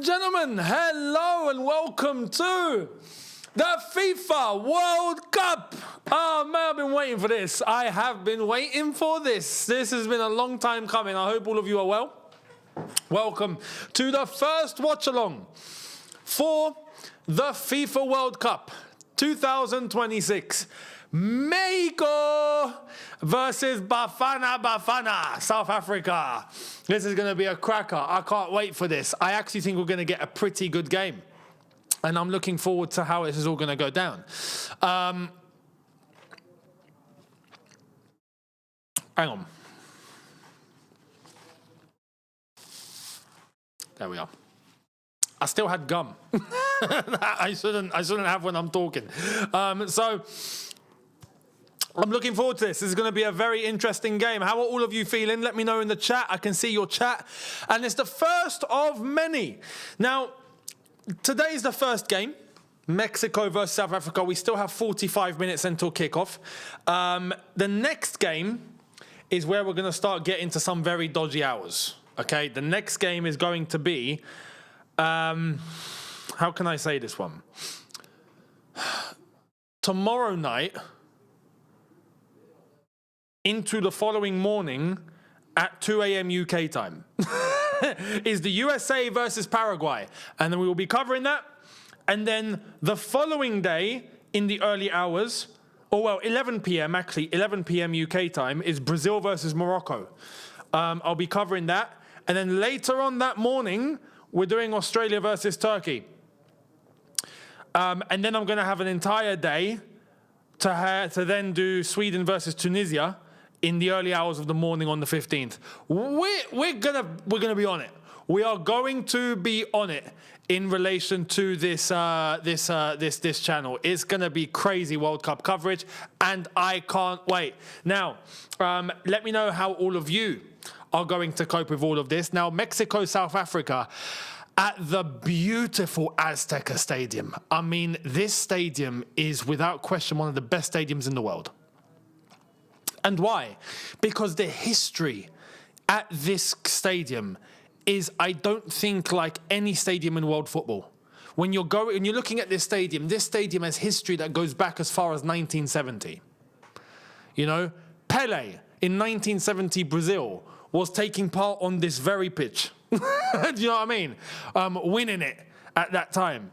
and gentlemen, hello and welcome to the FIFA World Cup. Oh man, I've been waiting for this. I have been waiting for this. This has been a long time coming. I hope all of you are well. Welcome to the first watch-along for the FIFA World Cup 2026. Mexico versus Bafana, South Africa. This is going to be a cracker. I can't wait for this. I actually think we're going to get a pretty good game. And I'm looking forward to how this is all going to go down. Hang on. There we are. I still had gum. I shouldn't have when I'm talking. So I'm looking forward to this. This is going to be a very interesting game. How are all of you feeling? Let me know in the chat. I can see your chat. And it's the first of many. Now, today's the first game. Mexico versus South Africa. We still have 45 minutes until kickoff. The next game is where we're going to start getting to some very dodgy hours. Okay? The next game is going to be... how can I say this one? Tomorrow night... into the following morning at 2 a.m. UK time is the USA versus Paraguay. And then we will be covering that. And then the following day in the early hours, 11 p.m. actually, 11 p.m. UK time is Brazil versus Morocco. I'll be covering that. And then later on that morning, we're doing Australia versus Turkey. And then I'm going to have an entire day to then do Sweden versus Tunisia in the early hours of the morning on the 15th. We're gonna be on it. We are going to be on it in relation to this channel. It's gonna be crazy World Cup coverage, and I can't wait. Now, let me know how all of you are going to cope with all of this. Now, Mexico, South Africa, at the beautiful Azteca Stadium. I mean, this stadium is without question one of the best stadiums in the world. And why? Because the history at this stadium is, I don't think, like any stadium in world football. When you're looking at this stadium has history that goes back as far as 1970. You know, Pele in 1970 Brazil was taking part on this very pitch. Do you know what I mean? Winning it at that time.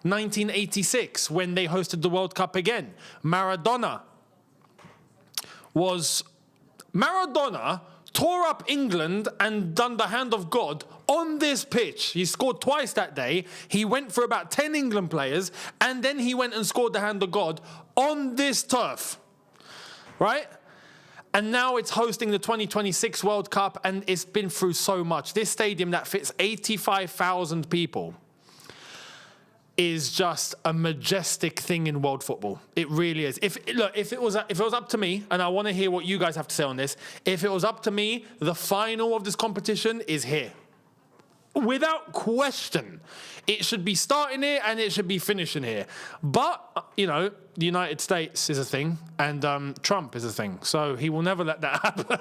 1986, when they hosted the World Cup again, Maradona tore up England and done the hand of God on this pitch. He scored twice that day. He went for about 10 England players, and then he went and scored the hand of God on this turf. Right? And now it's hosting the 2026 World Cup, and it's been through so much. This stadium that fits 85,000 people is just a majestic thing in world football. It really is. If it was up to me, and I want to hear what you guys have to say on this, if it was up to me, the final of this competition is here. Without question. It should be starting here and it should be finishing here. But, you know, the United States is a thing, and Trump is a thing. So he will never let that happen.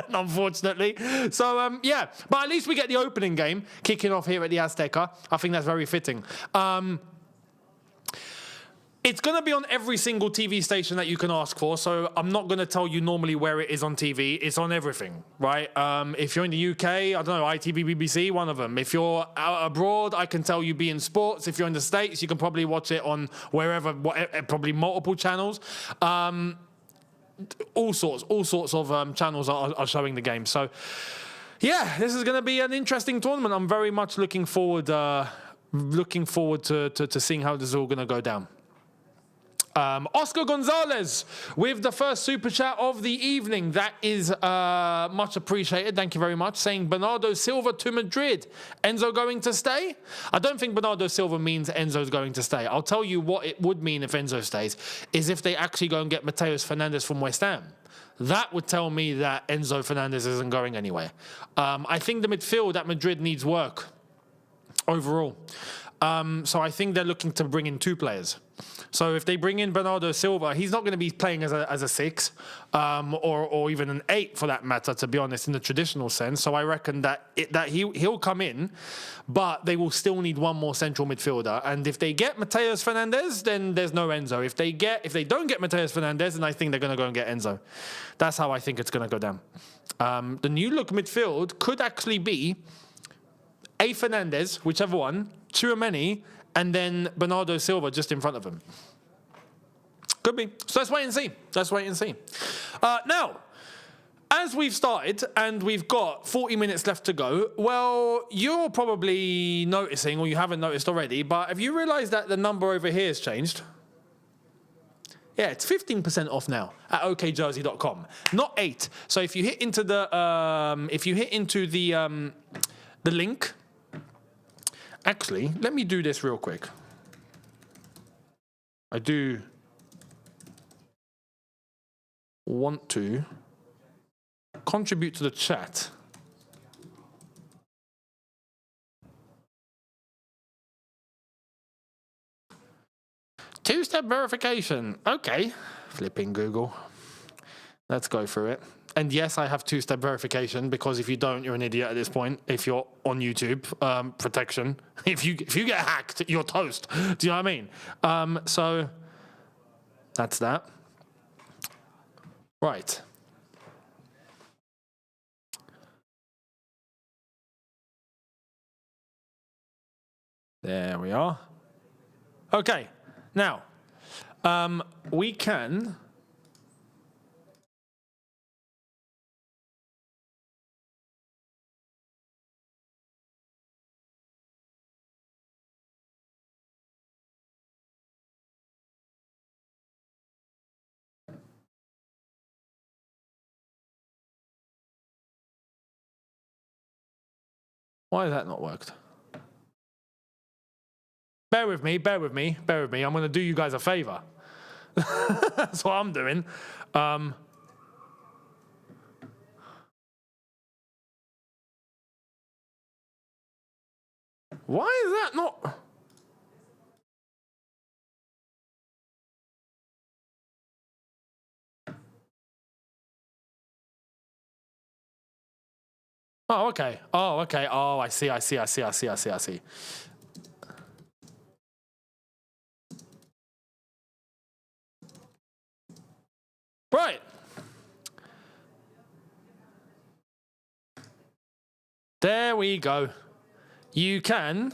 Unfortunately. So, yeah. But at least we get the opening game kicking off here at the Azteca. I think that's very fitting. It's going to be on every single TV station that you can ask for. So I'm not going to tell you normally where it is on TV. It's on everything, right? If you're in the UK, I don't know, ITV, BBC, one of them. If you're out abroad, I can tell you beIN Sports. If you're in the States, you can probably watch it on wherever, probably multiple channels. All sorts of channels are showing the game. So, yeah, this is going to be an interesting tournament. I'm very much looking forward to seeing how this is all going to go down. Oscar Gonzalez with the first super chat of the evening. That is much appreciated. Thank you very much. Saying Bernardo Silva to Madrid. Enzo going to stay? I don't think Bernardo Silva means Enzo's going to stay. I'll tell you what it would mean if Enzo stays, is if they actually go and get Mateus Fernandes from West Ham. That would tell me that Enzo Fernandes isn't going anywhere. I think the midfield at Madrid needs work overall. So I think they're looking to bring in 2 players. So if they bring in Bernardo Silva, he's not going to be playing as a 6 or even an 8 for that matter, to be honest, in the traditional sense. So I reckon that he'll come in, but they will still need one more central midfielder. And if they get Mateus Fernandes, then there's no Enzo. If they don't get Mateus Fernandes, then I think they're going to go and get Enzo. That's how I think it's going to go down. The new look midfield could actually be a Fernandes, whichever one, Tchouaméni, and then Bernardo Silva just in front of him. Could be. So let's wait and see. Now, as we've started and we've got 40 minutes left to go, well, you're probably noticing, or you haven't noticed already, but have you realised that the number over here has changed? Yeah, it's 15% off now at okjersey.com, not 8. So if you hit into the the link. Actually, let me do this real quick. I do want to contribute to the chat. Two-step verification. Okay. Flipping Google. Let's go through it. And yes, I have two-step verification, because if you don't, you're an idiot at this point. If you're on YouTube, protection. If you get hacked, you're toast. Do you know what I mean? So that's that. Right. There we are. Okay. Now, we can... Why has that not worked? Bear with me. I'm going to do you guys a favor. That's what I'm doing. Why is that not... Oh, okay. Oh, okay. Oh, I see. Right. There we go. You can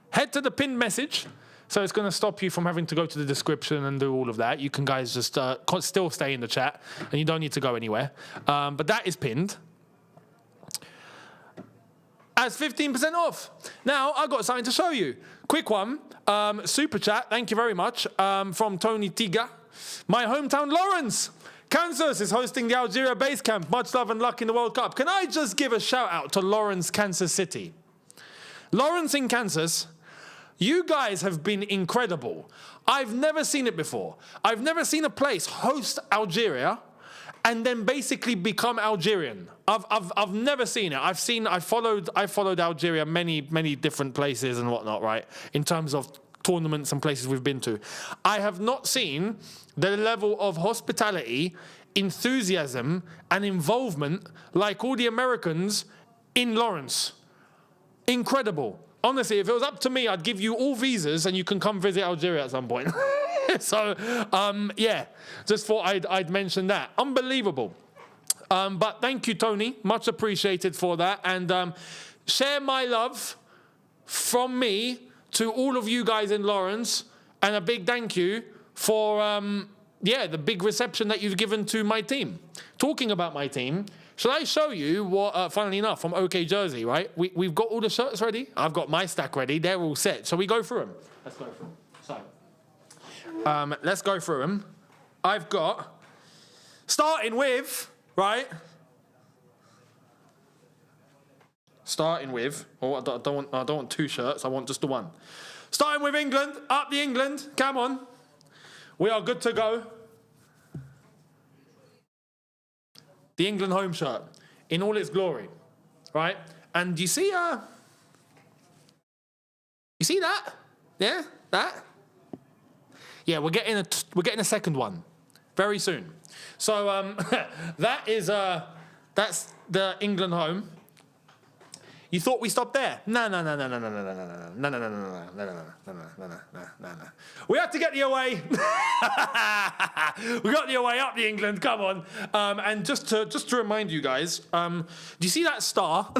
head to the pinned message. So it's going to stop you from having to go to the description and do all of that. You can guys just still stay in the chat, and you don't need to go anywhere. But that is pinned. As 15% off. Now, I've got something to show you. Quick one. Super chat. Thank you very much. From Tony Tiga. My hometown, Lawrence. Kansas is hosting the Algeria base camp. Much love and luck in the World Cup. Can I just give a shout out to Lawrence, Kansas City? Lawrence in Kansas, you guys have been incredible. I've never seen it before. I've never seen a place host Algeria and then basically become Algerian. I've never seen it. I followed Algeria many different places and whatnot, right? In terms of tournaments and places we've been to. I have not seen the level of hospitality, enthusiasm, and involvement like all the Americans in Lawrence. Incredible. Honestly, if it was up to me, I'd give you all visas and you can come visit Algeria at some point. So, yeah, just thought I'd mention that. Unbelievable. But thank you, Tony. Much appreciated for that. And share my love from me to all of you guys in Lawrence. And a big thank you for, the big reception that you've given to my team. Talking about my team, shall I show you what, funnily enough, from OK Jersey, right? We've got all the shirts ready. I've got my stack ready. They're all set. Shall we go through them? Let's go through them. So, let's go through them. I've got, starting with, right? Oh, I don't want 2 shirts. I want just the one. Starting with England. Up the England. Come on. We are good to go. The England home shirt in all its glory, right? And you see, You see that? Yeah, that. Yeah, we're getting a second one very soon. So that's the England home. You thought we stopped there? No. We have to get the away. We got the away up the England. Come on. And just to remind you guys, do you see that star?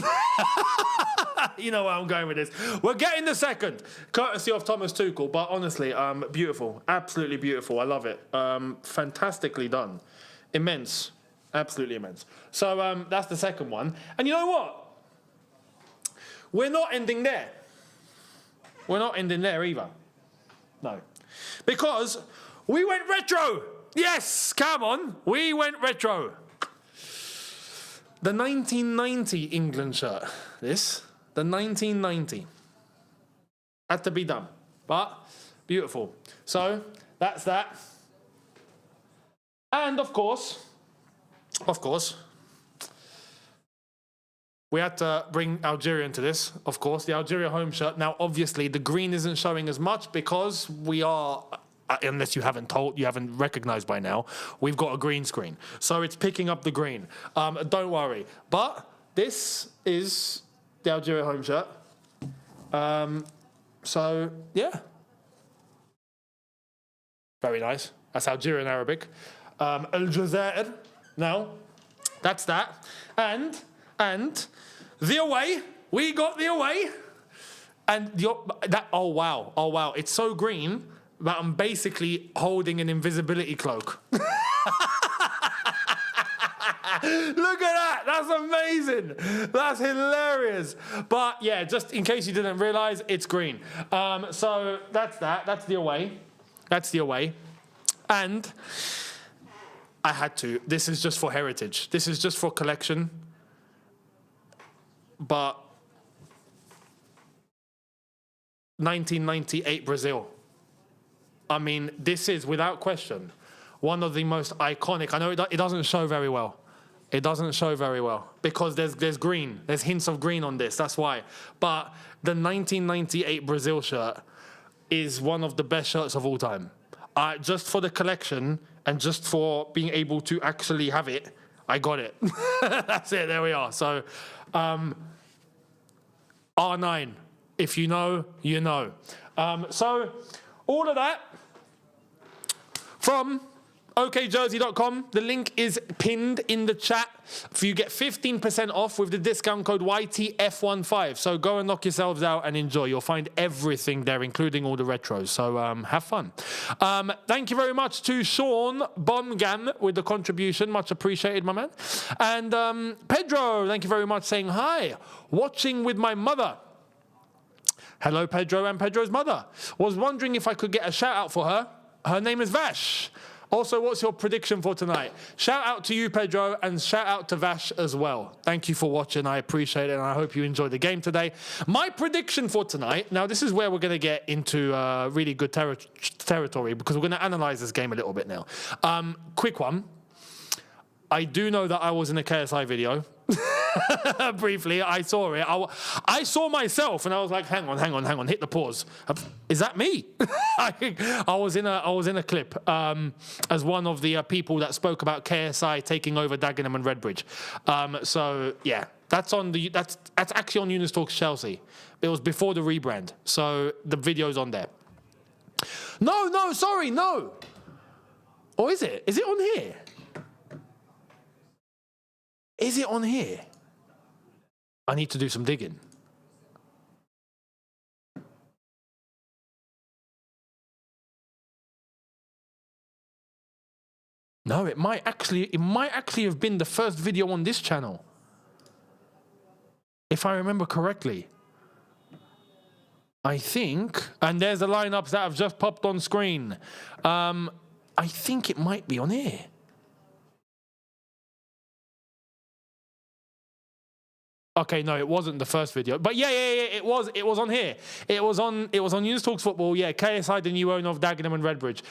You know where I'm going with this. We're getting the second, courtesy of Thomas Tuchel. But honestly, beautiful, absolutely beautiful. I love it. Fantastically done, immense, absolutely immense. So that's the second one. And you know what? We're not ending there. We're not ending there either. No. Because we went retro. Yes, come on. We went retro. The 1990 England shirt. The 1990. Had to be done. But beautiful. So that's that. And of course, we had to bring Algeria into this, of course, the Algeria home shirt. Now, obviously, the green isn't showing as much because we are, unless you haven't recognized by now, we've got a green screen. So it's picking up the green. Don't worry. But this is the Algeria home shirt. So, yeah. Very nice. That's Algerian Arabic. Al Jazair. Now, that's that. And the away, we got the away. And oh wow, it's so green that I'm basically holding an invisibility cloak. Look at that, that's amazing. That's hilarious. But yeah, just in case you didn't realize, it's green. So that's the away. That's the away. And I had to, this is just for heritage. This is just for collection. But 1998 Brazil. I mean, this is, without question, one of the most iconic. I know it doesn't show very well. It doesn't show very well because there's green. There's hints of green on this. That's why. But the 1998 Brazil shirt is one of the best shirts of all time. Just for the collection and just for being able to actually have it, I got it. That's it. There we are. So, R9. If you know, you know. So, all of that from okjersey.com. The link is pinned in the chat. You get 15% off with the discount code YTF15. So go and knock yourselves out and enjoy. You'll find everything there, including all the retros. So have fun. Thank you very much to Sean Bomgam with the contribution. Much appreciated, my man. And Pedro, thank you very much, saying hi. Watching with my mother. Hello, Pedro and Pedro's mother. Was wondering if I could get a shout out for her. Her name is Vash. Also, what's your prediction for tonight? Shout out to you, Pedro, and shout out to Vash as well. Thank you for watching. I appreciate it, and I hope you enjoyed the game today. My prediction for tonight, now this is where we're going to get into really good territory because we're going to analyze this game a little bit now. Quick one. I do know that I was in a KSI video. Briefly, I saw it. I saw myself, and I was like, "Hang on, hit the pause." Is that me? I was in a clip as one of the people that spoke about KSI taking over Dagenham and Redbridge. So yeah, that's actually on Younes Talks Chelsea. It was before the rebrand, so the video's on there. No, sorry, no. Or is it? Is it on here? Is it on here? I need to do some digging. No, it might actually have been the first video on this channel. If I remember correctly. I think, and there's the lineups that have just popped on screen. I think it might be on here. Okay, no, it wasn't the first video, but yeah, it was on here. It was on Younes Talks Football. Yeah, KSI, the new owner of Dagenham and Redbridge.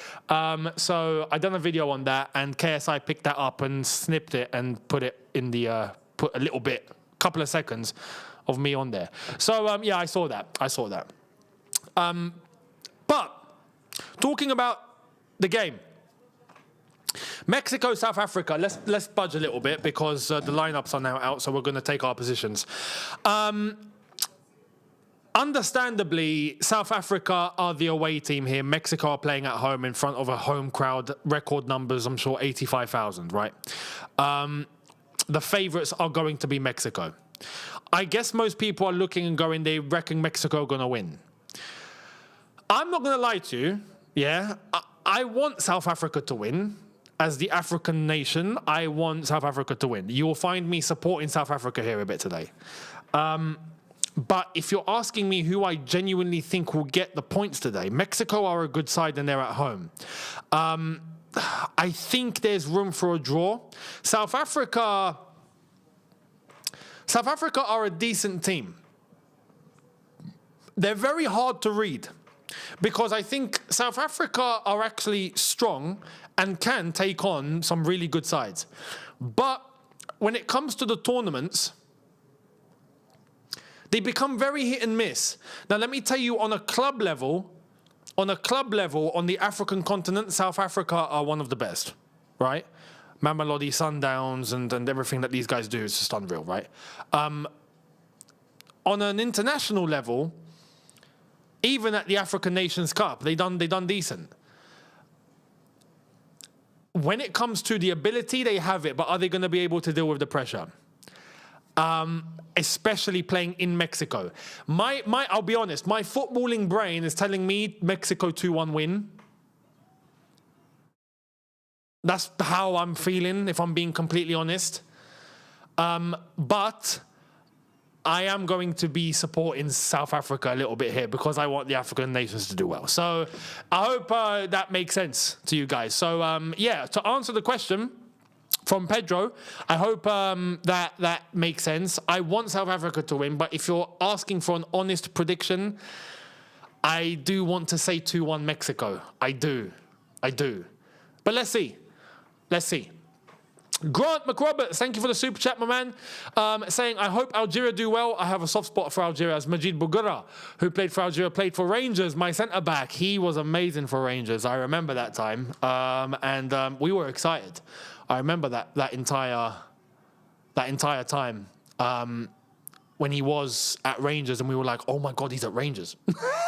So I done a video on that, and KSI picked that up and snipped it and put it in the put a little bit, couple of seconds of me on there. So yeah, I saw that. But talking about the game, Mexico, South Africa. Let's budge a little bit because the lineups are now out, so we're going to take our positions. Understandably, South Africa are the away team here. Mexico are playing at home in front of a home crowd. Record numbers, I'm sure, 85,000, right? The favourites are going to be Mexico. I guess most people are looking and going, they reckon Mexico are going to win. I'm not going to lie to you, yeah? I want South Africa to win. As the African nation, I want South Africa to win. You will find me supporting South Africa here a bit today. But if you're asking me who I genuinely think will get the points today, Mexico are a good side and they're at home. I think there's room for a draw. South Africa are a decent team. They're very hard to read because I think South Africa are actually strong and can take on some really good sides. But when it comes to the tournaments, they become very hit and miss. Now, let me tell you, on a club level, on the African continent, South Africa are one of the best, right? Mamelodi Sundowns and everything that these guys do is just unreal, right? On an international level, even at the African Nations Cup, they done decent. When it comes to the ability, they have it, but are they going to be able to deal with the pressure? Especially playing in Mexico. I'll be honest, my footballing brain is telling me Mexico 2-1 win. That's how I'm feeling, if I'm being completely honest. But I am going to be supporting South Africa a little bit here because I want the African nations to do well. So I hope that makes sense to you guys. So yeah, to answer the question from Pedro, I hope that makes sense. I want South Africa to win, but if you're asking for an honest prediction, I do want to say 2-1 Mexico. I do. But let's see. Grant McRoberts, thank you for the super chat, my man. Saying, I hope Algeria do well. I have a soft spot for Algeria, as Majid Bougura, who played for Algeria, played for Rangers, my centre-back. He was amazing for Rangers. I remember that time. And we were excited. I remember that entire time when he was at Rangers, and we were like, "Oh my God, he's at Rangers!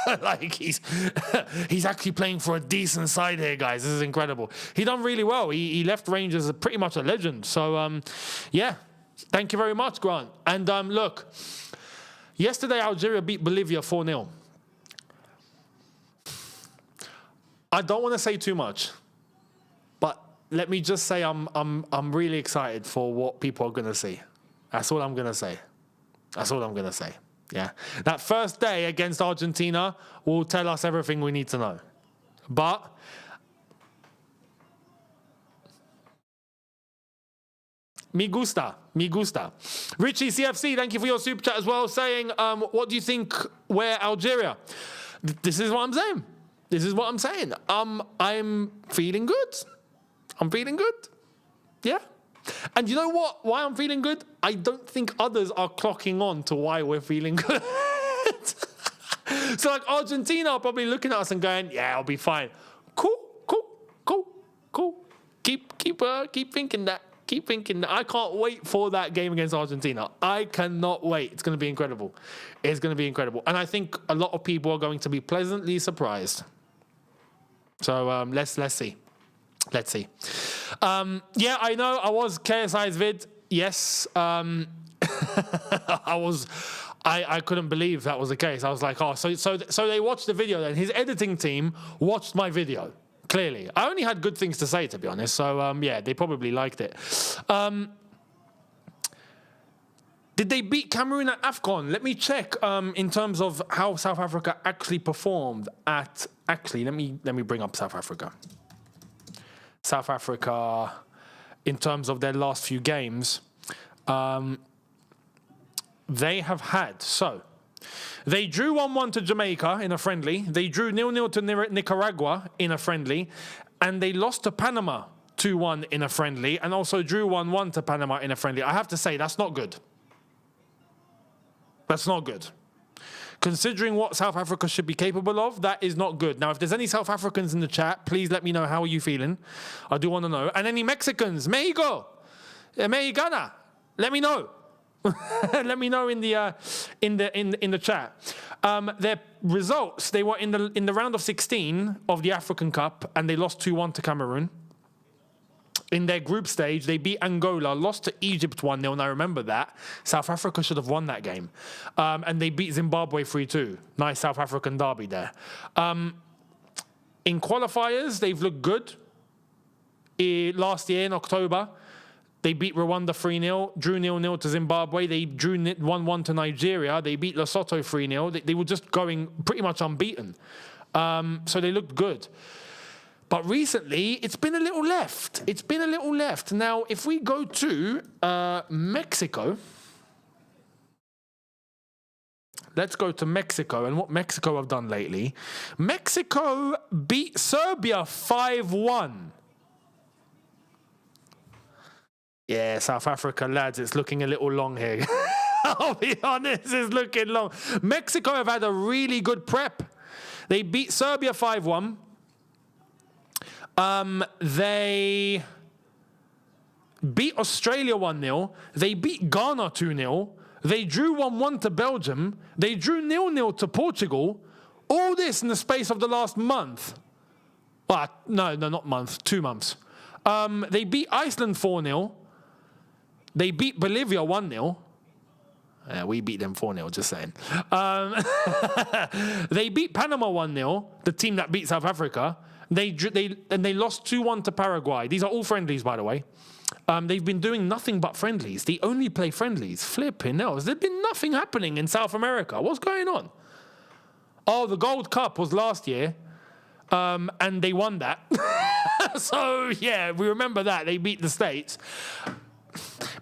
Like he's actually playing for a decent side here, guys. This is incredible." He done really well. He left Rangers pretty much a legend. So yeah, thank you very much, Grant. And look, yesterday Algeria beat Bolivia 4-0. I don't want to say too much, but let me just say I'm really excited for what people are going to see. That's all I'm going to say. Yeah. That first day against Argentina will tell us everything we need to know. But me gusta. Richie CFC, thank you for your super chat as well, saying, what do you think where Algeria? This is what I'm saying. I'm feeling good. Yeah. And you know what? Why I'm feeling good? I don't think others are clocking on to why we're feeling good. So like Argentina are probably looking at us and going, yeah, I'll be fine. Cool. Keep thinking that. I can't wait for that game against Argentina. I cannot wait. It's going to be incredible. And I think a lot of people are going to be pleasantly surprised. So let's see. Yeah, I know. I was KSI's vid. Yes. I couldn't believe that was the case. I was like, oh, so they watched the video then. His editing team watched my video. Clearly. I only had good things to say, to be honest. So, yeah, they probably liked it. Did they beat Cameroon at AFCON? Let me check in terms of how South Africa actually performed at... Actually, let me bring up South Africa. South Africa, in terms of their last few games, they have had... So, they drew 1-1 to Jamaica in a friendly. They drew 0-0 to Nicaragua in a friendly. And they lost to Panama 2-1 in a friendly. And also drew 1-1 to Panama in a friendly. I have to say, that's not good. considering what South Africa should be capable of, that is not good. Now, if there's any South Africans in the chat, please let me know how are you feeling. I do want to know. And any Mexicans, Mexico, Mexicana, let me know. Let me know in the chat. Their results, they were in the round of 16 of the African Cup, and they lost 2-1 to Cameroon. In their group stage, they beat Angola, lost to Egypt 1-0, and I remember that. South Africa should have won that game. And they beat Zimbabwe 3-2. Nice South African derby there. In qualifiers, they've looked good. Last year in October, they beat Rwanda 3-0, drew 0-0 to Zimbabwe. They drew 1-1 to Nigeria. They beat Lesotho 3-0. They were just going pretty much unbeaten. So they looked good. But recently, it's been a little left. It's been a little left. Now, if we go to Mexico, let's go to Mexico and what Mexico have done lately. Mexico beat Serbia 5-1. Yeah, South Africa, lads, it's looking a little long here. I'll be honest, it's looking long. Mexico have had a really good prep. They beat Serbia 5-1. They beat Australia 1-0. They beat Ghana 2-0. They drew 1-1 to Belgium. They drew 0-0 to Portugal. All this in the space of the last month. Well, no, not month, 2 months. They beat Iceland 4-0. They beat Bolivia 1-0. We beat them 4-0, just saying. They beat Panama 1-0, the team that beat South Africa. They lost 2-1 to Paraguay. These are all friendlies, by the way. They've been doing nothing but friendlies. They only play friendlies. Flipping hell. There's been nothing happening in South America. What's going on? Oh, the Gold Cup was last year, and they won that. So, yeah, we remember that. They beat the States.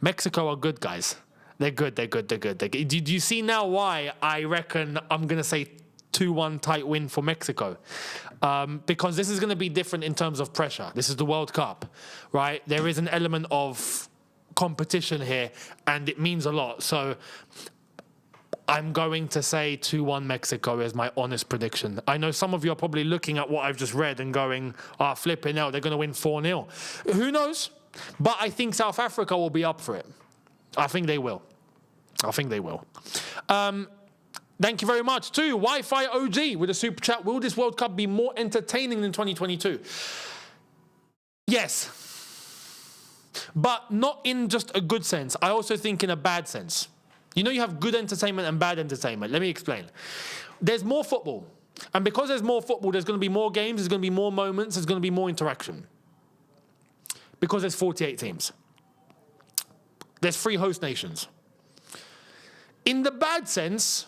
Mexico are good, guys. They're good. Do you see now why I reckon I'm going to say 2-1 tight win for Mexico? Because this is going to be different in terms of pressure. This is the World Cup, right? There is an element of competition here, and it means a lot. So I'm going to say 2-1 Mexico is my honest prediction. I know some of you are probably looking at what I've just read and going, flipping out, they're going to win 4-0. Who knows? But I think South Africa will be up for it. I think they will. Thank you very much to Wi-Fi OG with a super chat. Will this World Cup be more entertaining than 2022? Yes. But not in just a good sense. I also think in a bad sense. You know, you have good entertainment and bad entertainment. Let me explain. There's more football. And because there's more football, there's going to be more games, there's going to be more moments, there's going to be more interaction. Because there's 48 teams. There's 3 host nations. In the bad sense,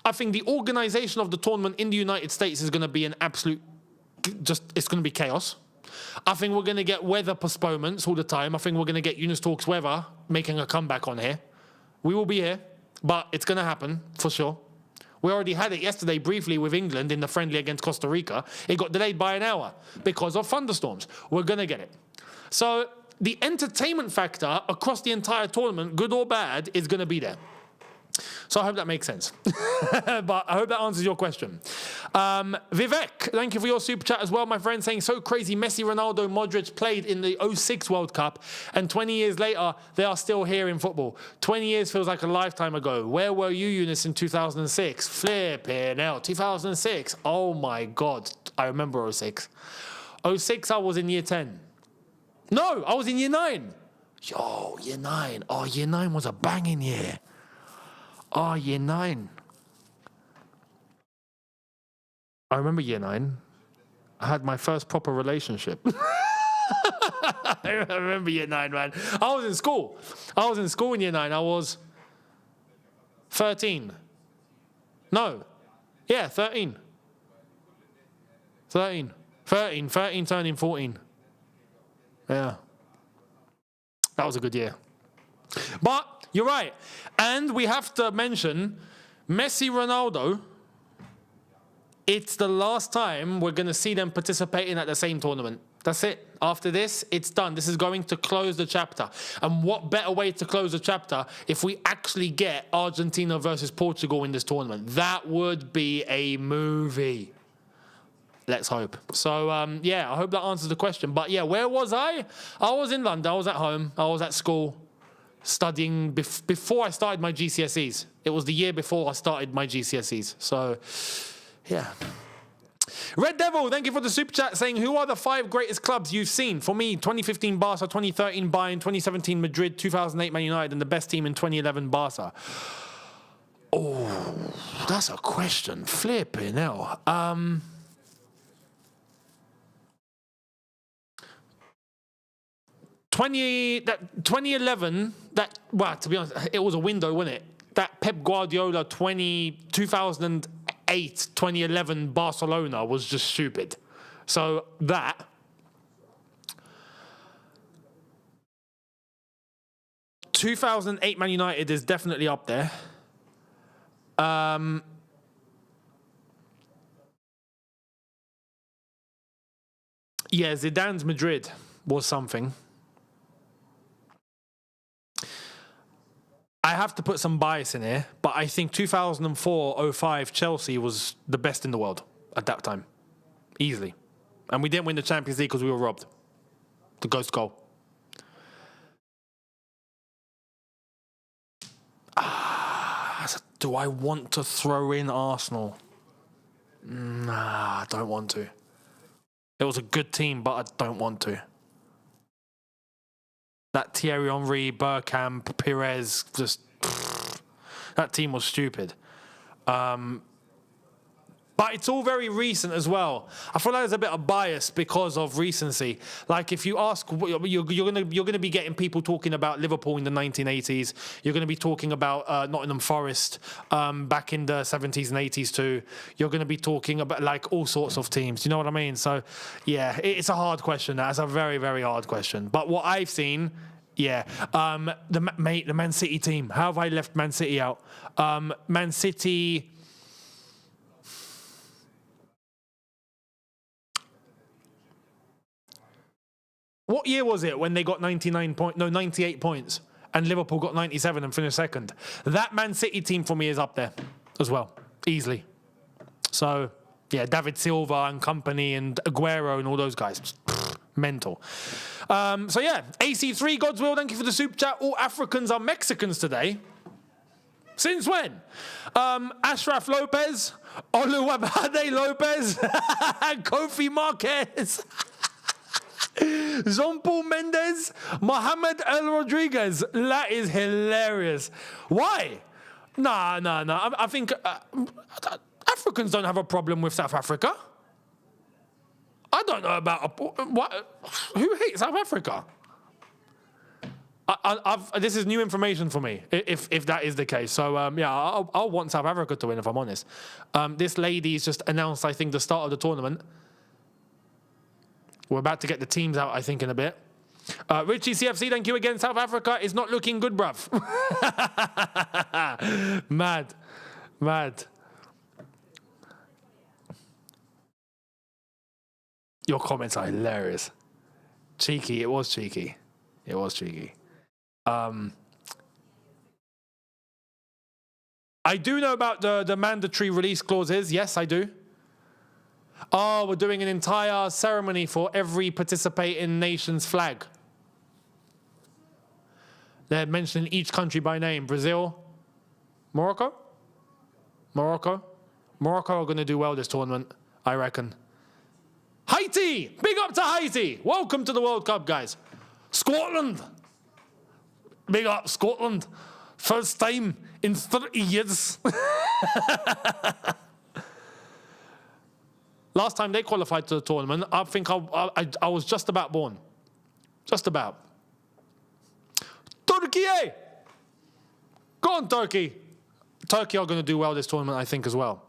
I think the organization of the tournament in the United States is going to be an absolute, it's going to be chaos. I think we're going to get weather postponements all the time. I think we're going to get Younes Talks weather making a comeback on here. We will be here, but it's going to happen for sure. We already had it yesterday briefly with England in the friendly against Costa Rica. It got delayed by an hour because of thunderstorms. We're going to get it. So the entertainment factor across the entire tournament, good or bad, is going to be there. So I hope that makes sense. But I hope that answers your question. Vivek, thank you for your super chat as well, my friend, saying, so crazy, Messi, Ronaldo, Modric played in the 06 World Cup, and 20 years later, they are still here in football. 20 years feels like a lifetime ago. Where were you, Younes, in 2006? Flipping hell, 2006. Oh my God, I remember 06. 06, I was in year 10. No, I was in year 9. Yo, year 9. Oh, year 9 was a banging year. Oh, year 9. I remember year 9. I had my first proper relationship. I remember year 9, man. I was in school. In year 9. I was 13. No. Yeah, 13. 13 turning 14. Yeah. That was a good year. But you're right. And we have to mention Messi, Ronaldo It's the last time we're going to see them participating at the same tournament. That's it. After this, it's done. This is going to close the chapter. And what better way to close the chapter if we actually get Argentina versus Portugal in this tournament? That would be a movie. Let's hope. So, yeah, I hope that answers the question. But, yeah, where was I? I was in London. I was at home. I was at school studying before I started my GCSEs. It was the year before I started my GCSEs. So, yeah. Red Devil, thank you for the super chat, saying, who are the 5 greatest clubs you've seen? For me, 2015 Barca, 2013 Bayern, 2017 Madrid, 2008 Man United, and the best team in 2011 Barca. Oh, that's a question. Flipping hell. 2011, well, to be honest, it was a window, wasn't it? That Pep Guardiola 2008, 2011 Barcelona was just stupid. So that. ...2008 Man United is definitely up there. Yeah, Zidane's Madrid was something. I have to put some bias in here, but I think 2004-05 Chelsea was the best in the world at that time. Easily. And we didn't win the Champions League because we were robbed. The ghost goal. Do I want to throw in Arsenal? Nah, I don't want to. It was a good team, but I don't want to. That Thierry Henry, Bergkamp, Pires, just... that team was stupid. But it's all very recent as well. I feel like there's a bit of bias because of recency. Like if you ask, you're gonna be getting people talking about Liverpool in the 1980s. You're gonna be talking about Nottingham Forest back in the 70s and 80s too. You're gonna be talking about like all sorts of teams. You know what I mean? So yeah, it's a hard question. That's a very, very hard question. But what I've seen. Yeah, the Man City team. How have I left Man City out? Man City. What year was it when they got 98 points and Liverpool got 97 and finished second? That Man City team for me is up there as well, easily. So, yeah, David Silva and company and Aguero and all those guys. Mental. So, yeah, AC3, God's will, thank you for the super chat. All Africans are Mexicans today. Since when? Ashraf Lopez, Oluwabade Lopez, Kofi Marquez. Jean-Paul Mendes, Mohamed El Rodriguez. That is hilarious. Why? Nah. I think Africans don't have a problem with South Africa. I don't know about what. Who hates South Africa? This is new information for me, if that is the case. So, yeah, I'll want South Africa to win, if I'm honest. This lady's just announced, I think, the start of the tournament. We're about to get the teams out, I think, in a bit. Richie CFC, thank you again. South Africa is not looking good, bruv. Mad. Your comments are hilarious. Cheeky. It was cheeky. I do know about the mandatory release clauses. Yes, I do. Oh, we're doing an entire ceremony for every participating nation's flag. They're mentioning each country by name. Brazil. Morocco are going to do well this tournament, I reckon. Haiti! Big up to Haiti! Welcome to the World Cup, guys. Scotland! Big up, Scotland. First time in 30 years. Last time they qualified to the tournament, I think I was just about born. Just about. Turkey! Go on, Turkey. Turkey are going to do well this tournament, I think, as well.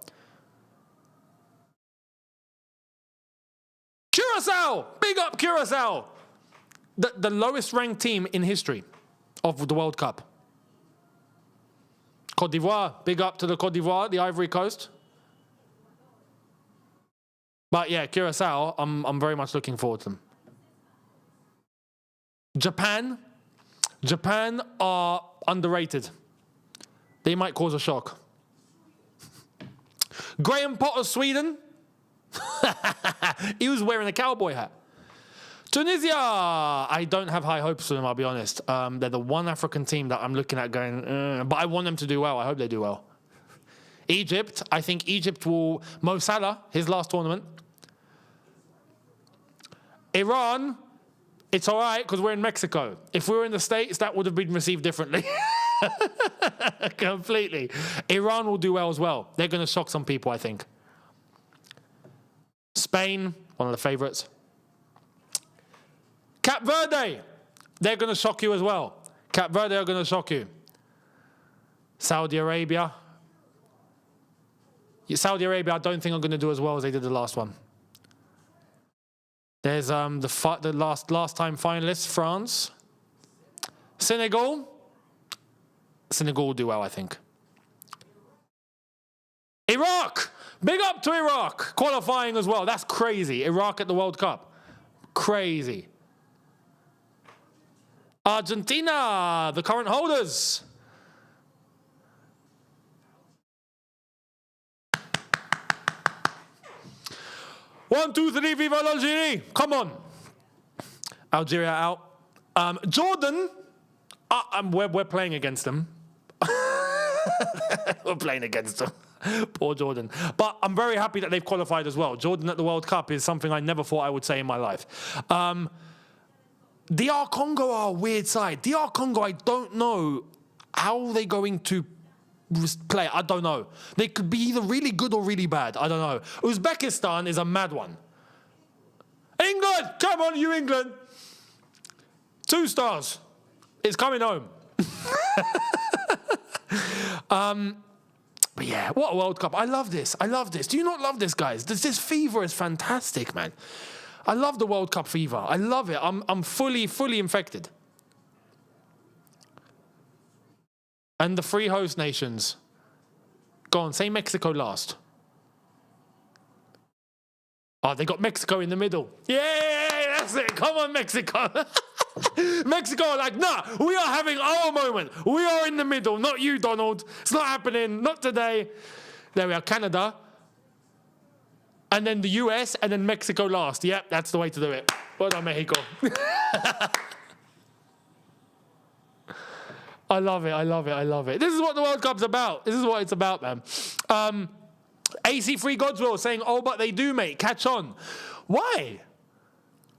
Curacao! Big up Curacao! The lowest ranked team in history of the World Cup. Côte d'Ivoire. Big up to the Côte d'Ivoire, the Ivory Coast. But yeah, Curacao, I'm very much looking forward to them. Japan are underrated. They might cause a shock. Graham Potter, Sweden. He was wearing a cowboy hat. Tunisia, I don't have high hopes for them, I'll be honest. They're the one African team that I'm looking at going, but I want them to do well. I hope they do well. Egypt, I think Egypt will... Mo Salah, his last tournament. Iran, it's all right because we're in Mexico. If we were in the States, that would have been received differently. Completely. Iran will do well as well. They're going to shock some people, I think. Spain, one of the favourites. Cape Verde, they're going to shock you as well. Cape Verde are going to shock you. Saudi Arabia. Saudi Arabia, I don't think are going to do as well as they did the last one. There's the last time finalists, France. Senegal will do well, I think. Iraq! Big up to Iraq! Qualifying as well. That's crazy. Iraq at the World Cup. Crazy. Argentina, the current holders. One, two, three, viva l'Algérie. Come on. Algeria out. Jordan, we're playing against them. We're playing against them. Poor Jordan. But I'm very happy that they've qualified as well. Jordan at the World Cup is something I never thought I would say in my life. DR Congo are a weird side. DR Congo, I don't know how they're going to play. I don't know. They could be either really good or really bad. I don't know. Uzbekistan is a mad one. England! Come on, you England! 2 stars. It's coming home. But yeah, what a World Cup. I love this. I love this. Do you not love this, guys? This fever is fantastic, man. I love the World Cup fever. I love it. I'm fully infected. And the 3 host nations. Go on, say Mexico last. Oh, they got Mexico in the middle. Yeah, that's it. Come on, Mexico. Mexico are like, nah, we are having our moment. We are in the middle, not you, Donald. It's not happening, not today. There we are, Canada. And then the US, and then Mexico last. Yep, that's the way to do it. Well done, Mexico. I love it, I love it, I love it. This is what the World Cup's about. This is what it's about, man. AC3 Godswill saying, oh, but they do, mate. Catch on. Why?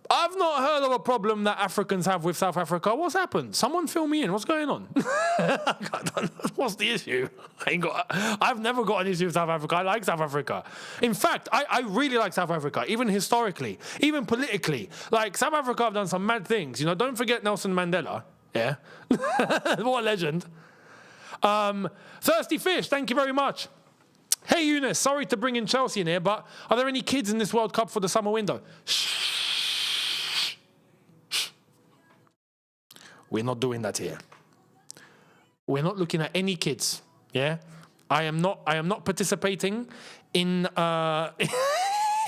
I've not heard of a problem that Africans have with South Africa. What's happened? Someone fill me in. What's going on? What's the issue? I've never got an issue with South Africa. I like South Africa. In fact, I really like South Africa, even historically, even politically. Like, South Africa have done some mad things. You know, don't forget Nelson Mandela. Yeah. What a legend. Thirsty Fish, thank you very much. Hey, Younes, sorry to bring in Chelsea in here, but are there any kids in this World Cup for the summer window? Shh. We're not doing that here. We're not looking at any kids. Yeah, I am not participating in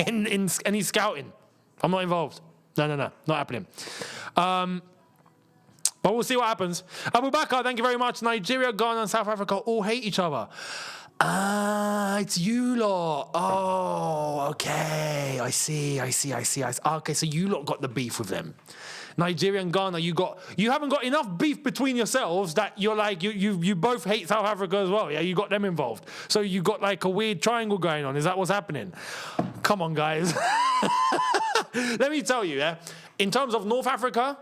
in any scouting. I'm not involved. No, not happening. But we'll see what happens. Abu Bakr, thank you very much. Nigeria, Ghana, and South Africa all hate each other. It's you lot. Oh, okay. I see. Okay, so you lot got the beef with them. Nigeria and Ghana, you haven't got enough beef between yourselves that you're like, you both hate South Africa as well. Yeah, you got them involved. So you got like a weird triangle going on. Is that what's happening? Come on, guys. Let me tell you, yeah. In terms of North Africa,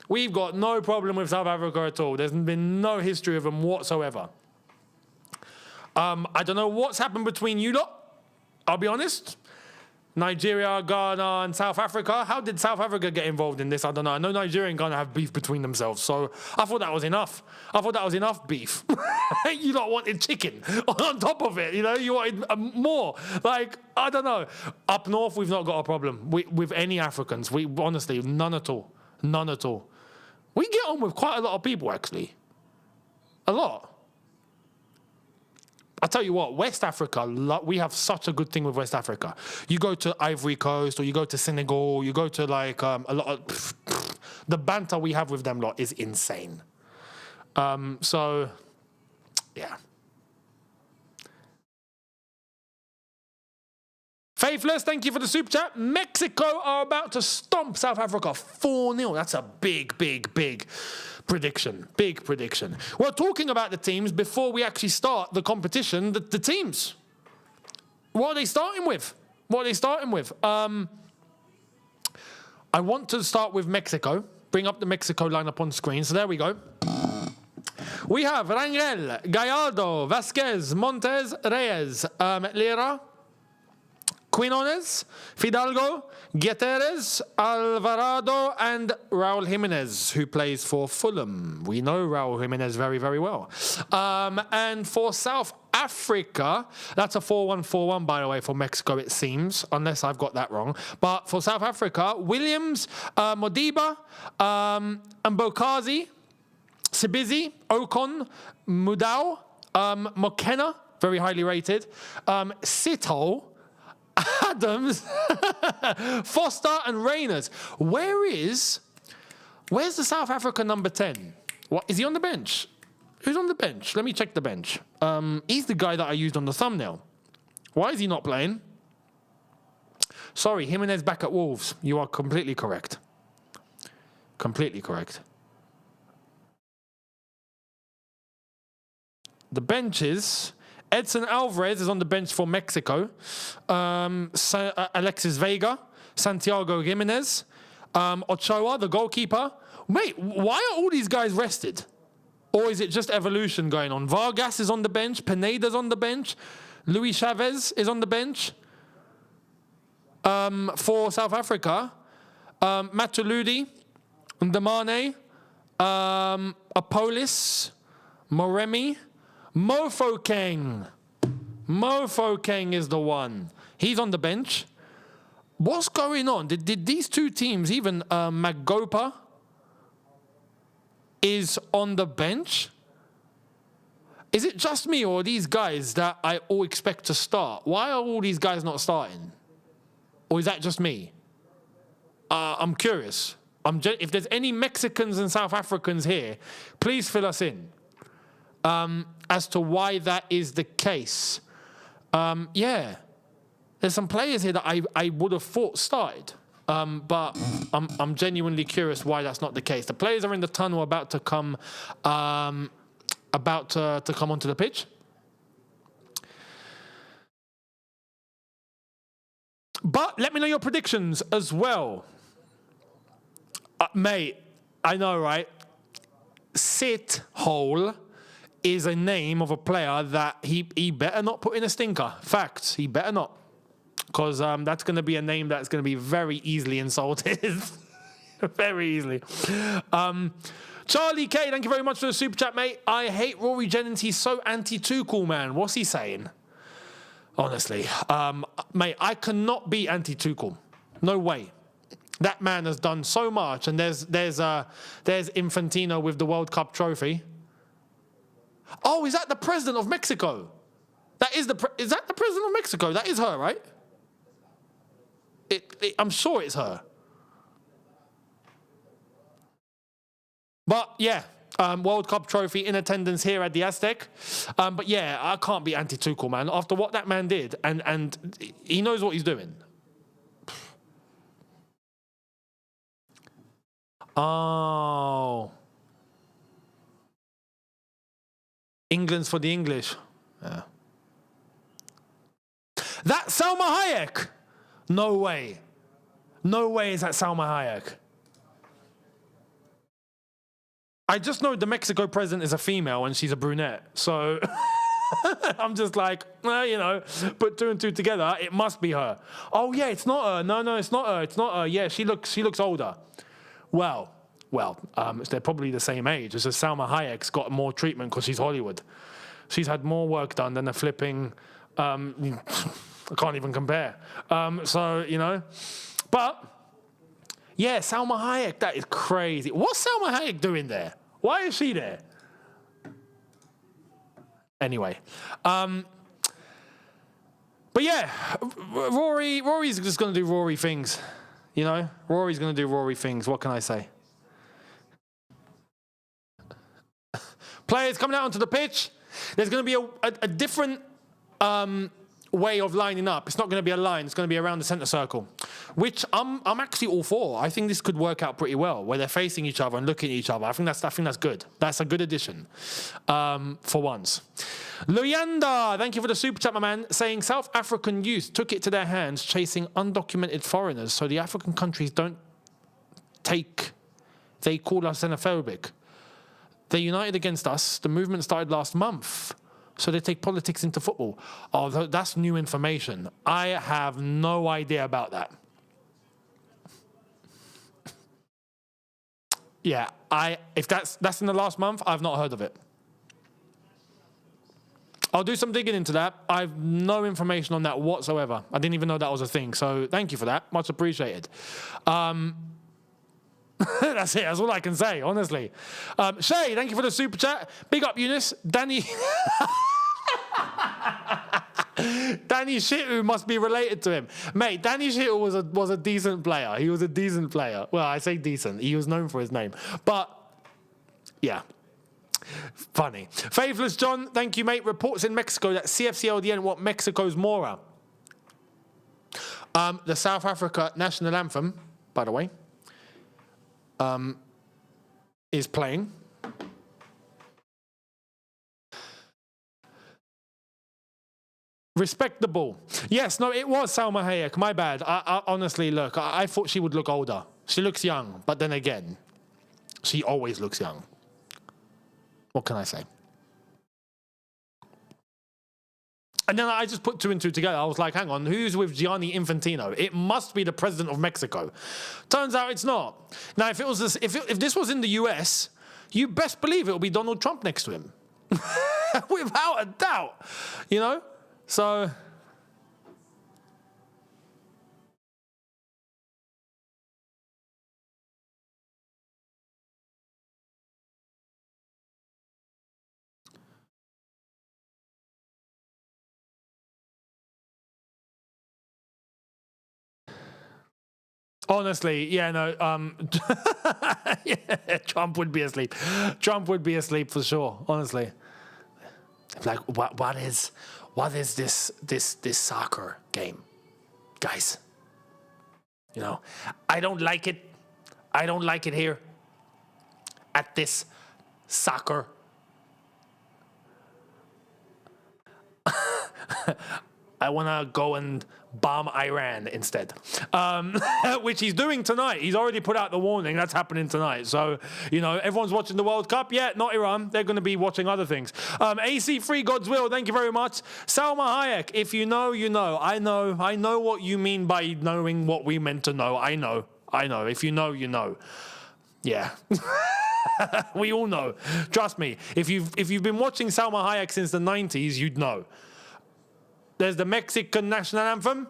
we've got no problem with South Africa at all. There's been no history of them whatsoever. I don't know what's happened between you lot. I'll be honest. Nigeria, Ghana, and South Africa. How did South Africa get involved in this? I don't know. I know Nigeria and Ghana have beef between themselves, so I thought that was enough. I thought that was enough beef. You lot wanted chicken on top of it. You know, you wanted more. Like, I don't know. Up north, we've not got a problem with any Africans. We honestly, none at all. None at all. We get on with quite a lot of people, actually. A lot. I tell you what, West Africa, we have such a good thing with West Africa. You go to Ivory Coast or you go to Senegal, you go to like a lot of... the banter we have with them lot is insane. So, yeah. Faithless, thank you for the super chat. Mexico are about to stomp South Africa 4-0. That's a big prediction. Big prediction. Well, talking about the teams, before we actually start the competition, the teams. What are they starting with? I want to start with Mexico. Bring up the Mexico lineup on screen. So there we go. We have Rangel, Gallardo, Vasquez, Montes, Reyes, Lira, Quinones, Fidalgo, Gutierrez, Alvarado, and Raul Jimenez, who plays for Fulham. We know Raul Jimenez very, very well. And for South Africa, that's a 4-1-4-1, by the way, for Mexico, it seems, unless I've got that wrong. But for South Africa, Williams, Modiba, and Bokazi, Sibizi, Ocon, Mudau, Mokena, very highly rated, Sito, Adams, Foster, and Reyners. Where's the South Africa number 10? What is he on the bench? Who's on the bench? Let me check the bench. He's the guy that I used on the thumbnail. Why is he not playing? Sorry, Jimenez back at Wolves. You are completely correct. Completely correct. The benches... Edson Alvarez is on the bench for Mexico. Alexis Vega, Santiago Jimenez, Ochoa, the goalkeeper. Mate, why are all these guys rested? Or is it just evolution going on? Vargas is on the bench. Pineda's on the bench. Luis Chavez is on the bench. For South Africa, Matuludi, Ndamane, Apolis, Moremi, Mofokeng. Mofokeng is the one. He's on the bench. What's going on? Did these two teams, even Magopa is on the bench? Is it just me or these guys that I all expect to start? Why are all these guys not starting? Or is that just me? I'm curious. If there's any Mexicans and South Africans here, please fill us in. As to why that is the case. Yeah. There's some players here that I would have thought started. But I'm genuinely curious why that's not the case. The players are in the tunnel about to come onto the pitch. But let me know your predictions as well. Mate, I know, right? Sit hole is a name of a player that he better not put in a stinker. Facts, he better not. Because that's going to be a name that's going to be very easily insulted. Very easily. Charlie K, thank you very much for the super chat, mate. I hate Rory Jennings. He's so anti-Tuchel, man. What's he saying? Honestly. Mate, I cannot be anti-Tuchel. No way. That man has done so much. And there's Infantino with the World Cup trophy. Oh, is that the president of Mexico? Is that the president of Mexico? That is her, right? I'm sure it's her. But yeah, World Cup trophy in attendance here at the Aztec. But yeah, I can't be anti-Tuchel, man. After what that man did, and he knows what he's doing. Oh. England's for the English. Yeah. That's Salma Hayek. No way. No way is that Salma Hayek. I just know the Mexico president is a female and she's a brunette. So I'm just like, put two and two together. It must be her. Oh, yeah, it's not her. No, it's not her. It's not her. Yeah, she looks older. Well, they're probably the same age. It's just Salma Hayek's got more treatment because she's Hollywood. She's had more work done than a flipping... I can't even compare. But, yeah, Salma Hayek, that is crazy. What's Salma Hayek doing there? Why is she there? Anyway, But yeah, Rory's just going to do Rory things. You know, Rory's going to do Rory things. What can I say? Players coming out onto the pitch. There's going to be a different way of lining up. It's not going to be a line. It's going to be around the centre circle, which I'm actually all for. I think this could work out pretty well, where they're facing each other and looking at each other. I think that's good. That's a good addition for once. Luyanda, thank you for the super chat, my man, saying South African youth took it to their hands chasing undocumented foreigners, so the African countries they call us xenophobic. They united against us. The movement started last month. So they take politics into football. Oh, that's new information. I have no idea about that. Yeah, if that's in the last month, I've not heard of it. I'll do some digging into that. I've no information on that whatsoever. I didn't even know that was a thing. So thank you for that. Much appreciated. That's it. That's all I can say, honestly. Shay, thank you for the super chat. Big up, Younes. Danny. Danny Shitu must be related to him. Mate, Danny Shitu was a decent player. He was a decent player. Well, I say decent. He was known for his name. But, yeah. Funny. Faithless John, thank you, mate. Reports in Mexico that CFCLDN want Mexico's Mora. The South Africa national anthem, by the way, is playing. Respectable. Yes, no, it was Salma Hayek. My bad. I honestly, look, I thought she would look older. She looks young, but then again, she always looks young. What can I say? And then I just put two and two together. I was like, hang on, who's with Gianni Infantino? It must be the president of Mexico. Turns out it's not. Now, if this was in the US, you best believe it will be Donald Trump next to him. Without a doubt. You know? So... Honestly, yeah, no, yeah, Trump would be asleep. Trump would be asleep for sure, honestly. Like, what is this soccer game, guys? You know, I don't like it. I don't like it here at this soccer. I want to go and bomb Iran instead, which he's doing tonight. He's already put out the warning. That's happening tonight. So, you know, everyone's watching the World Cup. Yeah, not Iran. They're going to be watching other things. AC3 God's Will, thank you very much. Salma Hayek, if you know, you know. I know what you mean by knowing what we meant to know. I know. If you know, you know. Yeah. We all know. Trust me. If you've been watching Salma Hayek since the 90s, you'd know. There's the Mexican national anthem,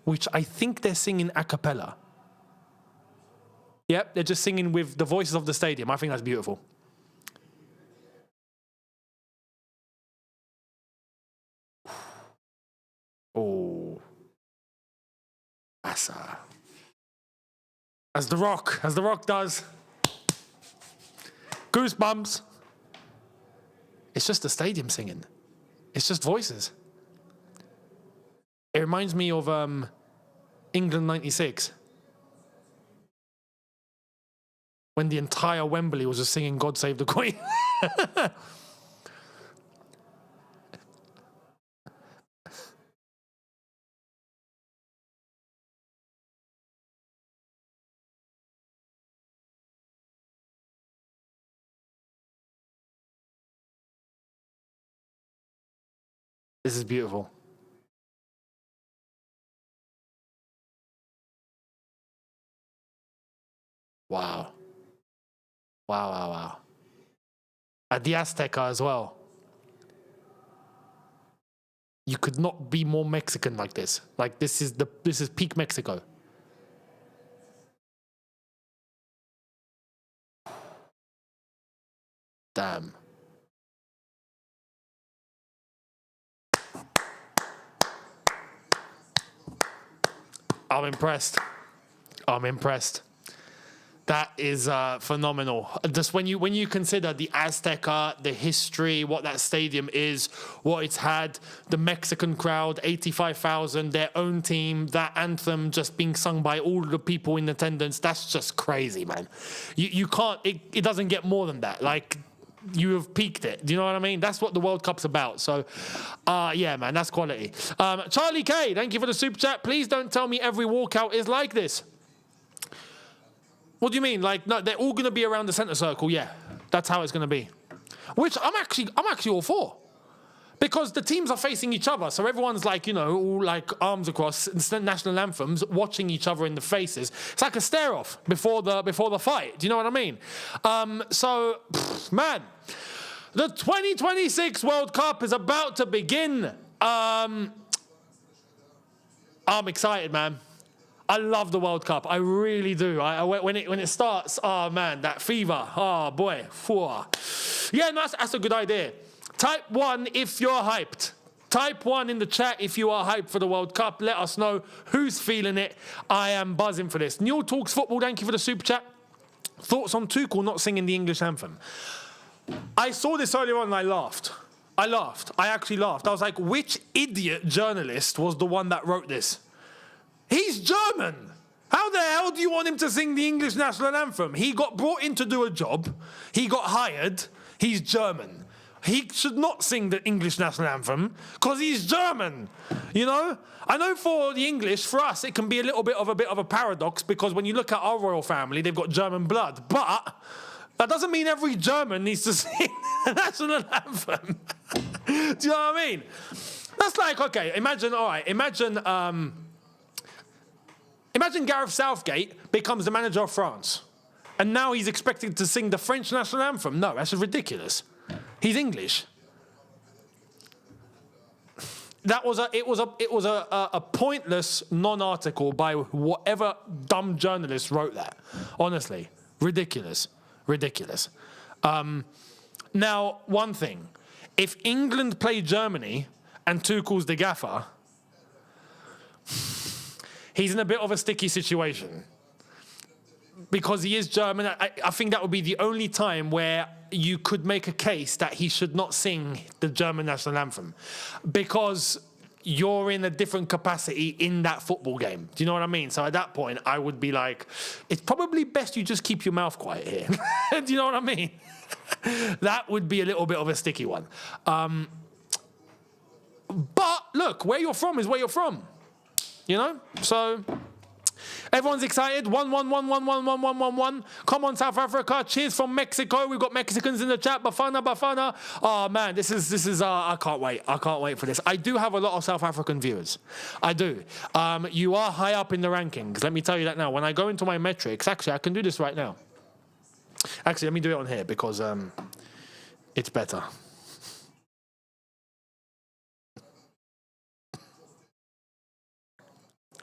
which I think they're singing a cappella. Yep, they're just singing with the voices of the stadium. I think that's beautiful. Oh. As The Rock does. Goosebumps. It's just the stadium singing. It's just voices. It reminds me of England 96. When the entire Wembley was just singing God Save the Queen. This is beautiful. Wow. Wow. At the Azteca as well. You could not be more Mexican like this. Like this is peak Mexico. Damn. I'm impressed. That is phenomenal. Just when you consider the Azteca, the history, what that stadium is, what it's had, the Mexican crowd, 85,000, their own team, that anthem just being sung by all the people in attendance, that's just crazy, man. You can't, it doesn't get more than that. Like, you have peaked it. Do you know what I mean? That's what the World Cup's about. So, yeah, man, that's quality. Charlie K, thank you for the super chat. Please don't tell me every walkout is like this. What do you mean? Like, no, they're all going to be around the centre circle. Yeah, that's how it's going to be. Which I'm actually all for. Because the teams are facing each other. So everyone's like, you know, all like arms across national anthems, watching each other in the faces. It's like a stare off before the fight. Do you know what I mean? Man, the 2026 World Cup is about to begin. I'm excited, man. I love the World Cup. I really do. When it starts, oh man, that fever. Oh boy. Yeah, no, that's a good idea. Type 1 if you're hyped. Type 1 in the chat if you are hyped for the World Cup. Let us know who's feeling it. I am buzzing for this. Younes Talks Football, thank you for the super chat. Thoughts on Tuchel not singing the English anthem? I saw this earlier on and I laughed. I actually laughed. I was like, which idiot journalist was the one that wrote this? He's German. How the hell do you want him to sing the English national anthem? He got brought in to do a job. He got hired. He's German. He should not sing the English national anthem because he's German. You know? I know for the English, for us, it can be a bit of a paradox because when you look at our royal family, they've got German blood. But that doesn't mean every German needs to sing the national anthem. Do you know what I mean? That's like, okay, imagine Gareth Southgate becomes the manager of France. And now he's expected to sing the French national anthem. No, that's ridiculous. He's English. It was a pointless non-article by whatever dumb journalist wrote that. Honestly, ridiculous. Now, one thing: if England play Germany and Tuchel's the gaffer, he's in a bit of a sticky situation. Because he is German, I think that would be the only time where you could make a case that he should not sing the German national anthem. Because you're in a different capacity in that football game. Do you know what I mean? So at that point, I would be like, it's probably best you just keep your mouth quiet here. Do you know what I mean? That would be a little bit of a sticky one. But look, where you're from is where you're from. You know? So everyone's excited. 1-1-1-1-1-1-1-1-1. Come on, South Africa. Cheers from Mexico. We've got Mexicans in the chat. Bafana. Oh man, this is I can't wait. I can't wait for this. I do have a lot of South African viewers. I do. You are high up in the rankings. Let me tell you that now. When I go into my metrics, actually I can do this right now. Actually, let me do it on here because it's better.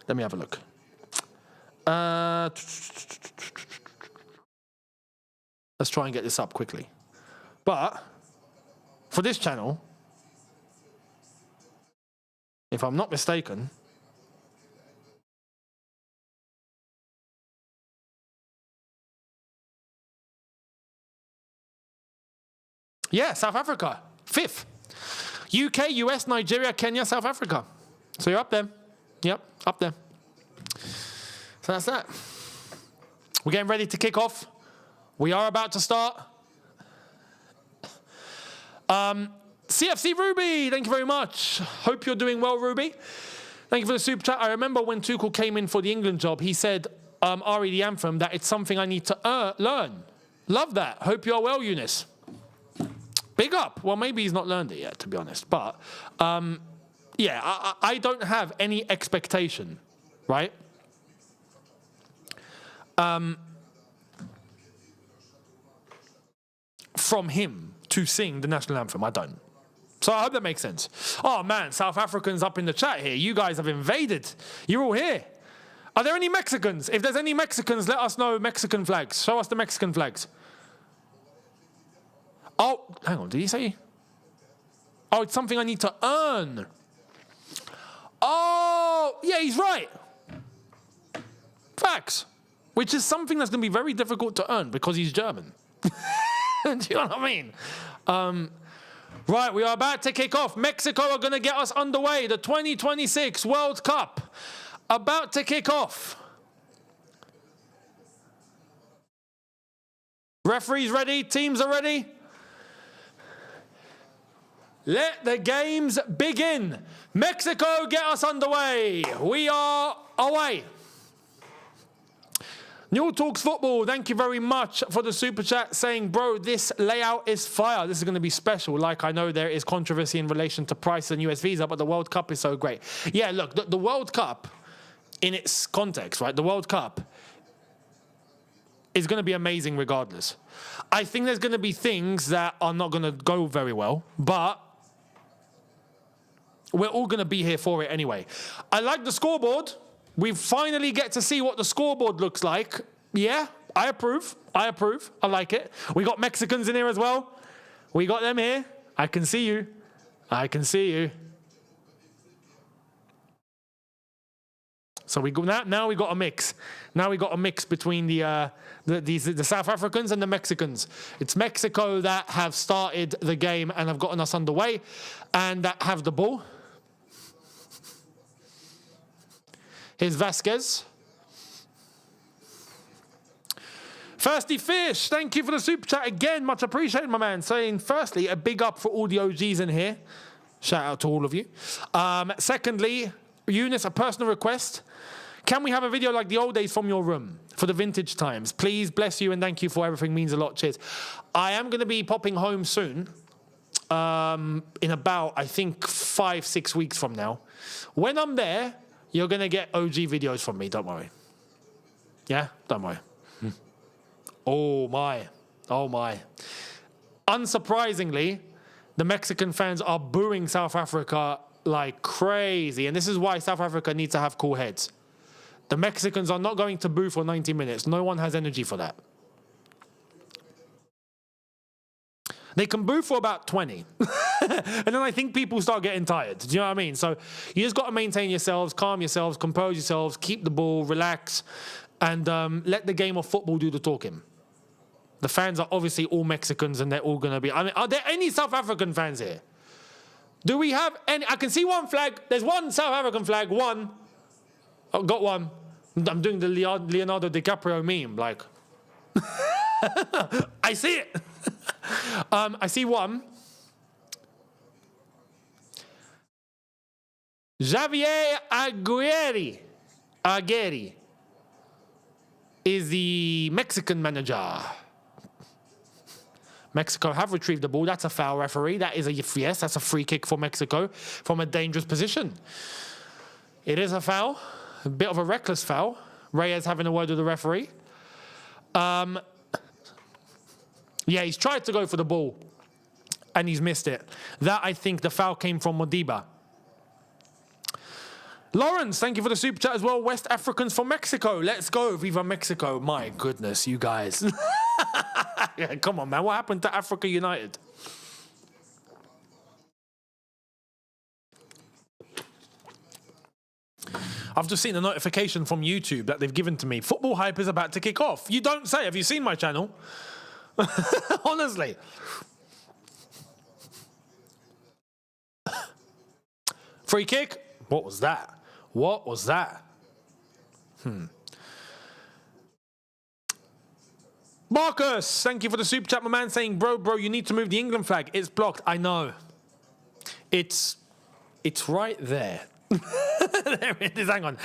Let me have a look. Let's try and get this up quickly. But for this channel, if I'm not mistaken, yeah, South Africa, 5th. UK, US, Nigeria, Kenya, South Africa. So you're up there. Yep, up there. So that's that. We're getting ready to kick off. We are about to start. CFC Ruby, thank you very much. Hope you're doing well, Ruby. Thank you for the super chat. I remember when Tuchel came in for the England job, he said, Ari the anthem, that it's something I need to learn. Love that. Hope you're well, Younes. Big up. Well, maybe he's not learned it yet, to be honest. But, yeah, I don't have any expectation, right? From him to sing the national anthem. I don't. So I hope that makes sense. Oh, man, South Africans up in the chat here. You guys have invaded. You're all here. Are there any Mexicans? If there's any Mexicans, let us know Mexican flags. Show us the Mexican flags. Oh, hang on. Did he say? Oh, it's something I need to earn. Oh, yeah, he's right. Facts. Which is something that's going to be very difficult to earn because he's German. Do you know what I mean? Right, we are about to kick off. Mexico are going to get us underway. The 2026 World Cup about to kick off. Referees ready? Teams are ready? Let the games begin. Mexico, get us underway. We are away. Younes Talks Football, thank you very much for the super chat saying, bro, this layout is fire. This is going to be special. Like, I know there is controversy in relation to price and US visa, but the World Cup is so great. Yeah, look, the World Cup, in its context, right? The World Cup is going to be amazing regardless. I think there's going to be things that are not going to go very well, but we're all going to be here for it anyway. I like the scoreboard. We finally get to see what the scoreboard looks like. Yeah, I approve. I like it. We got Mexicans in here as well. We got them here. I can see you. So we go now we got a mix. Now we got a mix between the South Africans and the Mexicans. It's Mexico that have started the game and have gotten us underway and that have the ball. Here's Vasquez. Thirsty Fish, thank you for the super chat again. Much appreciated, my man. Saying, firstly, a big up for all the OGs in here. Shout out to all of you. Secondly, Younes, a personal request. Can we have a video like the old days from your room for the vintage times? Please, bless you and thank you for everything. Means a lot. Cheers. I am going to be popping home soon. In about, I think, 5-6 weeks from now. When I'm there, you're going to get OG videos from me, don't worry. Yeah? Don't worry. Oh, my. Unsurprisingly, the Mexican fans are booing South Africa like crazy. And this is why South Africa needs to have cool heads. The Mexicans are not going to boo for 90 minutes. No one has energy for that. They can boo for about 20. And then I think people start getting tired. Do you know what I mean? So you just got to maintain yourselves, calm yourselves, compose yourselves, keep the ball, relax, and let the game of football do the talking. The fans are obviously all Mexicans and they're all going to be... I mean, are there any South African fans here? Do we have any... I can see one flag. There's one South African flag. One. I've got one. I'm doing the Leonardo DiCaprio meme. Like... I see it. I see one. Javier Aguirre is the Mexican manager. Mexico have retrieved the ball. That's a foul, referee. That is yes, that's a free kick for Mexico from a dangerous position. It is a foul. A bit of a reckless foul. Reyes having a word with the referee. Yeah, he's tried to go for the ball and he's missed it. That, I think, the foul came from Modiba. Lawrence, thank you for the super chat as well. West Africans for Mexico. Let's go. Viva Mexico. My goodness, you guys. Yeah, come on, man. What happened to Africa United? I've just seen a notification from YouTube that they've given to me. Football Hype is about to kick off. You don't say. Have you seen my channel? Honestly. Free kick. What was that? Marcus, thank you for the super chat, my man, saying, bro, you need to move the England flag. It's blocked. I know. It's right there. There it is. Hang on.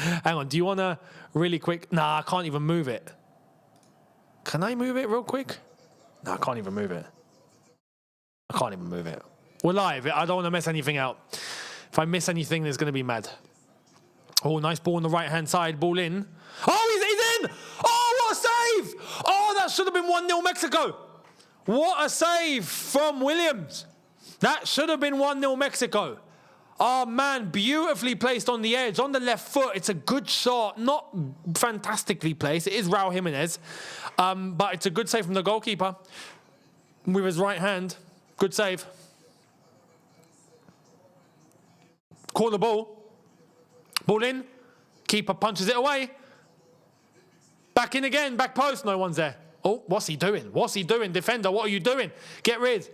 Do you want to really quick? Nah, I can't even move it. Can I move it real quick? No, I can't even move it. We're live. I don't want to mess anything out. If I miss anything, there's going to be mad. Oh, nice ball on the right-hand side. Ball in. Oh, he's in! Oh, what a save! Oh, that should have been 1-0 Mexico. What a save from Williams. That should have been 1-0 Mexico. Oh, man, beautifully placed on the edge, on the left foot. It's a good shot, not fantastically placed. It is Raul Jimenez, but it's a good save from the goalkeeper with his right hand. Good save. Corner ball. Ball in. Keeper punches it away. Back in again, back post, no one's there. Oh, what's he doing? What's he doing? Defender, what are you doing? Get rid.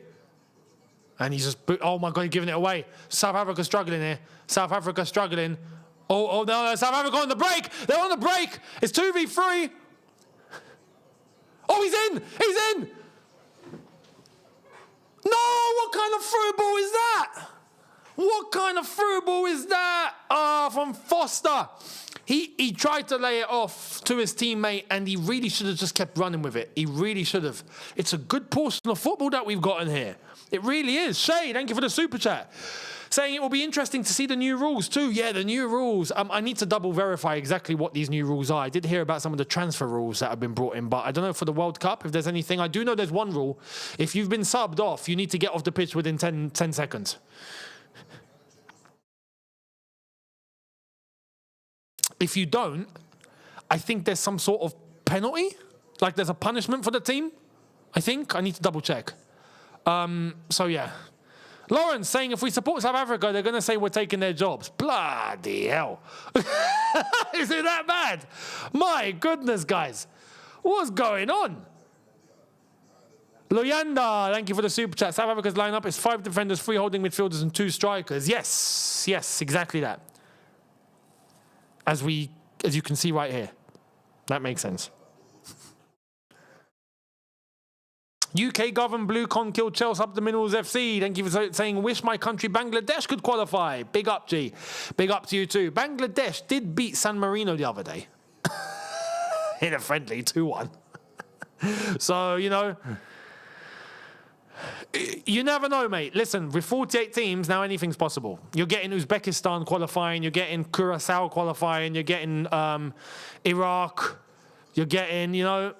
And he's just, oh my God, he's giving it away. South Africa struggling here. South Africa struggling. Oh, no, South Africa on the break. They're on the break. It's 2v3. Oh, he's in. He's in. No, what kind of through ball is that? What kind of through ball is that? From Foster. He tried to lay it off to his teammate, and he really should have just kept running with it. He really should have. It's a good portion of football that we've got in here. It really is. Shay, thank you for the super chat. Saying it will be interesting to see the new rules too. Yeah, the new rules. I need to double verify exactly what these new rules are. I did hear about some of the transfer rules that have been brought in, but I don't know for the World Cup if there's anything. I do know there's one rule. If you've been subbed off, you need to get off the pitch within 10 seconds. If you don't, I think there's some sort of penalty. Like there's a punishment for the team. I think. I need to double check. So yeah. Lawrence saying if we support South Africa, they're going to say we're taking their jobs. Bloody hell. Is it that bad? My goodness, guys. What's going on? Loyanda, thank you for the super chat. South Africa's lineup is 5 defenders, 3 holding midfielders and 2 strikers. Yes, exactly that. As you can see right here. That makes sense. UK governed blue con killed Chelsea up the Minerals FC. Thank you for saying, wish my country Bangladesh could qualify. Big up, G. Big up to you too. Bangladesh did beat San Marino the other day. In a friendly 2-1. So, you know, you never know, mate. Listen, with 48 teams, now anything's possible. You're getting Uzbekistan qualifying. You're getting Curacao qualifying. You're getting Iraq. You're getting, you know...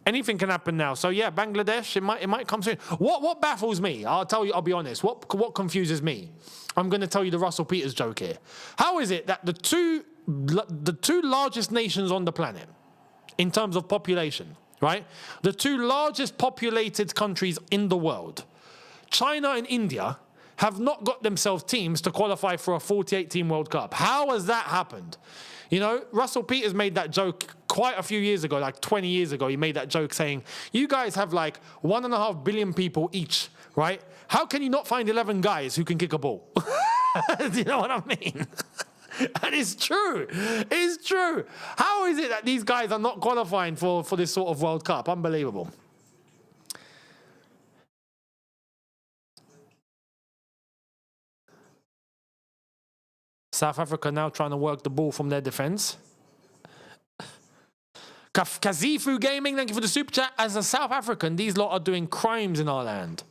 Anything can happen now. So yeah, Bangladesh, it might come soon. What baffles me, I'll be honest, what confuses me? I'm going to tell you the Russell Peters joke here. How is it that the two largest nations on the planet, in terms of population, right? The 2 largest populated countries in the world, China and India, have not got themselves teams to qualify for a 48-team World Cup. How has that happened? You know, Russell Peters made that joke quite a few years ago, like 20 years ago. He made that joke saying, you guys have like 1.5 billion people each, right? How can you not find 11 guys who can kick a ball? Do you know what I mean? And it's true. It's true. How is it that these guys are not qualifying for this sort of World Cup? Unbelievable. South Africa now trying to work the ball from their defense. Kazifu Gaming, thank you for the super chat. As a South African, these lot are doing crimes in our land.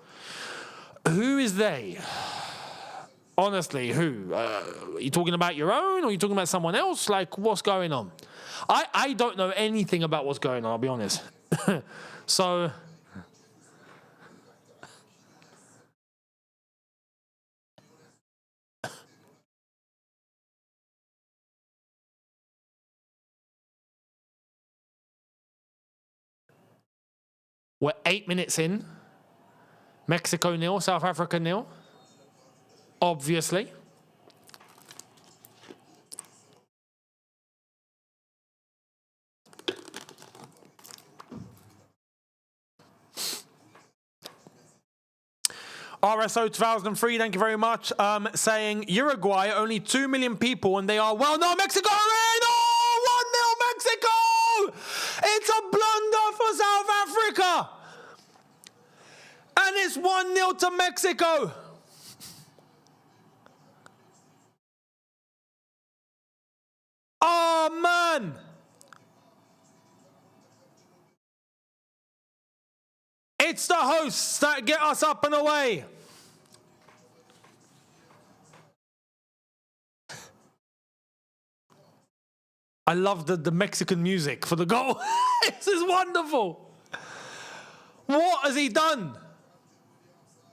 Who is they? Honestly, who? Are you talking about your own or are you talking about someone else? Like, what's going on? I don't know anything about what's going on, I'll be honest. So... We're 8 minutes in. Mexico 0, South Africa 0. Obviously. RSO 2003, thank you very much. Saying Uruguay, only 2 million people, and they are, well, no, Mexico are in! Oh, 1-0 Mexico! It's a blunder for South Africa! And it's 1-0 to Mexico! Oh, man! It's the hosts that get us up and away. I love the Mexican music for the goal. This is wonderful. What has he done?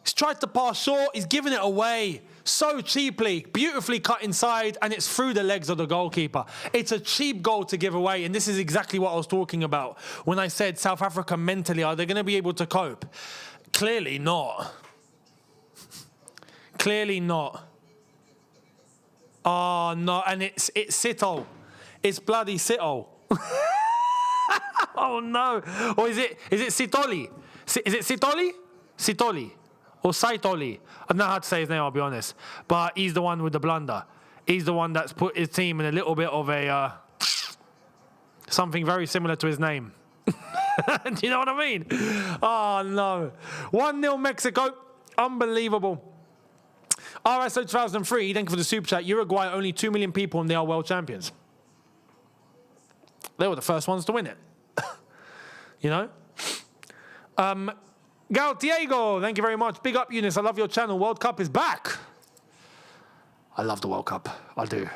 He's tried to pass short. He's given it away so cheaply, beautifully cut inside, and it's through the legs of the goalkeeper. It's a cheap goal to give away, and this is exactly what I was talking about when I said South Africa mentally, are they going to be able to cope? Clearly not. Clearly not. Oh, no, and it's Sito. It's bloody Sito. Oh no! Or is it Sitoli? Is it Sitoli? Sitoli or Saitoli? I don't know how to say his name. I'll be honest, but he's the one with the blunder. He's the one that's put his team in a little bit of a something very similar to his name. Do you know what I mean? Oh no! 1-0 Mexico. Unbelievable. RSO 2003. Thank you for the super chat. Uruguay, only 2 million people, and they are world champions. They were the first ones to win it. You know? Gal Diego, thank you very much. Big up, Younes. I love your channel. World Cup is back. I love the World Cup. I do.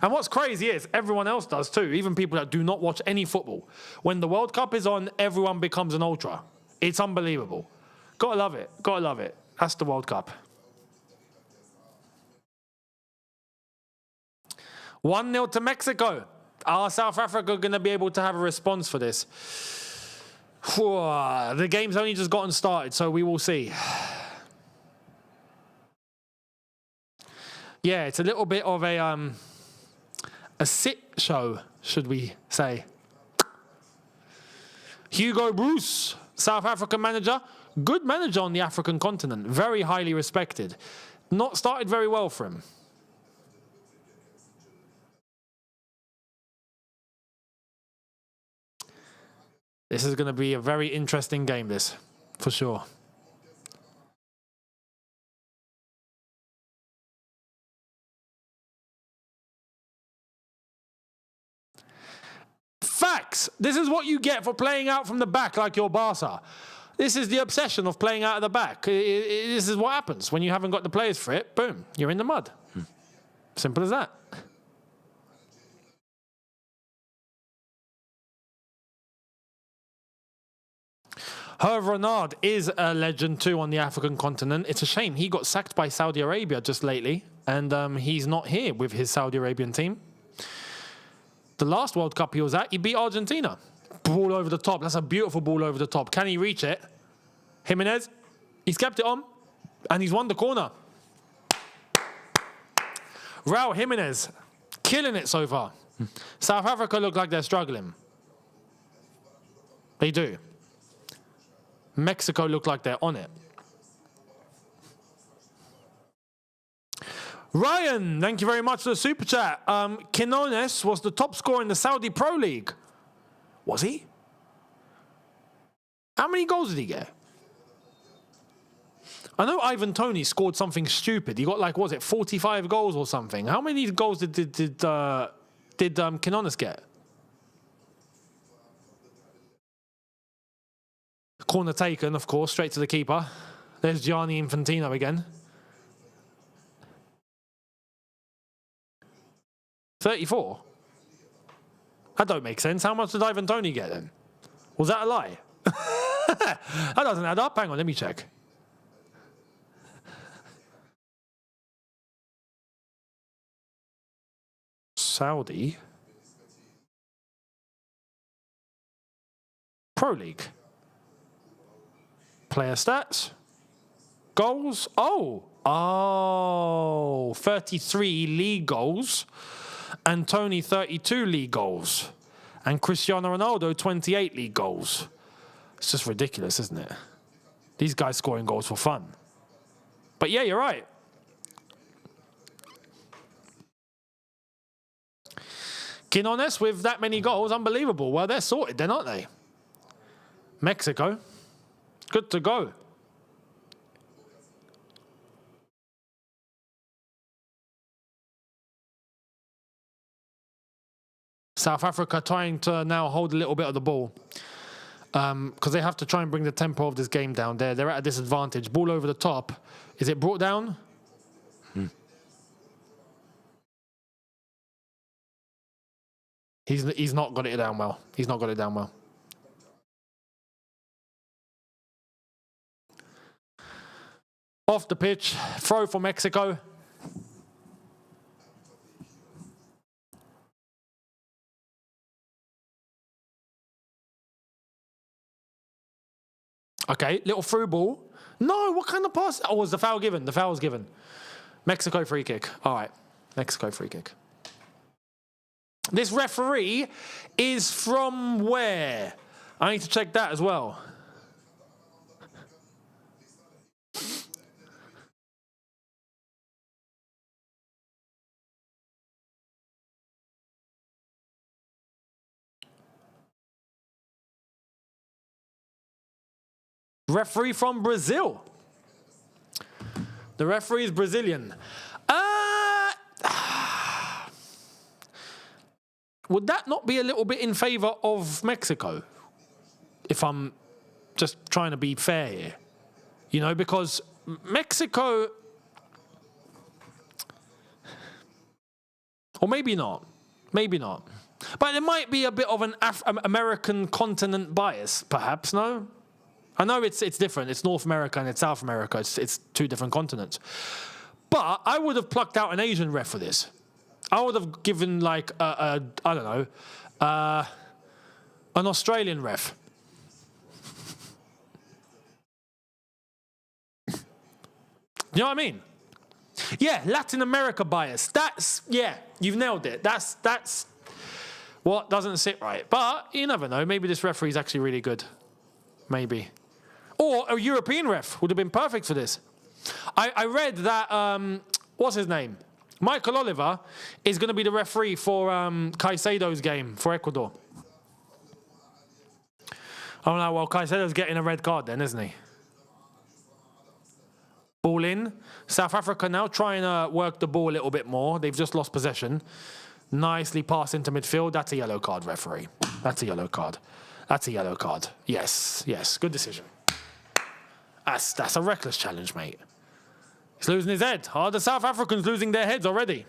And what's crazy is everyone else does too, even people that do not watch any football. When the World Cup is on, everyone becomes an ultra. It's unbelievable. Gotta love it. That's the World Cup. 1-0 to Mexico. Are South Africa going to be able to have a response for this? The game's only just gotten started, so we will see. Yeah, it's a little bit of a sit show, should we say. Hugo Bruce, South African manager. Good manager on the African continent. Very highly respected. Not started very well for him. This is going to be a very interesting game, this, for sure. Facts! This is what you get for playing out from the back like your Barca. This is the obsession of playing out of the back. This is what happens when you haven't got the players for it. Boom, you're in the mud. Simple as that. Hervé Renard is a legend too on the African continent. It's a shame he got sacked by Saudi Arabia just lately, and he's not here with his Saudi Arabian team. The last World Cup he was at, he beat Argentina. Ball over the top. That's a beautiful ball over the top. Can he reach it? Jimenez, he's kept it on, and he's won the corner. Raul Jimenez, killing it so far. South Africa look like they're struggling. They do. Mexico look like they're on it. Ryan, thank you very much for the super chat. Quinones was the top scorer in the Saudi Pro League. Was he? How many goals did he get? I know Ivan Toney scored something stupid. He got like, what was it, 45 goals or something? How many goals did Quinones get? Corner taken, of course, straight to the keeper. There's Gianni Infantino again. 34? That don't make sense. How much did Ivan Toney get then? Was that a lie? That doesn't add up. Hang on, let me check. Saudi Pro League. Player stats. Goals. Oh, 33 league goals. And Tony, 32 league goals. And Cristiano Ronaldo, 28 league goals. It's just ridiculous, isn't it? These guys scoring goals for fun. But yeah, you're right. Quinones with that many goals, unbelievable. Well, they're sorted then, aren't they? Mexico, good to go. South Africa trying to now hold a little bit of the ball because they have to try and bring the tempo of this game down. They're at a disadvantage. Ball over the top. Is it brought down? He's not got it down well. He's not got it down well. Off the pitch. Throw for Mexico. Okay, little through ball. No, what kind of pass? Oh, was the foul given? The foul was given. Mexico free kick. All right, Mexico free kick. This referee is from where? I need to check that as well. Referee from Brazil. The referee is Brazilian. Would that not be a little bit in favor of Mexico? If I'm just trying to be fair here. You know, because Mexico... Or maybe not. Maybe not. But there might be a bit of an American continent bias, perhaps, no? I know it's different. It's North America and it's South America. It's two different continents. But I would have plucked out an Asian ref for this. I would have given, like, I don't know, an Australian ref. You know what I mean? Yeah, Latin America bias. Yeah, you've nailed it. That's what doesn't sit right. But you never know. Maybe this referee is actually really good. Maybe. Or a European ref would have been perfect for this. I read that, what's his name? Michael Oliver is going to be the referee for Caicedo's game for Ecuador. Oh no, well, Caicedo's getting a red card then, isn't he? Ball in. South Africa now trying to work the ball a little bit more. They've just lost possession. Nicely passed into midfield. That's a yellow card, referee. That's a yellow card. That's a yellow card. Yes, yes, good decision. That's a reckless challenge, mate. He's losing his head. Oh, the South Africans losing their heads already.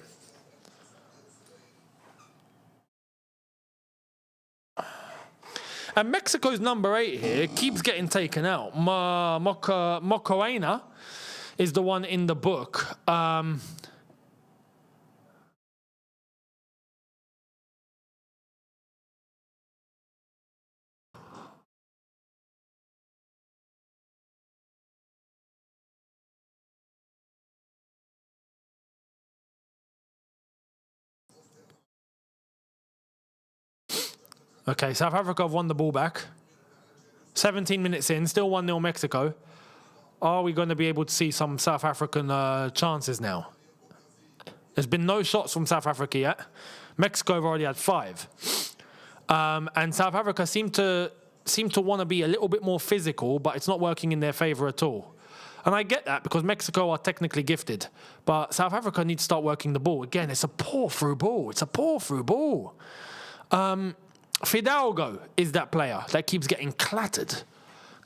And Mexico's number 8 here keeps getting taken out. Mocoena is the one in the book. Okay, South Africa have won the ball back. 17 minutes in, still 1-0 Mexico. Are we going to be able to see some South African chances now? There's been no shots from South Africa yet. Mexico have already had 5. And South Africa seem to want to be a little bit more physical, but it's not working in their favour at all. And I get that because Mexico are technically gifted. But South Africa needs to start working the ball. Again, it's a poor through ball. It's a poor through ball. Fidalgo is that player that keeps getting clattered.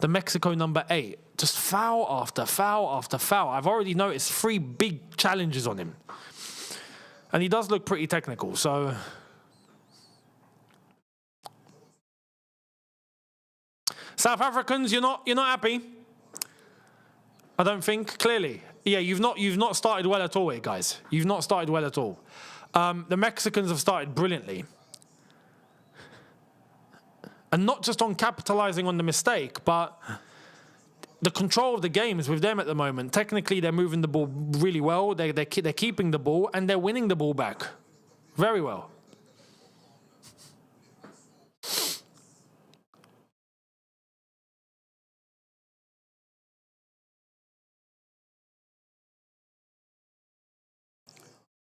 The Mexico number 8. Just foul after foul after foul. I've already noticed 3 big challenges on him. And he does look pretty technical, so... South Africans, you're not happy? I don't think, clearly. Yeah, you've not started well at all here, guys. You've not started well at all. The Mexicans have started brilliantly. And not just on capitalising on the mistake, but the control of the game is with them at the moment. Technically, they're moving the ball really well. They're keeping the ball, and they're winning the ball back very well.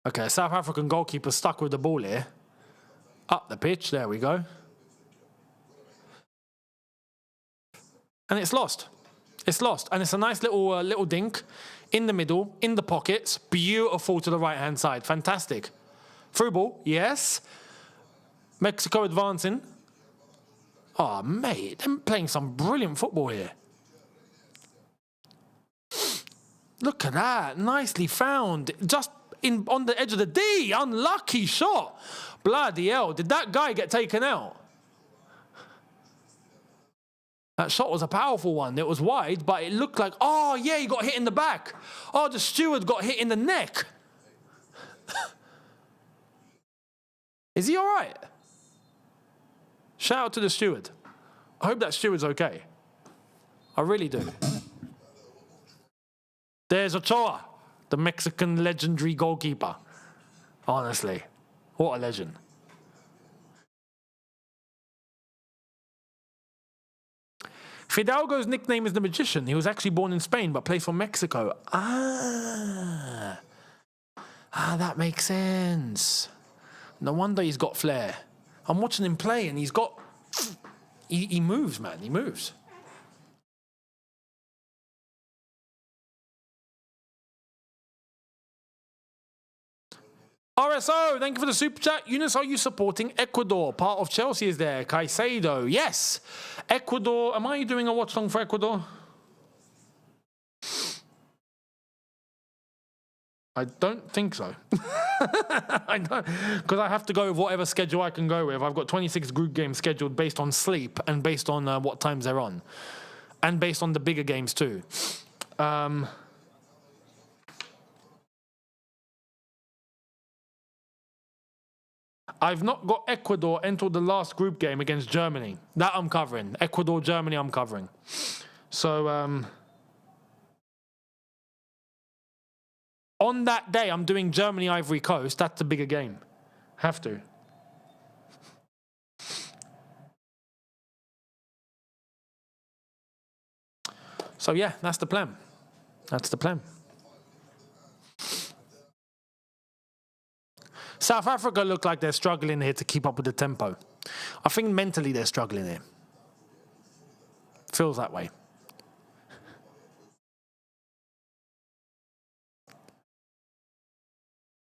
Okay, South African goalkeeper stuck with the ball here. Up the pitch, there we go. And it's lost. It's lost. And it's a nice little dink in the middle, in the pockets. Beautiful to the right-hand side. Fantastic. Through ball, yes. Mexico advancing. Oh, mate, they're playing some brilliant football here. Look at that. Nicely found. Just on the edge of the D. Unlucky shot. Bloody hell. Did that guy get taken out? That shot was a powerful one. It was wide, but it looked like, oh, yeah, he got hit in the back. Oh, the steward got hit in the neck. Is he all right? Shout out to the steward. I hope that steward's okay. I really do. There's Ochoa, the Mexican legendary goalkeeper. Honestly, what a legend. Fidalgo's nickname is the Magician. He was actually born in Spain but plays for Mexico. That makes sense. No wonder he's got flair. I'm watching him play and he's got... He moves, man. He moves. RSO, thank you for the super chat. Younes, are you supporting Ecuador? Part of Chelsea is there. Caicedo, yes. Ecuador, am I doing a watch long for Ecuador? I don't think so. I don't, because I have to go with whatever schedule I can go with. I've got 26 group games scheduled based on sleep and based on what times they're on. And based on the bigger games too. I've not got Ecuador until the last group game against Germany. That I'm covering. Ecuador, Germany, I'm covering. So, on that day, I'm doing Germany, Ivory Coast. That's the bigger game. Have to. So, yeah, that's the plan. That's the plan. South Africa look like they're struggling here to keep up with the tempo. I think mentally they're struggling here. Feels that way.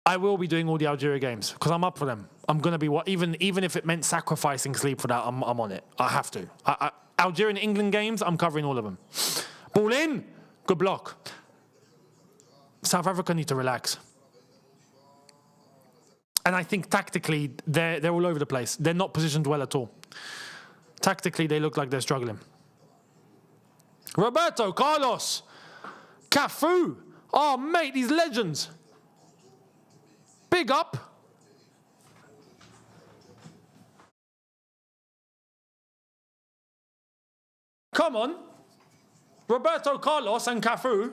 I will be doing all the Algeria games because I'm up for them. I'm going to be even if it meant sacrificing sleep for that, I'm on it. I have to. Algerian England games, I'm covering all of them. Ball in, good block. South Africa need to relax. And I think tactically, they're all over the place. They're not positioned well at all. Tactically, they look like they're struggling. Roberto Carlos. Cafu. Oh, mate, these legends. Big up. Come on. Roberto Carlos and Cafu.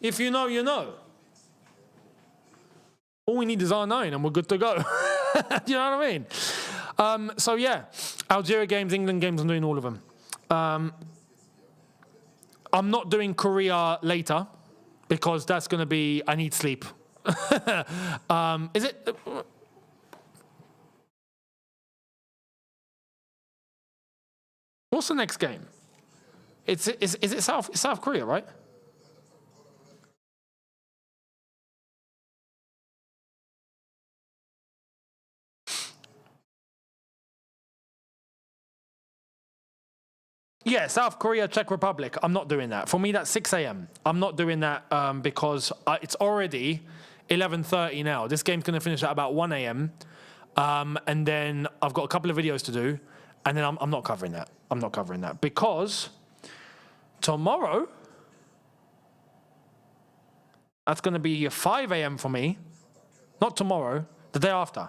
If you know, you know. All we need is R9 and we're good to go. Do you know what I mean? So, yeah. Algeria games, England games, I'm doing all of them. I'm not doing Korea later because that's going to be... I need sleep. Is it... What's the next game? Is it South Korea, right? Yeah, South Korea, Czech Republic. I'm not doing that. For me, that's 6 a.m. I'm not doing that because it's already 11:30 now. This game's going to finish at about 1 a.m. And then I've got a couple of videos to do. And then I'm not covering that. I'm not covering that. Because tomorrow, that's going to be 5 a.m. for me. Not tomorrow, the day after.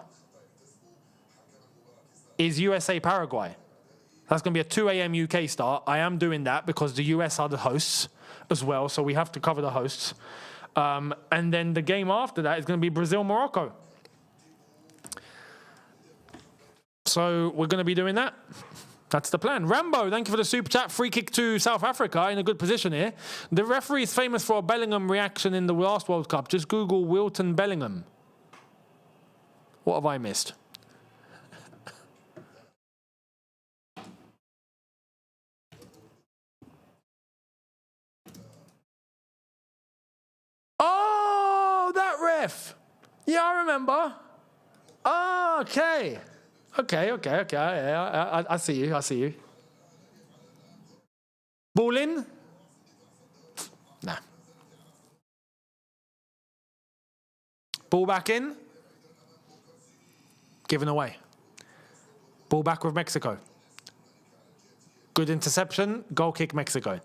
Is USA-Paraguay. That's going to be a 2 a.m. UK start. I am doing that because the US are the hosts as well, so we have to cover the hosts. And then the game after that is going to be Brazil-Morocco. So we're going to be doing that. That's the plan. Rambo, thank you for the super chat. Free kick to South Africa in a good position here. The referee is famous for a Bellingham reaction in the last World Cup. Just Google Wilton Bellingham. What have I missed? Oh, that ref. Yeah, I remember. Oh, okay. Okay. I see you. Ball in? Nah. Ball back in? Given away. Ball back with Mexico. Good interception. Goal kick Mexico.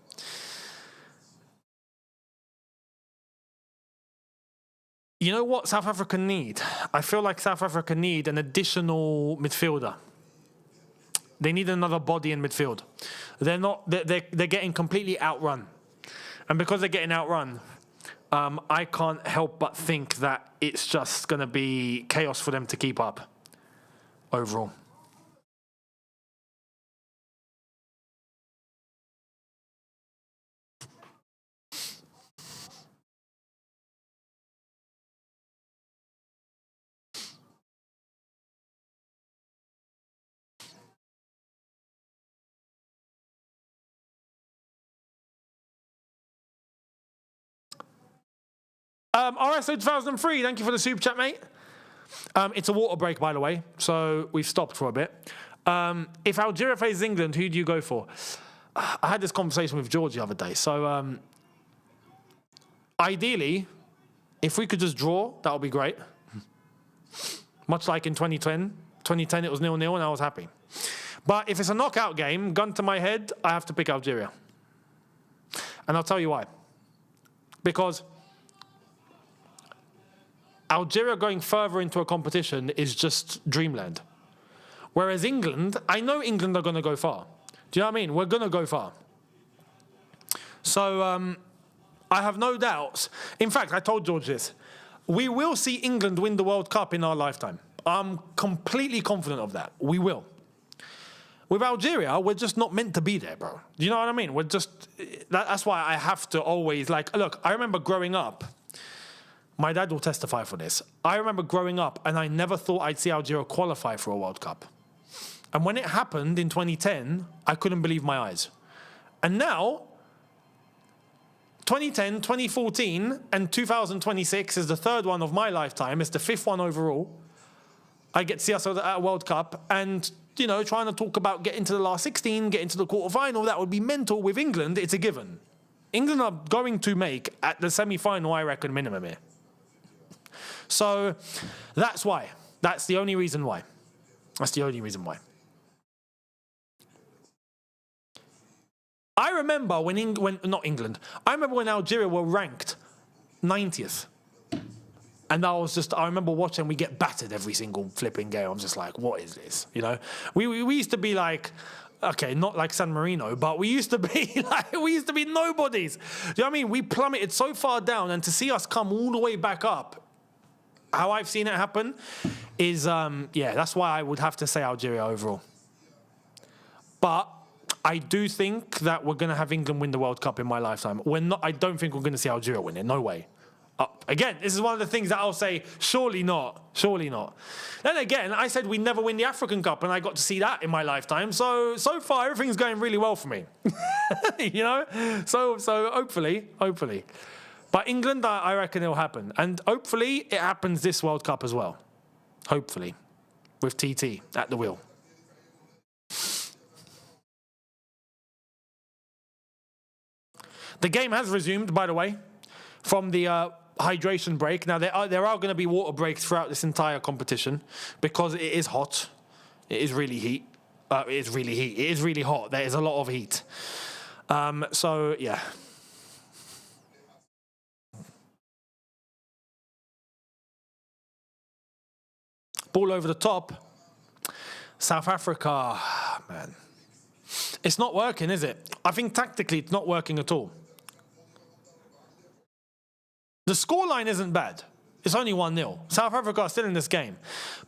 You know what South Africa need? I feel like South Africa need an additional midfielder. They need another body in midfield. They're getting completely outrun. And because they're getting outrun, I can't help but think that it's just going to be chaos for them to keep up overall. RSO 2003, thank you for the super chat, mate. It's a water break, by the way, so we've stopped for a bit. If Algeria faces England, who do you go for? I had this conversation with George the other day. So, ideally, if we could just draw, that would be great. Much like in 2010. 2010, it was 0-0, and I was happy. But if it's a knockout game, gun to my head, I have to pick Algeria. And I'll tell you why. Because Algeria going further into a competition is just dreamland. Whereas England, I know England are going to go far. Do you know what I mean? We're going to go far. So I have no doubts. In fact, I told George this. We will see England win the World Cup in our lifetime. I'm completely confident of that. We will. With Algeria, we're just not meant to be there, bro. Do you know what I mean? We're just... That's why I have to always... Like, look, I remember growing up... My dad will testify for this. I remember growing up and I never thought I'd see Algeria qualify for a World Cup. And when it happened in 2010, I couldn't believe my eyes. And now, 2010, 2014, and 2026 is the third one of my lifetime. It's the fifth one overall. I get to see us at a World Cup and, you know, trying to talk about getting to the last 16, getting to the quarterfinal, that would be mental. With England, it's a given. England are going to make, at the semi-final, I reckon, minimum here. So that's why. That's the only reason why. That's the only reason why. I remember I remember when Algeria were ranked 90th. And I remember watching, we get battered every single flipping game. I'm just like, what is this? You know, we used to be like, okay, not like San Marino, but we used to be nobodies. Do you know what I mean? We plummeted so far down, and to see us come all the way back up, how I've seen it happen is, that's why I would have to say Algeria overall. But I do think that we're going to have England win the World Cup in my lifetime. I don't think we're going to see Algeria win it. No way. Again, this is one of the things that I'll say, surely not. Surely not. Then again, I said we never win the African Cup, and I got to see that in my lifetime. So far, everything's going really well for me. You know? So hopefully. But England, I reckon it'll happen. And hopefully it happens this World Cup as well. Hopefully. With TT at the wheel. The game has resumed, by the way, from the hydration break. Now, there are going to be water breaks throughout this entire competition because it is hot. It is really heat. It is really hot. There is a lot of heat. So, yeah. Ball over the top. South Africa, man. It's not working, is it? I think tactically it's not working at all. The scoreline isn't bad. It's only 1-0. South Africa are still in this game.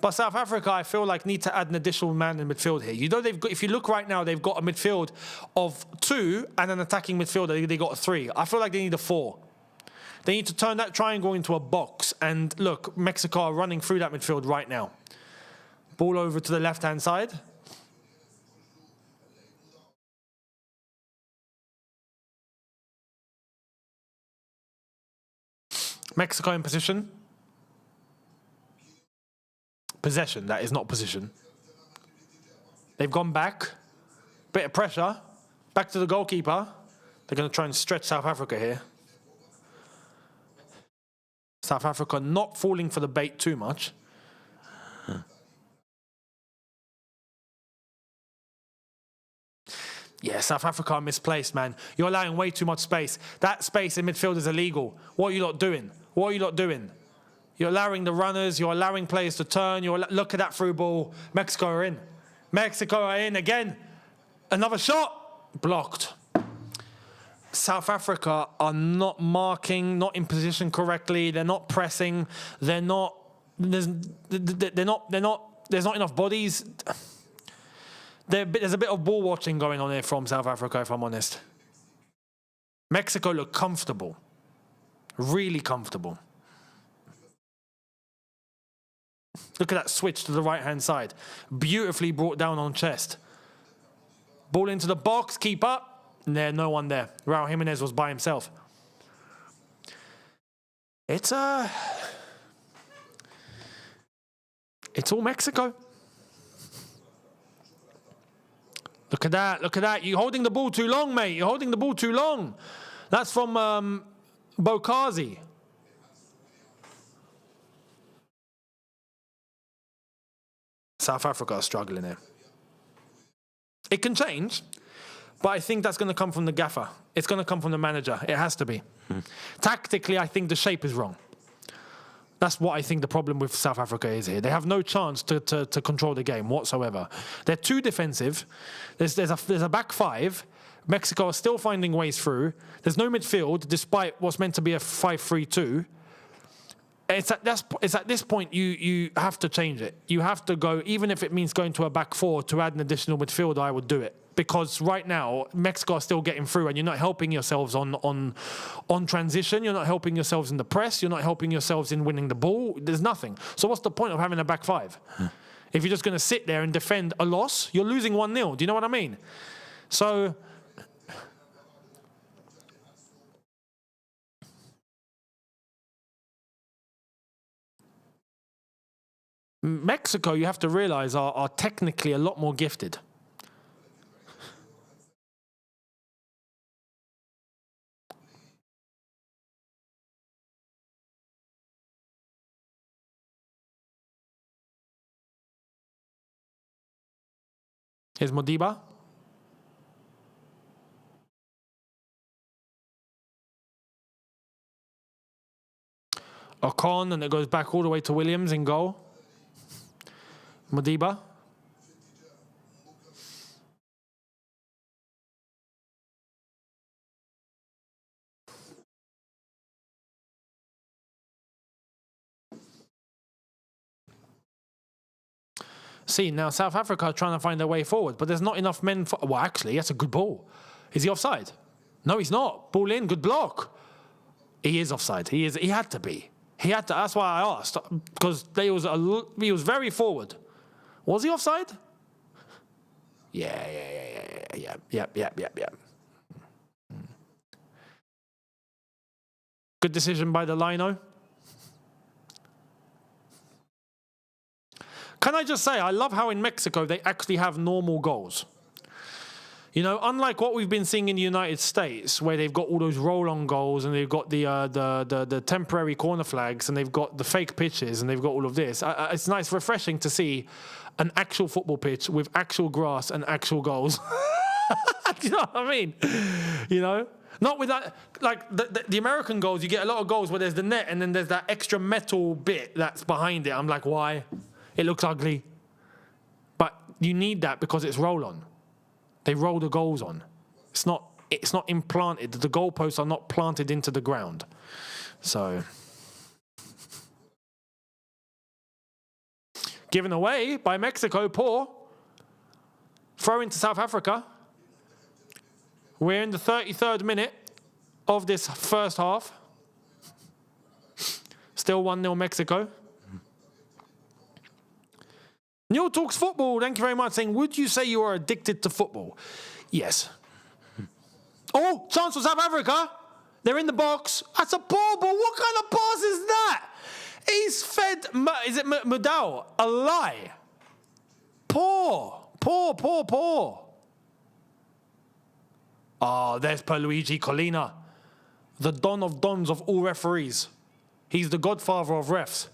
But South Africa, I feel like, need to add an additional man in midfield here. You know, if you look right now, they've got a midfield of 2 and an attacking midfielder. They got a 3. I feel like they need a 4. They need to turn that triangle into a box. And look, Mexico are running through that midfield right now. Ball over to the left-hand side. Mexico in position. Possession, that is not position. They've gone back. Bit of pressure. Back to the goalkeeper. They're going to try and stretch South Africa here. South Africa not falling for the bait too much. Yeah, South Africa are misplaced, man. You're allowing way too much space. That space in midfield is illegal. What are you lot doing? What are you lot doing? You're allowing the runners. You're allowing players to turn. Look at that through ball. Mexico are in. Mexico are in again. Another shot. Blocked. South Africa are not marking, not in position correctly. They're not pressing. There's not enough bodies. There's a bit of ball watching going on here from South Africa, if I'm honest. Mexico look comfortable. Really comfortable. Look at that switch to the right-hand side. Beautifully brought down on chest. Ball into the box, keeper. There's no one there. Raul Jimenez was by himself. It's all Mexico. Look at that. Look at that. You're holding the ball too long, mate. You're holding the ball too long. That's from Bokazi. South Africa are struggling here. It can change, but I think that's going to come from the gaffer. It's going to come from the manager. It has to be. Tactically, I think the shape is wrong. That's what I think the problem with South Africa is here. They have no chance to control the game whatsoever. They're too defensive. There's a back five. Mexico are still finding ways through. There's no midfield, despite what's meant to be a 5-3-2. It's at this point you have to change it. You have to go, even if it means going to a back four to add an additional midfielder, I would do it. Because right now, Mexico are still getting through and you're not helping yourselves on transition. You're not helping yourselves in the press. You're not helping yourselves in winning the ball. There's nothing. So what's the point of having a back five? If you're just going to sit there and defend a loss, you're losing 1-0. Do you know what I mean? So Mexico, you have to realize, are technically a lot more gifted. Here's Modiba. Ocon, and it goes back all the way to Williams in goal. Modiba. See, now South Africa are trying to find their way forward, but there's not enough men for... Well, actually, that's a good ball. Is he offside? No, he's not. Ball in, good block. He is offside. He had to be. He had to. That's why I asked, because he was very forward. Was he offside? Yeah. Good decision by the lino. Can I just say, I love how in Mexico they actually have normal goals. You know, unlike what we've been seeing in the United States, where they've got all those roll-on goals and they've got the temporary corner flags and they've got the fake pitches and they've got all of this. It's nice, refreshing to see an actual football pitch with actual grass and actual goals. Do you know what I mean? You know? Not with that, like the American goals, you get a lot of goals where there's the net and then there's that extra metal bit that's behind it. I'm like, why? It looks ugly. But you need that because it's roll-on. They roll the goals on. It's not implanted. The goalposts are not planted into the ground. So, given away by Mexico, poor. Throw into South Africa. We're in the 33rd minute of this first half. Still 1-0 Mexico. Younes Talks Football, thank you very much, saying, would you say you are addicted to football? Yes. Oh, chance for South Africa. They're in the box. That's a ball. What kind of pass is that? He's fed, is it Mudau? A lie. Poor. Oh, there's Pierluigi Collina, the don of dons of all referees. He's the godfather of refs.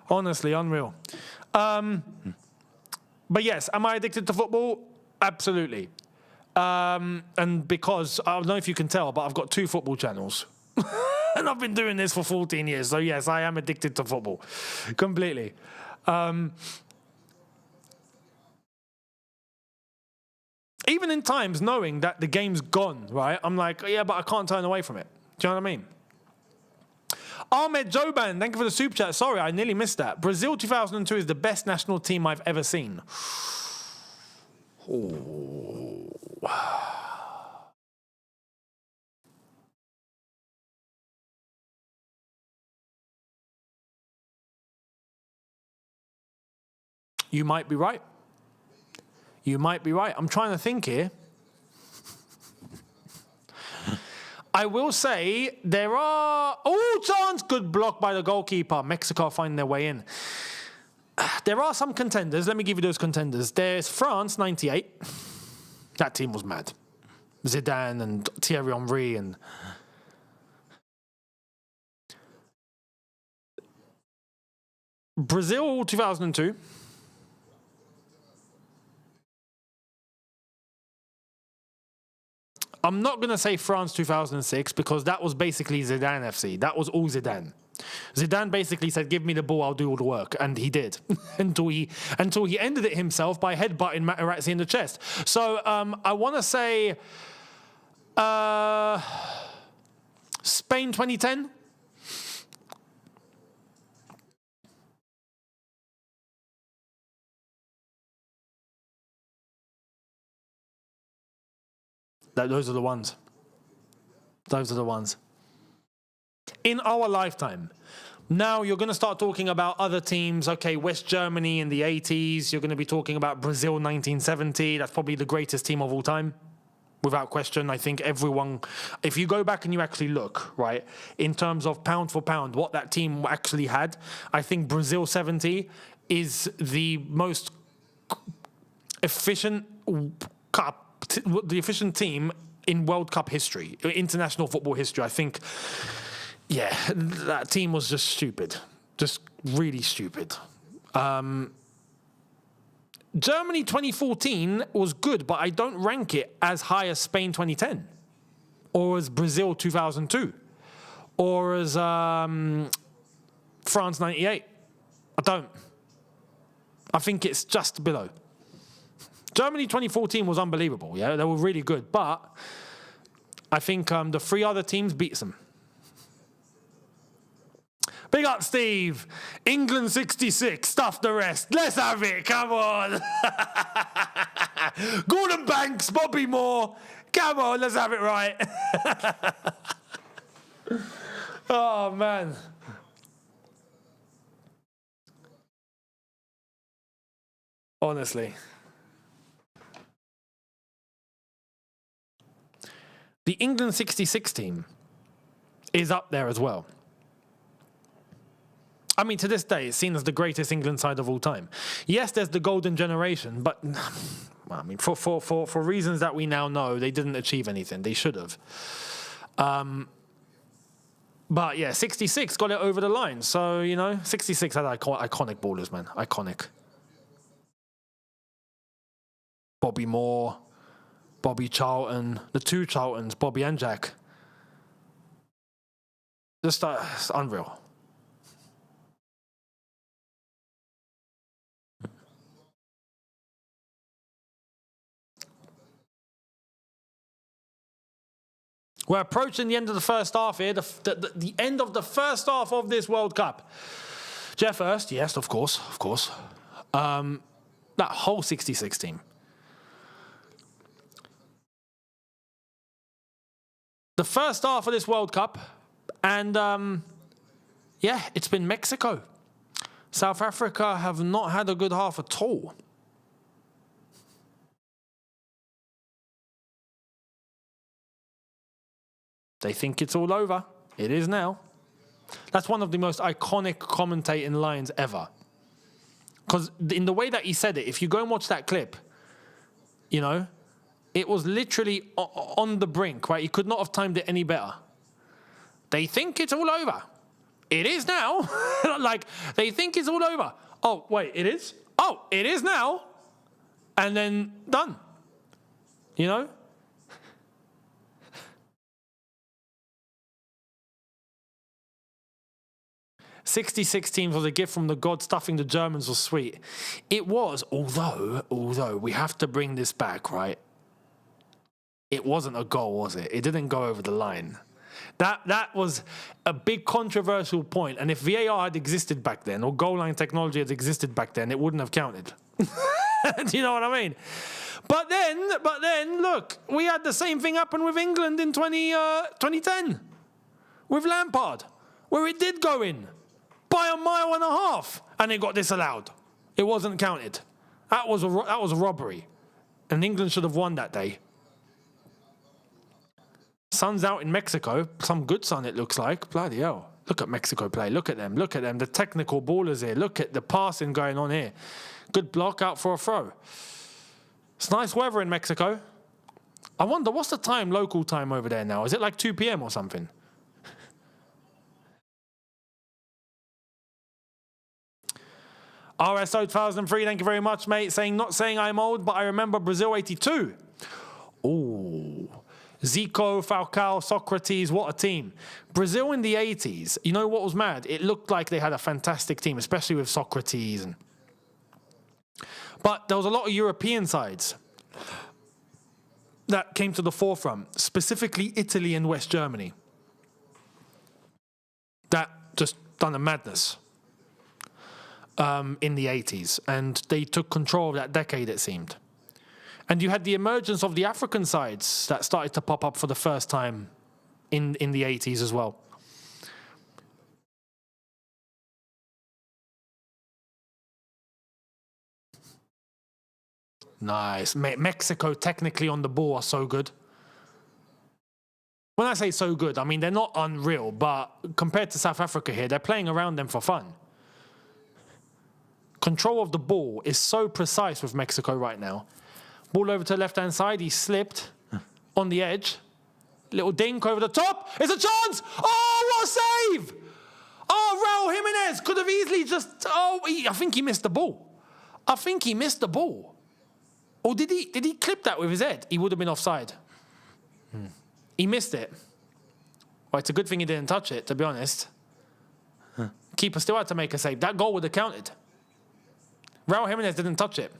Honestly, unreal. But yes, am I addicted to football? Absolutely. And because, I don't know if you can tell, but I've got 2 football channels. And I've been doing this for 14 years. So yes, I am addicted to football. Completely. Even in times knowing that the game's gone, right? I'm like, yeah, but I can't turn away from it. Do you know what I mean? Ahmed Joban, thank you for the super chat. Sorry, I nearly missed that. Brazil 2002 is the best national team I've ever seen. Oh. You might be right. I'm trying to think here. I will say there are... Oh, chance! Good block by the goalkeeper. Mexico finding their way in. There are some contenders. Let me give you those contenders. There's France, 98. That team was mad. Zidane and Thierry Henry and... Brazil, 2002. I'm not going to say France 2006 because that was basically Zidane FC. That was all Zidane. Zidane basically said, give me the ball, I'll do all the work. And he did. until he ended it himself by headbutting Materazzi in the chest. So I want to say Spain 2010. Those are the ones. Those are the ones. In our lifetime. Now you're going to start talking about other teams. Okay, West Germany in the 80s. You're going to be talking about Brazil 1970. That's probably the greatest team of all time. Without question. I think everyone... If you go back and you actually look, right, in terms of pound for pound, what that team actually had, I think Brazil 70 is the most efficient cup. The efficient team in World Cup history, international football history. I think, yeah, that team was just stupid. Just really stupid. Germany 2014 was good, but I don't rank it as high as Spain 2010 or as Brazil 2002 or as France 98. I don't. I think it's just below. Germany 2014 was unbelievable, yeah? They were really good, but I think the three other teams beats them. Big up, Steve. England 66, stuff the rest. Let's have it, come on. Gordon Banks, Bobby Moore. Come on, let's have it right. Oh, man. Honestly. The England 66 team is up there as well. I mean, to this day, it's seen as the greatest England side of all time. Yes, there's the golden generation, but I mean, for reasons that we now know, they didn't achieve anything. They should have. But yeah, 66 got it over the line. So, you know, 66 had iconic ballers, man. Iconic. Bobby Moore. Bobby Charlton, the two Charltons, Bobby and Jack. Just it's unreal. We're approaching the end of the first half here, the end of the first half of this World Cup. Jeff Hurst, yes, of course. That whole 66 team. The first half of this World Cup, and yeah, it's been Mexico. South Africa have not had a good half at all. They think it's all over. It is now. That's one of the most iconic commentating lines ever. Because in the way that he said it, if you go and watch that clip, you know, it was literally on the brink, right? He could not have timed it any better. They think it's all over. It is now. Like, they think it's all over. Oh, wait, it is? Oh, it is now. And then done. You know? "66 teams was a gift from the god. Stuffing the Germans was sweet." It was, although we have to bring this back, right? It wasn't a goal, was it? It didn't go over the line. That was a big controversial point. And if VAR had existed back then, or goal line technology had existed back then, it wouldn't have counted. Do you know what I mean? But then, look, we had the same thing happen with England in 2010 with Lampard, where it did go in by a mile and a half, and it got disallowed. It wasn't counted. That was a robbery, and England should have won that day. Sun's out in Mexico. Some good sun, it looks like. Bloody hell. Look at Mexico play. Look at them. Look at them. The technical ballers here. Look at the passing going on here. Good block out for a throw. It's nice weather in Mexico. I wonder, what's the time, local time over there now? Is it like 2 p.m. or something? RSO 2003, thank you very much, mate. Not saying I'm old, but I remember Brazil 82. Ooh. Zico, Falcao, Socrates, what a team. Brazil in the 80s, you know what was mad? It looked like they had a fantastic team, especially with Socrates. But there was a lot of European sides that came to the forefront, specifically Italy and West Germany. That just done a madness in the 80s. And they took control of that decade, it seemed. And you had the emergence of the African sides that started to pop up for the first time in the 80s as well. Nice. Mexico technically on the ball are so good. When I say so good, I mean they're not unreal, but compared to South Africa here, they're playing around them for fun. Control of the ball is so precise with Mexico right now. Ball over to the left-hand side. He slipped on the edge. Little dink over the top. It's a chance. Oh, what a save. Oh, Raul Jimenez could have easily just... I think he missed the ball. I think he missed the ball. Or did he clip that with his head? He would have been offside. He missed it. Well, it's a good thing he didn't touch it, to be honest. Keeper still had to make a save. That goal would have counted. Raul Jimenez didn't touch it.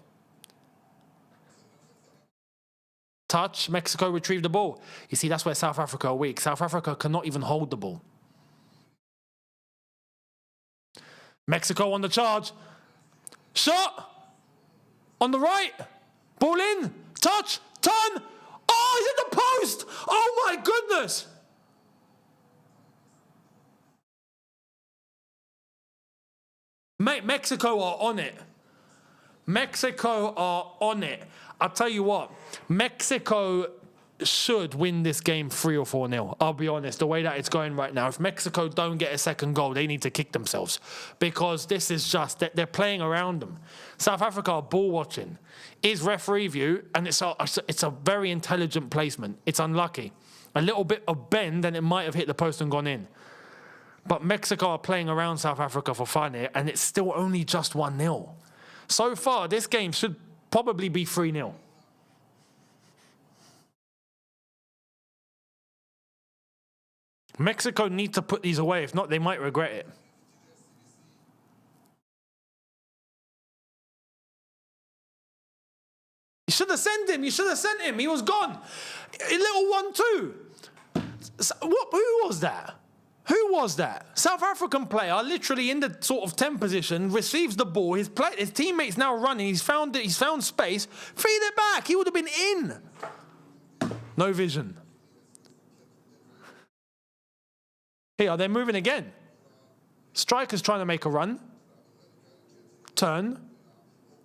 Touch, Mexico retrieved the ball. You see, that's where South Africa are weak. South Africa cannot even hold the ball. Mexico on the charge. Shot! On the right. Ball in. Touch. Turn. Oh, he's in the post! Oh my goodness! Mate, Mexico are on it. Mexico are on it. I'll tell you what, Mexico should win this game 3 or 4-0. I'll be honest, the way that it's going right now, if Mexico don't get a second goal, they need to kick themselves because this is just, they're playing around them. South Africa are ball watching. Is referee view, and it's a very intelligent placement. It's unlucky. A little bit of bend and it might have hit the post and gone in. But Mexico are playing around South Africa for fun here, and it's still only just 1-0. So far, this game should probably be 3-0. Mexico need to put these away. If not, they might regret it. You should have sent him. You should have sent him. He was gone. A little 1-2. Who was that? Who was that? South African player, literally in the sort of 10 position, receives the ball. His teammate's now running. He's found space. Feed it back. He would have been in. No vision. Here, they're moving again. Striker's trying to make a run. Turn.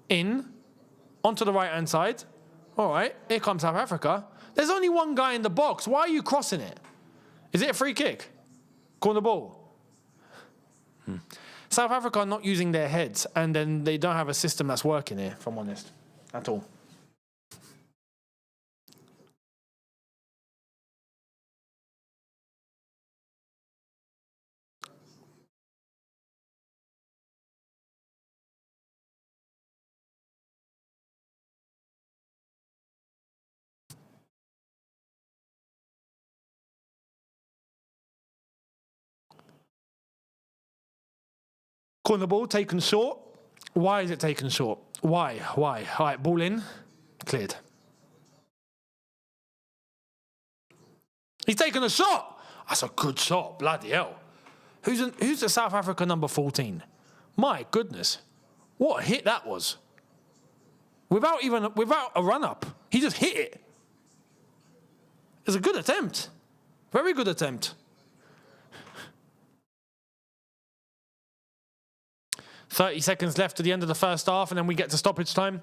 In. Onto the right-hand side. All right, here comes South Africa. There's only one guy in the box. Why are you crossing it? Is it a free kick? Corner ball. South Africa are not using their heads, and then they don't have a system that's working here, if I'm honest, at all. Corner ball taken short. Why is it taken short? Why? All right, ball in. Cleared. He's taken a shot. That's a good shot. Bloody hell. Who's the South Africa number 14? My goodness. What a hit that was. Without a run-up. He just hit it. It was a good attempt. Very good attempt. 30 seconds left to the end of the first half, and then we get to stoppage time.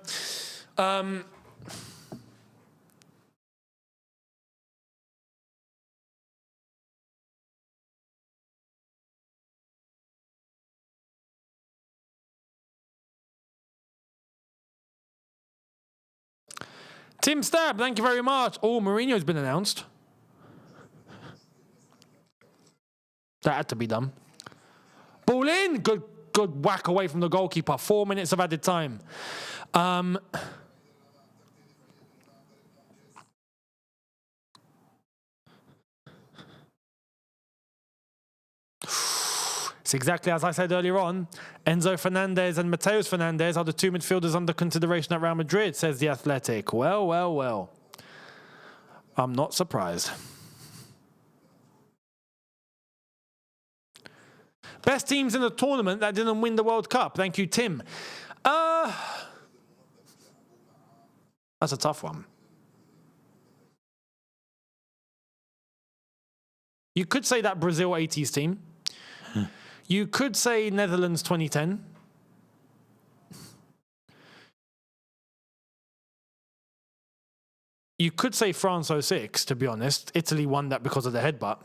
Tim Stab, thank you very much. Oh, Mourinho's been announced. That had to be done. Ball in. Good whack away from the goalkeeper. 4 minutes of added time. It's exactly as I said earlier on. Enzo Fernandez and Mateus Fernandez are the two midfielders under consideration at Real Madrid, says The Athletic. Well. I'm not surprised. Best teams in the tournament that didn't win the World Cup. Thank you, Tim. That's a tough one. You could say that Brazil 80s team. You could say Netherlands 2010. You could say France 06, to be honest. Italy won that because of the headbutt.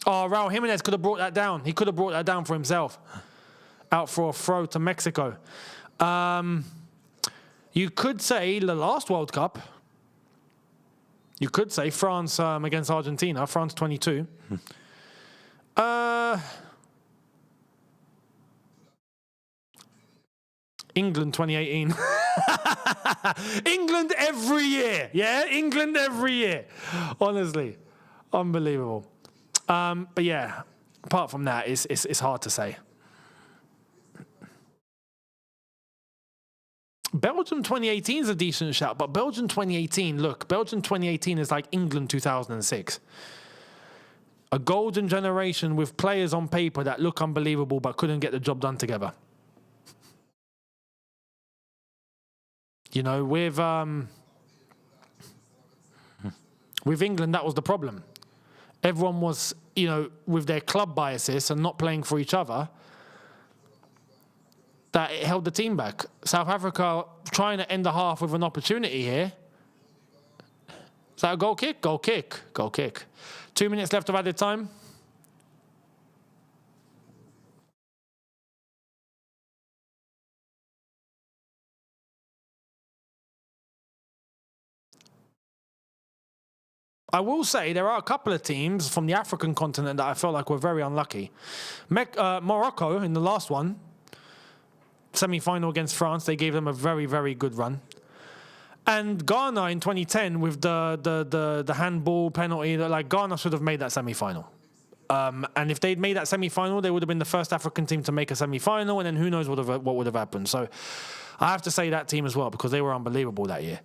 Oh, Raul Jimenez could have brought that down. He could have brought that down for himself. Out for a throw to Mexico. You could say the last World Cup. You could say France against Argentina. France 22. England 2018. England every year. Yeah, England every year. Honestly. Unbelievable. But yeah, apart from that, it's hard to say. Belgium 2018 is a decent shout, but Belgium 2018, look, Belgium 2018 is like England 2006. A golden generation with players on paper that look unbelievable but couldn't get the job done together. You know, with England, that was the problem. Everyone was, you know, with their club biases and not playing for each other, that it held the team back. South Africa trying to end the half with an opportunity here. Is that a goal kick? Goal kick. Goal kick. 2 minutes left of added time. I will say there are a couple of teams from the African continent that I felt like were very unlucky. Morocco in the last one, semi-final against France, they gave them a very, very good run. And Ghana in 2010 with the handball penalty, like Ghana should have made that semi-final. And if they'd made that semi-final, they would have been the first African team to make a semi-final, and then who knows what would have happened. So I have to say that team as well, because they were unbelievable that year.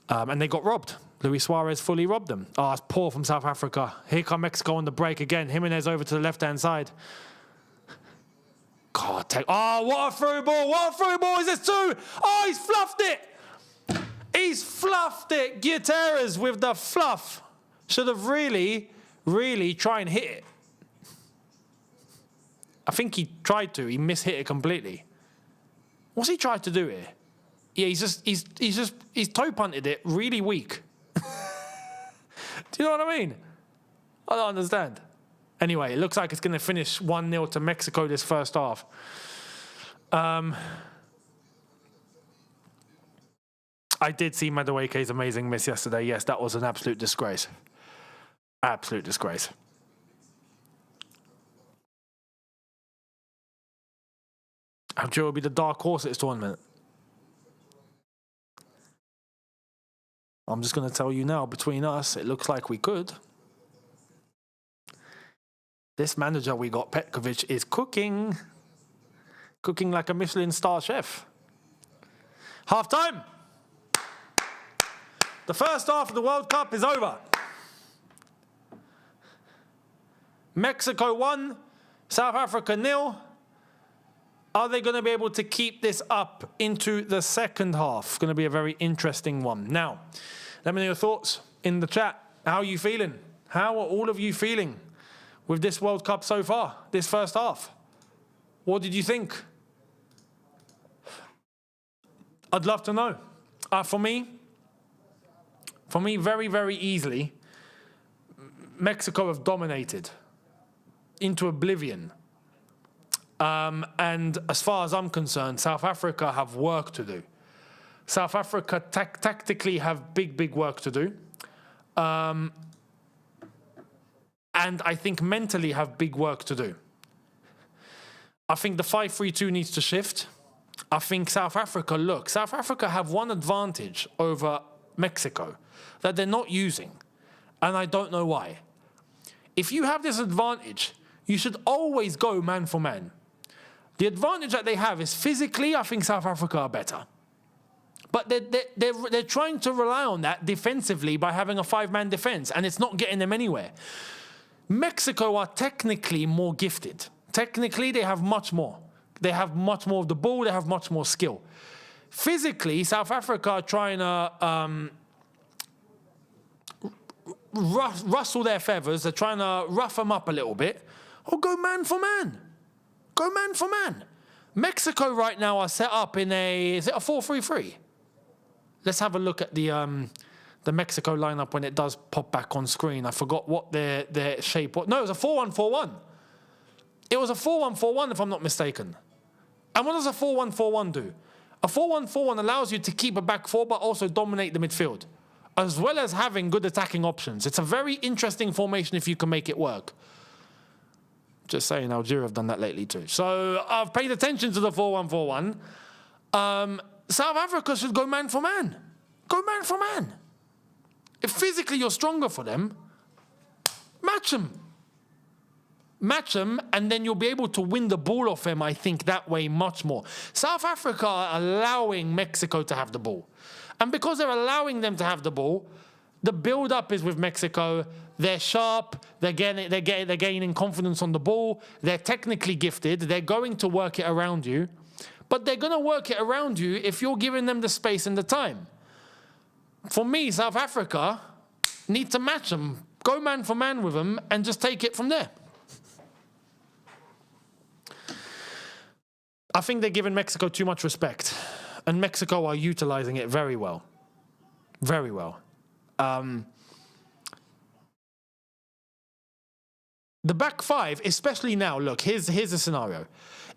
And they got robbed. Luis Suarez fully robbed them. Oh, it's poor from South Africa. Here come Mexico on the break again. Jimenez over to the left-hand side. God, what a through ball. What a through ball is this too? Oh, he's fluffed it. He's fluffed it. Gutierrez with the fluff. Should have really, really tried and hit it. I think he tried to. He mishit it completely. What's he tried to do here? Yeah, he's toe punted it really weak. Do you know what I mean? I don't understand. Anyway, it looks like it's going to finish 1-0 to Mexico this first half. I did see Madueke's amazing miss yesterday. Yes, that was an absolute disgrace. Absolute disgrace. I'm sure it'll be the dark horse at this tournament. I'm just going to tell you now, between us, it looks like we could. This manager we got, Petkovic, is cooking. Cooking like a Michelin star chef. Half time. The first half of the World Cup is over. Mexico 1, South Africa 0. Are they going to be able to keep this up into the second half? Going to be a very interesting one. Now, let me know your thoughts in the chat. How are you feeling? How are all of you feeling with this World Cup so far, this first half? What did you think? I'd love to know. For me, very, very easily, Mexico have dominated into oblivion. And as far as I'm concerned, South Africa have work to do. South Africa tactically have big work to do. And I think mentally have big work to do. I think the 5-3-2 needs to shift. I think South Africa have one advantage over Mexico that they're not using. And I don't know why. If you have this advantage, you should always go man for man. The advantage that they have is physically, I think South Africa are better. But they're trying to rely on that defensively by having a 5-man defense, and it's not getting them anywhere. Mexico are technically more gifted. Technically, they have much more. They have much more of the ball. They have much more skill. Physically, South Africa are trying to rustle their feathers. They're trying to rough them up a little bit. Or go man for man. Go man for man. Mexico right now are set up in is it a 4-3-3? Let's have a look at the Mexico lineup when it does pop back on screen. I forgot what their shape was. No, it was a 4-1-4-1. It was a 4-1-4-1 if I'm not mistaken. And what does a 4-1-4-1 do? A 4-1-4-1 allows you to keep a back four but also dominate the midfield, as well as having good attacking options. It's a very interesting formation if you can make it work. Just saying, Algeria have done that lately too. So I've paid attention to the 4-1-4-1. South Africa should go man for man. Go man for man. If physically you're stronger for them, match them. Match them, and then you'll be able to win the ball off them, I think, that way much more. South Africa are allowing Mexico to have the ball. And because they're allowing them to have the ball, the build-up is with Mexico. They're sharp. They're gaining confidence on the ball. They're technically gifted. They're going to work it around you. But they're going to work it around you if you're giving them the space and the time. For me, South Africa need to match them. Go man for man with them and just take it from there. I think they're giving Mexico too much respect. And Mexico are utilizing it very well. Very well. The back five, especially now, look, here's a scenario.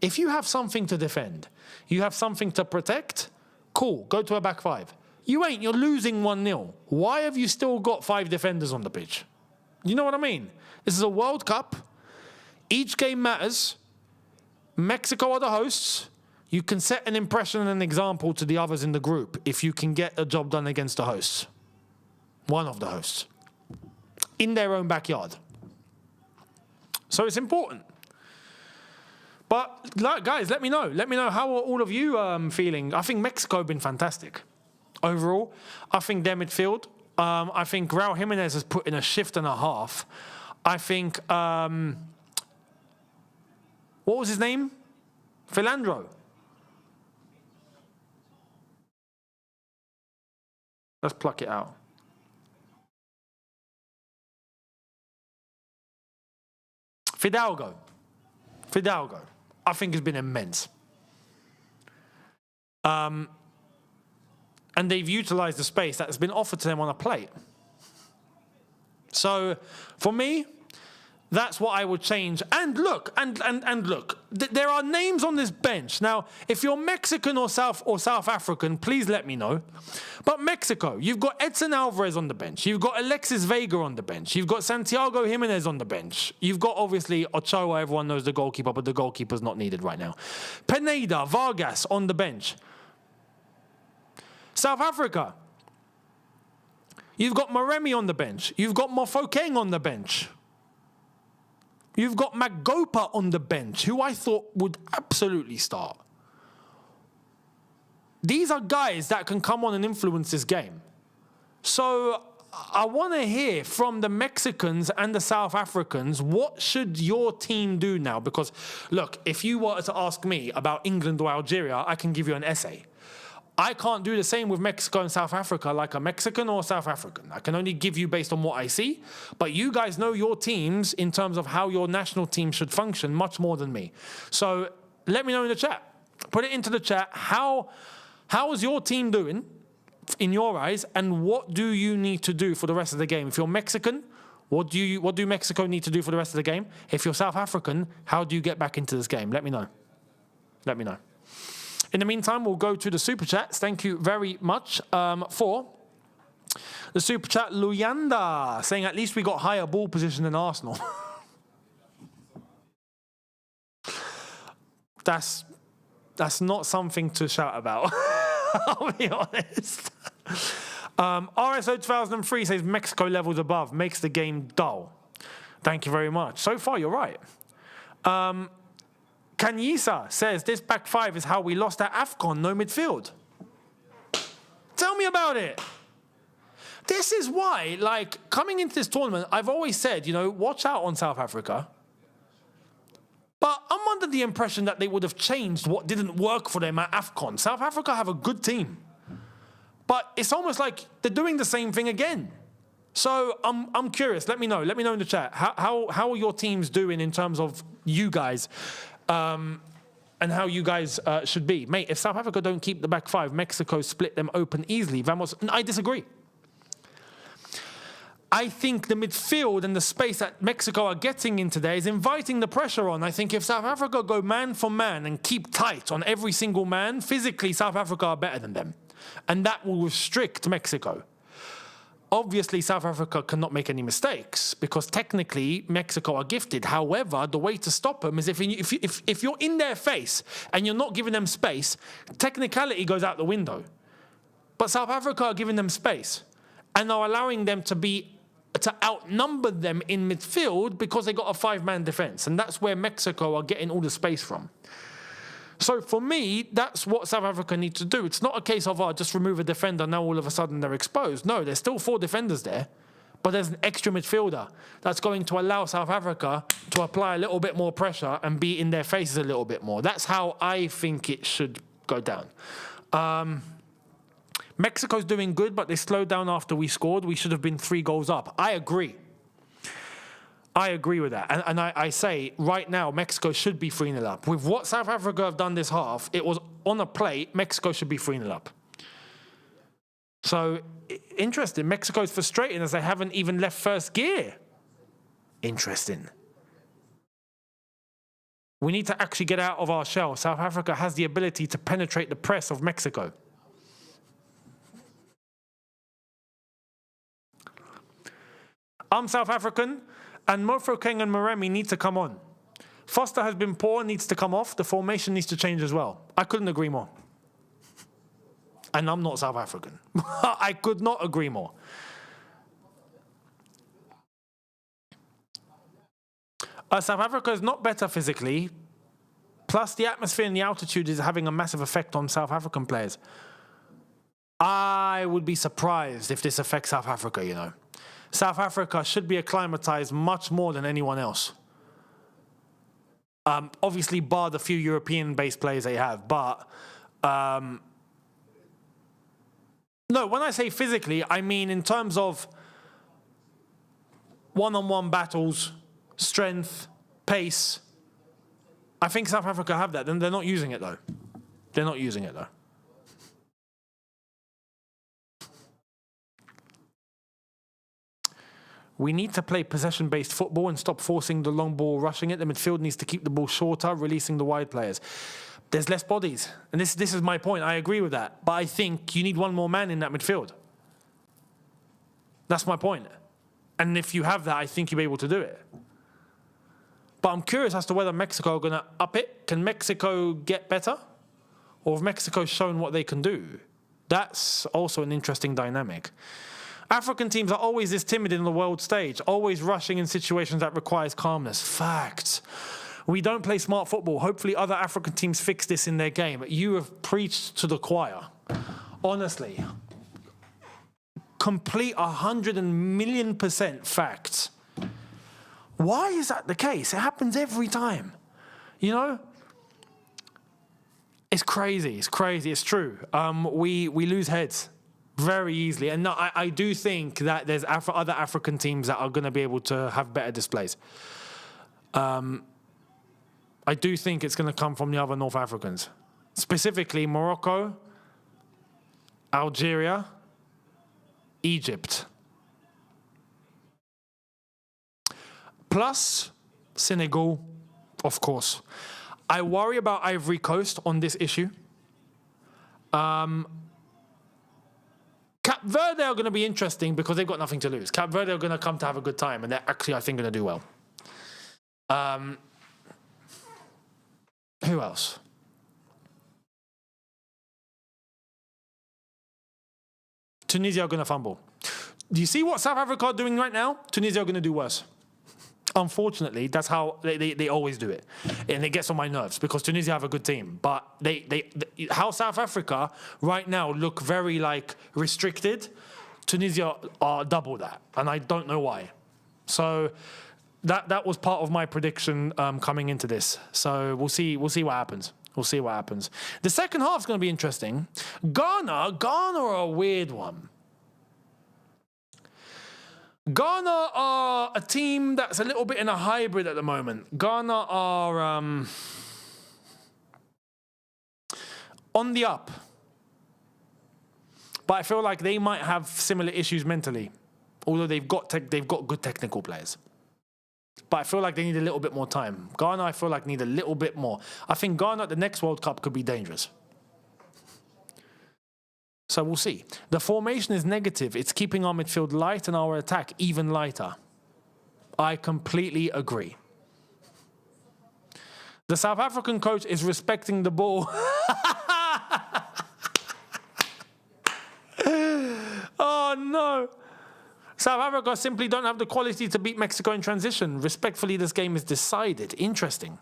If you have something to defend, you have something to protect, cool, go to a back five. You ain't, you're losing 1-0. Why have you still got 5 defenders on the pitch? You know what I mean? This is a World Cup. Each game matters. Mexico are the hosts. You can set an impression and an example to the others in the group if you can get a job done against the hosts. One of the hosts. In their own backyard. So it's important. But, guys, let me know. Let me know how are all of you feeling. I think Mexico have been fantastic. Overall, I think their midfield. I think Raul Jimenez has put in a shift and a half. I think... what was his name? Philandro. Let's pluck it out. Fidalgo. I think has been immense. And they've utilized the space that's been offered to them on a plate. So, for me, that's what I would change. And look, there are names on this bench. Now, if you're Mexican or South African, please let me know. But Mexico, you've got Edson Alvarez on the bench. You've got Alexis Vega on the bench. You've got Santiago Jimenez on the bench. You've got, obviously, Ochoa. Everyone knows the goalkeeper, but the goalkeeper's not needed right now. Pineda, Vargas on the bench. South Africa, you've got Maremi on the bench. You've got Mofokeng on the bench. You've got Magopa on the bench, who I thought would absolutely start. These are guys that can come on and influence this game. So I want to hear from the Mexicans and the South Africans, what should your team do now? Because, look, if you were to ask me about England or Algeria, I can give you an essay. I can't do the same with Mexico and South Africa like a Mexican or South African. I can only give you based on what I see. But you guys know your teams in terms of how your national team should function much more than me. So let me know in the chat. Put it into the chat. How is your team doing in your eyes? And what do you need to do for the rest of the game? If you're Mexican, what do Mexico need to do for the rest of the game? If you're South African, how do you get back into this game? Let me know. Let me know. In the meantime, we'll go to the Super Chats. Thank you very much for the Super Chat. Luyanda saying, at least we got higher ball position than Arsenal. That's not something to shout about. I'll be honest. RSO 2003 says Mexico levels above, makes the game dull. Thank you very much. So far, you're right. Kanyisa says this back five is how we lost at AFCON, no midfield. Tell me about it. This is why, like, coming into this tournament, I've always said, you know, watch out on South Africa. But I'm under the impression that they would have changed what didn't work for them at AFCON. South Africa have a good team. But it's almost like they're doing the same thing again. So I'm curious. Let me know. Let me know in the chat. How are your teams doing in terms of you guys and how you guys should be? Mate, if South Africa don't keep the back five, Mexico split them open easily. Vamos. I disagree. I think the midfield and the space that Mexico are getting in today is inviting the pressure on. I think if South Africa go man for man and keep tight on every single man, physically South Africa are better than them. And that will restrict Mexico. Obviously, South Africa cannot make any mistakes because technically Mexico are gifted. However, the way to stop them is if you're in their face and you're not giving them space, technicality goes out the window. But South Africa are giving them space and are allowing them to outnumber them in midfield because they got a five-man defense. And that's where Mexico are getting all the space from. So for me, that's what South Africa need to do. It's not a case of, just remove a defender, now all of a sudden they're exposed. No, there's still 4 defenders there, but there's an extra midfielder that's going to allow South Africa to apply a little bit more pressure and be in their faces a little bit more. That's how I think it should go down. Mexico's doing good, but they slowed down after we scored. We should have been 3 goals up. I agree. I agree with that. And I say, right now, Mexico should be 3-0 up. With what South Africa have done this half, it was on a plate, Mexico should be 3-0 up. So, interesting. Mexico's frustrating as they haven't even left first gear. Interesting. We need to actually get out of our shell. South Africa has the ability to penetrate the press of Mexico. I'm South African, and Mofokeng and Maremi need to come on. Foster has been poor, needs to come off. The formation needs to change as well. I couldn't agree more. And I'm not South African. I could not agree more. South Africa is not better physically. Plus, the atmosphere and the altitude is having a massive effect on South African players. I would be surprised if this affects South Africa, you know. South Africa should be acclimatized much more than anyone else. Obviously, bar the few European-based players they have. But, no, when I say physically, I mean in terms of one-on-one battles, strength, pace. I think South Africa have that. Then they're not using it, though. They're not using it, though. We need to play possession-based football and stop forcing the long ball, rushing it. The midfield needs to keep the ball shorter, releasing the wide players. There's less bodies. And this is my point. I agree with that. But I think you need one more man in that midfield. That's my point. And if you have that, I think you'll be able to do it. But I'm curious as to whether Mexico are going to up it. Can Mexico get better? Or have Mexico shown what they can do? That's also an interesting dynamic. African teams are always this timid in the world stage, always rushing in situations that requires calmness. Facts. We don't play smart football. Hopefully other African teams fix this in their game. You have preached to the choir. Honestly. Complete 100,000,000% facts. Why is that the case? It happens every time. You know? It's crazy. It's crazy. It's true. We lose heads very easily. And no, I do think that there's other African teams that are going to be able to have better displays. I do think it's going to come from the other North Africans. Specifically Morocco, Algeria, Egypt. Plus Senegal, of course. I worry about Ivory Coast on this issue. Cap Verde are going to be interesting because they've got nothing to lose. Cap Verde are going to come to have a good time, and they're actually, I think, going to do well. Who else? Tunisia are going to fumble. Do you see what South Africa are doing right now? Tunisia are going to do worse. Unfortunately, that's how they always do it. And it gets on my nerves because Tunisia have a good team. But how South Africa right now look very restricted, Tunisia are double that. And I don't know why. So that was part of my prediction coming into this. So we'll see what happens. We'll see what happens. The second half's going to be interesting. Ghana are a weird one. Ghana are a team that's a little bit in a hybrid at the moment. Ghana are on the up. But I feel like they might have similar issues mentally, although they've got good technical players. But I feel like they need a little bit more time. Ghana, I feel like, need a little bit more. I think Ghana at the next World Cup could be dangerous. So we'll see. The formation is negative. It's keeping our midfield light and our attack even lighter. I completely agree. The South African coach is respecting the ball. Oh, no. South Africa simply don't have the quality to beat Mexico in transition. Respectfully, this game is decided. Interesting.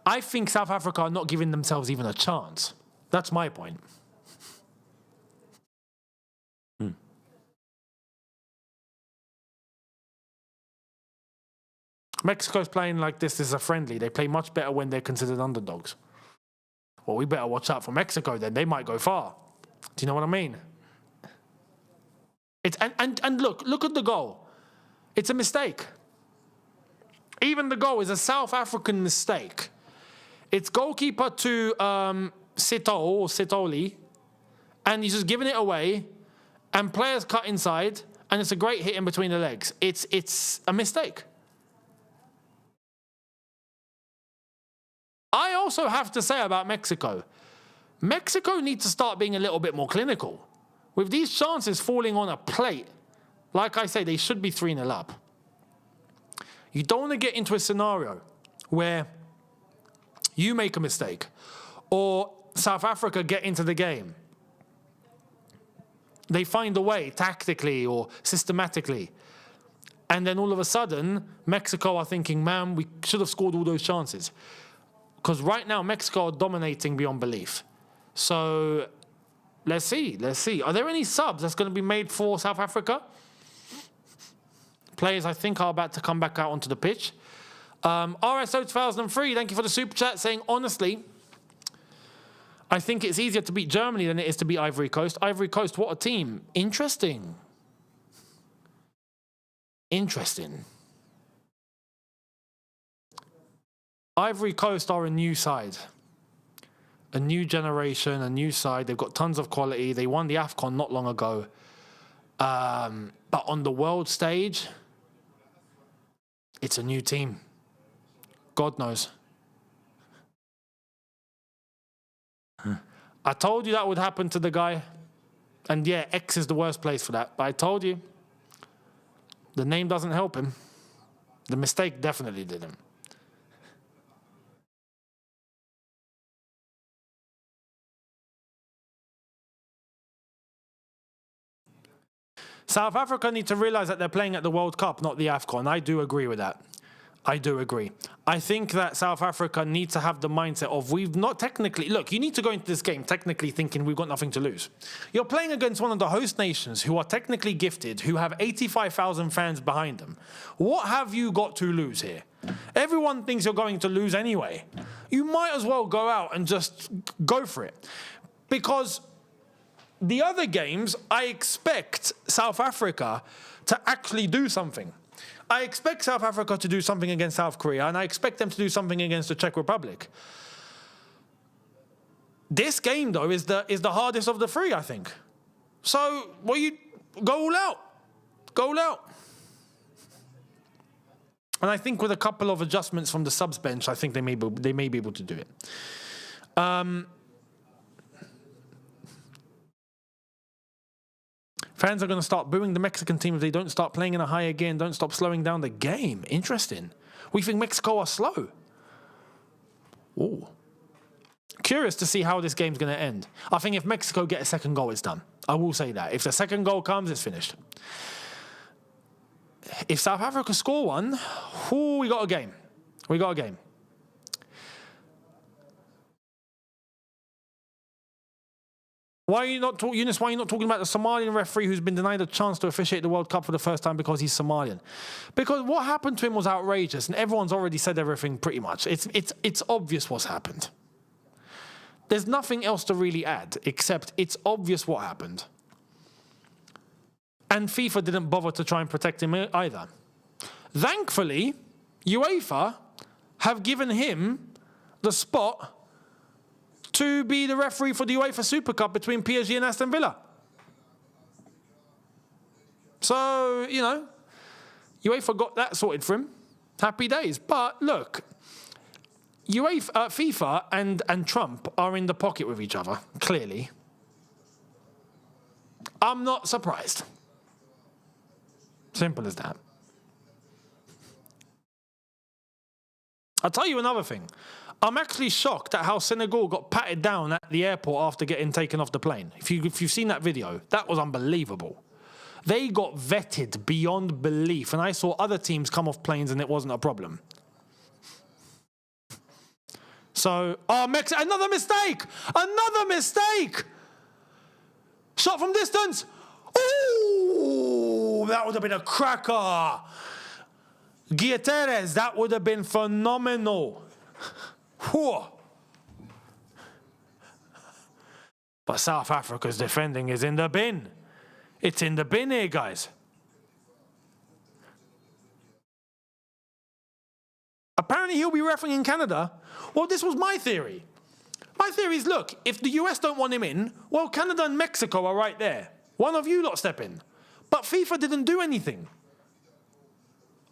I think South Africa are not giving themselves even a chance. That's my point. Mexico's playing like this is a friendly. They play much better when they're considered underdogs. Well, we better watch out for Mexico then. They might go far. Do you know what I mean? And look at the goal. It's a mistake. Even the goal is a South African mistake. It's goalkeeper to Sitoli, and he's just giving it away, and players cut inside, and it's a great hit in between the legs. It's a mistake. I also have to say about Mexico needs to start being a little bit more clinical. With these chances falling on a plate, like I say, they should be 3-0 up. You don't want to get into a scenario where you make a mistake or South Africa get into the game. They find a way tactically or systematically. And then all of a sudden, Mexico are thinking, man, we should have scored all those chances. Because right now, Mexico are dominating beyond belief. So let's see. Are there any subs that's going to be made for South Africa? Players, I think, are about to come back out onto the pitch. RSO 2003, thank you for the super chat, saying, honestly, I think it's easier to beat Germany than it is to beat Ivory Coast. Ivory Coast, what a team. Interesting. Ivory Coast are a new side. A new generation, a new side. They've got tons of quality. They won the AFCON not long ago. But on the world stage, it's a new team. God knows. I told you that would happen to the guy. And yeah, X is the worst place for that. But I told you, the name doesn't help him. The mistake definitely didn't. South Africa need to realize that they're playing at the World Cup, not the AFCON. I do agree with that. I do agree. I think that South Africa needs to have the mindset of we've not technically... Look, you need to go into this game technically thinking we've got nothing to lose. You're playing against one of the host nations who are technically gifted, who have 85,000 fans behind them. What have you got to lose here? Everyone thinks you're going to lose anyway. You might as well go out and just go for it. Because the other games, I expect South Africa to actually do something. I expect South Africa to do something against South Korea, and I expect them to do something against the Czech Republic. This game, though, is the hardest of the three, I think. So, well, you go all out. Go all out. And I think with a couple of adjustments from the subs bench, I think they may be able to do it. Fans are going to start booing the Mexican team if they don't start playing in a higher gear and don't stop slowing down the game. Interesting. We think Mexico are slow. Ooh. Curious to see how this game's going to end. I think if Mexico get a second goal, it's done. I will say that. If the second goal comes, it's finished. If South Africa score one, we got a game. We got a game. Why are you not talking, Younes? Why are you not talking about the Somalian referee who's been denied a chance to officiate the World Cup for the first time because he's Somalian? Because what happened to him was outrageous, and everyone's already said everything pretty much. It's obvious what's happened. There's nothing else to really add, except it's obvious what happened. And FIFA didn't bother to try and protect him either. Thankfully, UEFA have given him the spot to be the referee for the UEFA Super Cup between PSG and Aston Villa. So, you know, UEFA got that sorted for him. Happy days. But look, FIFA and Trump are in the pocket with each other, clearly. I'm not surprised. Simple as that. I'll tell you another thing. I'm actually shocked at how Senegal got patted down at the airport after getting taken off the plane. If you've seen that video, that was unbelievable. They got vetted beyond belief, and I saw other teams come off planes and it wasn't a problem. So, another mistake! Another mistake! Shot from distance! Ooh, that would have been a cracker! Guterres, that would have been phenomenal. Whew. But South Africa's defending is in the bin. It's in the bin here, guys. Apparently he'll be refereeing in Canada. Well, this was my theory. My theory is, look, if the US don't want him in, well, Canada and Mexico are right there. One of you lot step in. But FIFA didn't do anything.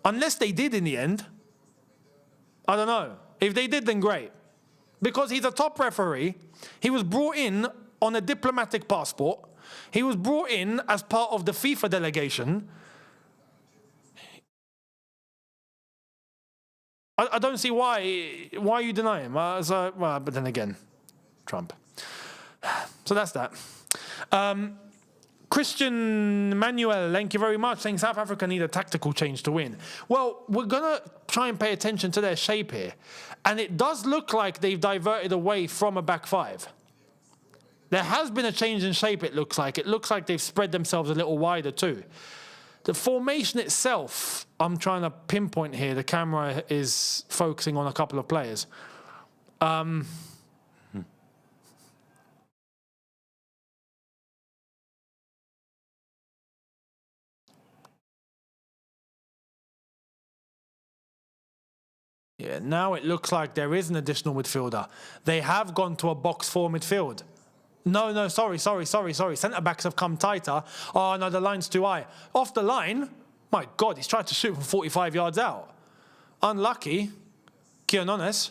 Unless they did in the end. I don't know. If they did, then great. Because he's a top referee. He was brought in on a diplomatic passport. He was brought in as part of the FIFA delegation. I don't see why you deny him. But then again, Trump. So that's that. Christian Manuel, thank you very much, saying South Africa need a tactical change to win. Well, we're going to try and pay attention to their shape here. And it does look like they've diverted away from a back five. There has been a change in shape, it looks like. It looks like they've spread themselves a little wider too. The formation itself, I'm trying to pinpoint here. The camera is focusing on a couple of players. Yeah, now it looks like there is an additional midfielder. They have gone to a box 4 midfield. No, sorry. Centre-backs have come tighter. Oh, no, the line's too high. Off the line, my God, he's tried to shoot from 45 yards out. Unlucky. Younes,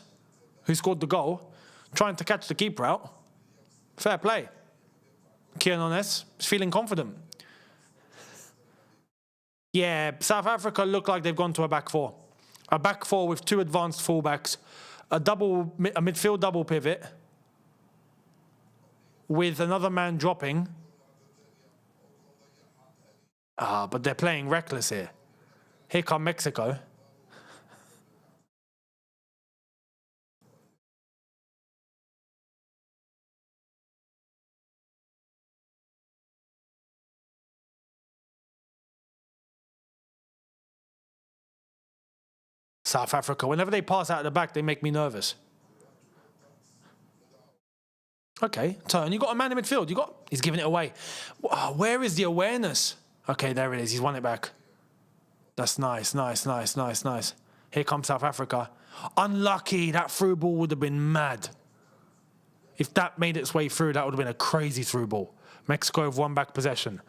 who scored the goal, trying to catch the keeper out. Fair play. Younes is feeling confident. Yeah, South Africa look like they've gone to a back 4. A back 4 with 2 advanced fullbacks, a midfield double pivot, with another man dropping. But they're playing reckless here. Here come Mexico. South Africa, whenever they pass out of the back, they make me nervous. Okay, turn. You got a man in midfield. He's giving it away. Where is the awareness? Okay, there it is. He's won it back. That's nice. Here comes South Africa. Unlucky. That through ball would have been mad. If that made its way through, that would have been a crazy through ball. Mexico have won back possession.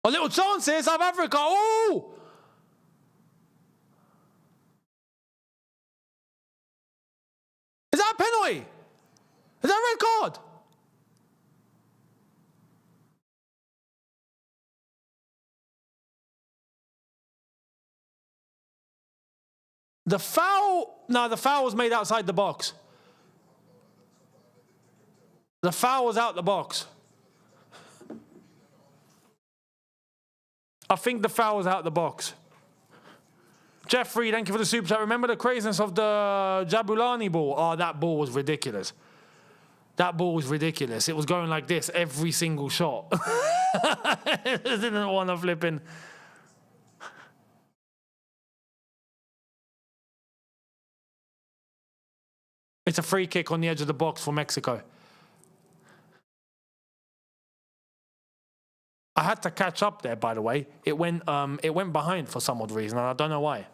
A little chance here, South Africa. Oh! Is that a penalty? Is that a red card? The foul was made outside the box. The foul was out the box. I think the foul was out the box. Jeffrey, thank you for the super chat. Remember the craziness of the Jabulani ball? Oh, that ball was ridiculous. That ball was ridiculous. It was going like this every single shot. I didn't want to flip in. It's a free kick on the edge of the box for Mexico. I had to catch up there, by the way. It went behind for some odd reason, and I don't know why.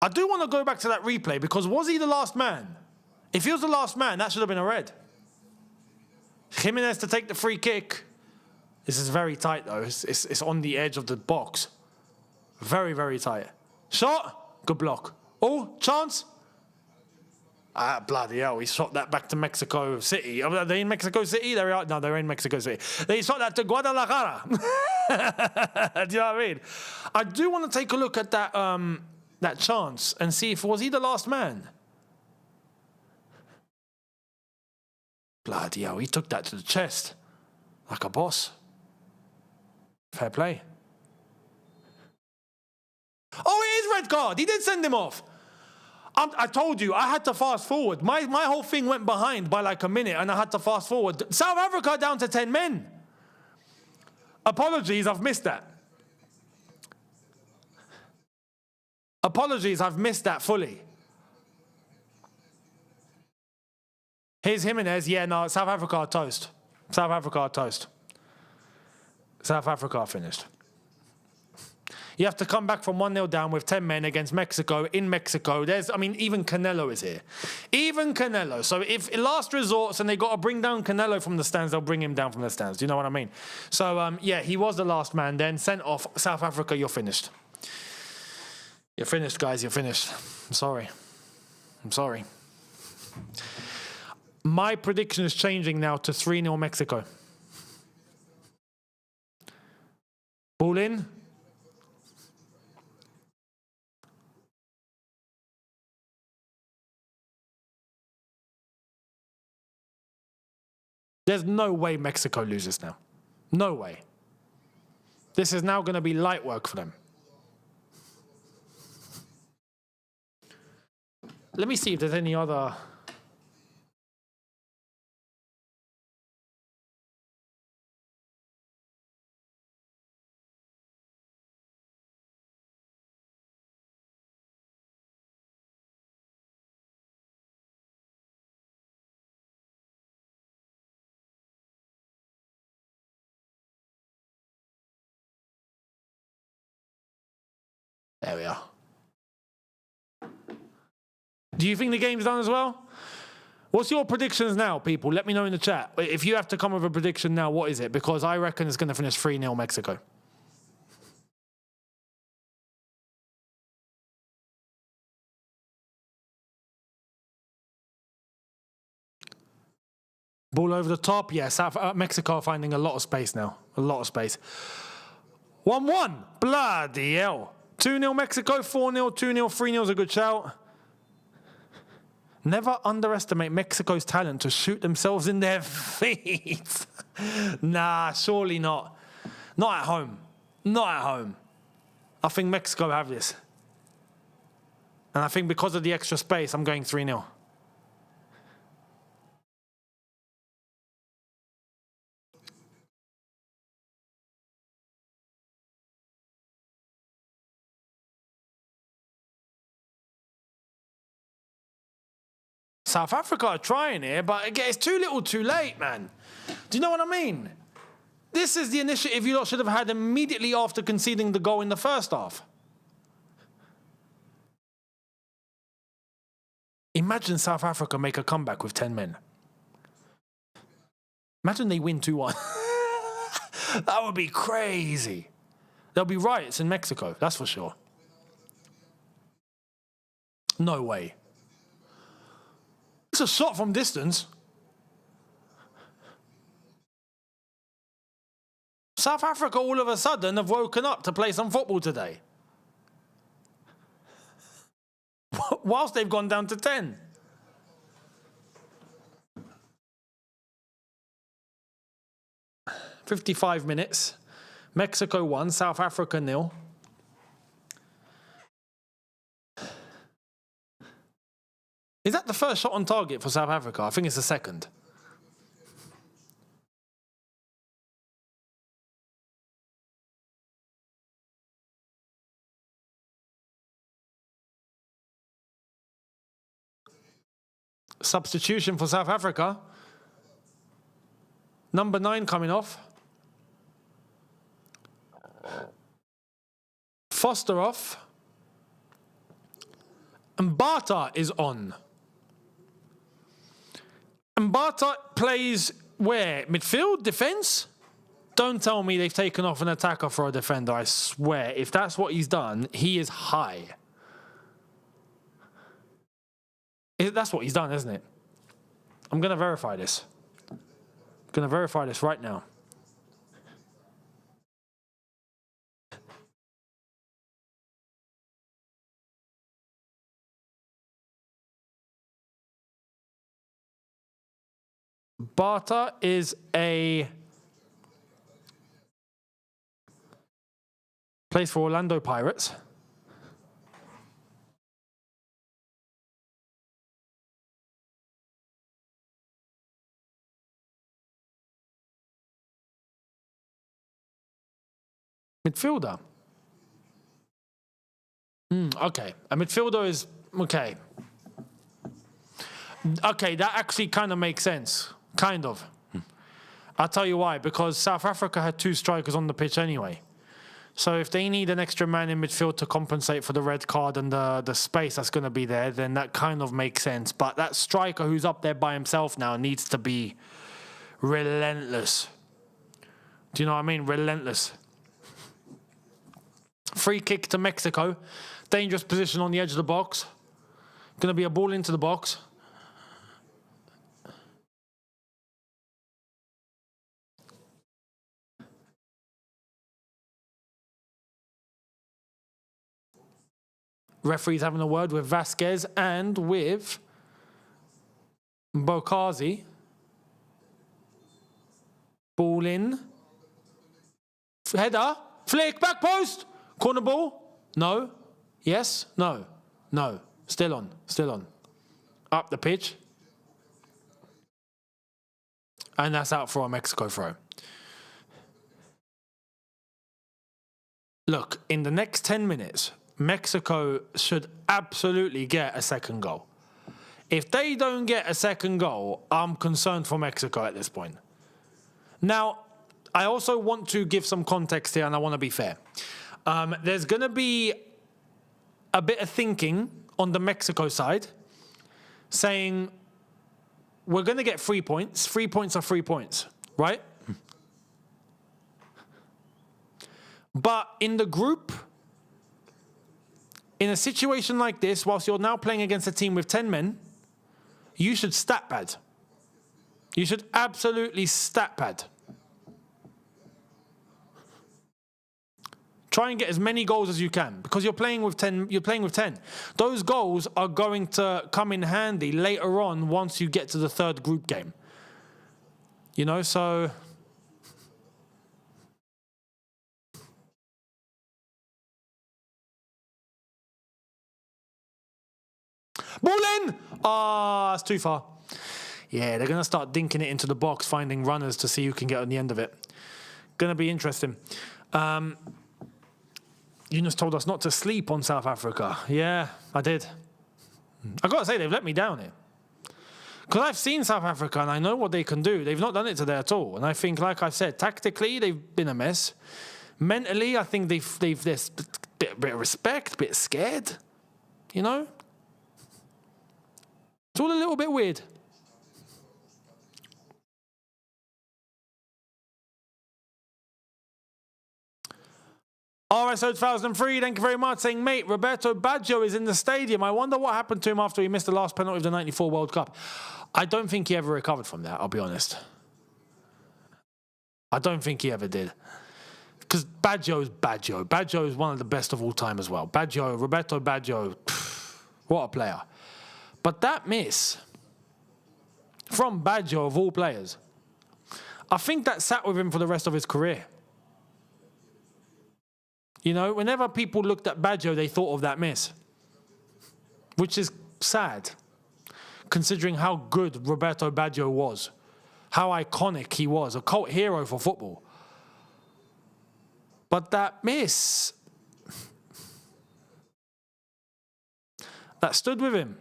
I do want to go back to that replay because was he the last man? If he was the last man, that should have been a red. Jimenez to take the free kick. This is very tight, though. It's on the edge of the box. Very, very tight. Shot. Good block. Oh, chance. Ah, bloody hell. He shot that back to Mexico City. Are they in Mexico City? They are. No, they're in Mexico City. They shot that to Guadalajara. Do you know what I mean? I do want to take a look at that, that chance and see if was he the last man. Bloody hell. He took that to the chest like a boss. Fair play. Oh, it is red card. He did send him off. I told you, I had to fast forward. My whole thing went behind by like a minute and I had to fast forward. South Africa down to 10 men. Apologies, I've missed that. Apologies, I've missed that fully. Here's Jimenez. Yeah, no, South Africa are toast. South Africa are toast. South Africa are finished. You have to come back from 1-0 down with 10 men against Mexico in Mexico. Even Canelo is here. Even Canelo. So if last resorts and they got to bring down Canelo from the stands, they'll bring him down from the stands. Do you know what I mean? So, yeah, he was the last man then. Sent off. South Africa, you're finished. You're finished, guys. You're finished. I'm sorry. I'm sorry. My prediction is changing now to 3-0 Mexico. Ball in. There's no way Mexico loses now. No way. This is now going to be light work for them. Let me see if there's any other... There we are. Do you think the game's done as well? What's your predictions now, people? Let me know in the chat. If you have to come with a prediction now, what is it? Because I reckon it's going to finish 3-0 Mexico. Ball over the top. Yes, Mexico are finding a lot of space now. A lot of space. 1-1. Bloody hell. 2-0 Mexico, 4-0, 2-0, 3-0 is a good shout. Never underestimate Mexico's talent to shoot themselves in their feet. Nah, surely not. Not at home. Not at home. I think Mexico have this. And I think because of the extra space, I'm going 3-0. South Africa are trying here, but again, it's too little too late, man. Do you know what I mean? this is the initiative you lot should have had immediately after conceding the goal in the first half. Imagine South Africa make a comeback with 10 men. Imagine they win 2-1. That would be crazy. There'll be riots in Mexico, that's for sure. No way. It's a shot from distance. South Africa all of a sudden have woken up to play some football today. Whilst they've gone down to 10. "55 minutes. Mexico 1, South Africa 0. Is that the first shot on target for South Africa? I think it's the second. Substitution for South Africa. Number 9 coming off. Foster off. And Bata is on. And Bata plays where? Midfield? Defence? Don't tell me they've taken off an attacker for a defender. I swear, if that's what he's done, he is high. That's what he's done, isn't it? I'm going to verify this. I'm going to verify this right now. Bata is plays for Orlando Pirates. Midfielder. Okay. A midfielder is... Okay. Okay, that actually kind of makes sense. Kind of. I'll tell you why. Because South Africa had 2 strikers on the pitch anyway. So if they need an extra man in midfield to compensate for the red card and the space that's going to be there, then that kind of makes sense. But that striker who's up there by himself now needs to be relentless. Do you know what I mean? Relentless. Free kick to Mexico. Dangerous position on the edge of the box. Going to be a ball into the box. Referee's having a word with Vasquez and with Bokazi. Ball in. Header. Flick. Back post. Corner ball. No. Yes. No. No. Still on. Still on. Up the pitch. And that's out for a Mexico throw. Look, in the next 10 minutes, Mexico should absolutely get a second goal. If they don't get a second goal, I'm concerned for Mexico at this point. Now, I also want to give some context here, and I want to be fair. There's going to be a bit of thinking on the Mexico side, saying, we're going to get 3 points. 3 points are 3 points, right? But in the group, in a situation like this, whilst you're now playing against a team with 10 men, you should stat pad. You should absolutely stat pad. Try and get as many goals as you can, because you're playing with 10. You're playing with 10. Those goals are going to come in handy later on once you get to the third group game. You know, so ball in! Ah, it's too far. Yeah, they're going to start dinking it into the box, finding runners to see who can get on the end of it. Going to be interesting. Younes told us not to sleep on South Africa. Yeah, I did. I got to say, they've let me down here. Because I've seen South Africa and I know what they can do. They've not done it today at all. And I think, like I said, tactically, they've been a mess. Mentally, I think there's a bit of respect, a bit scared, you know? It's all a little bit weird. RSO 2003, thank you very much, saying, mate, Roberto Baggio is in the stadium. I wonder what happened to him after he missed the last penalty of the 94 World Cup. I don't think he ever recovered from that, I'll be honest. I don't think he ever did. Because Baggio is Baggio. Baggio is one of the best of all time as well. Baggio, Roberto Baggio, what a player. But that miss from Baggio, of all players, I think that sat with him for the rest of his career. You know, whenever people looked at Baggio, they thought of that miss. Which is sad, considering how good Roberto Baggio was. How iconic he was, a cult hero for football. But that miss, that stood with him.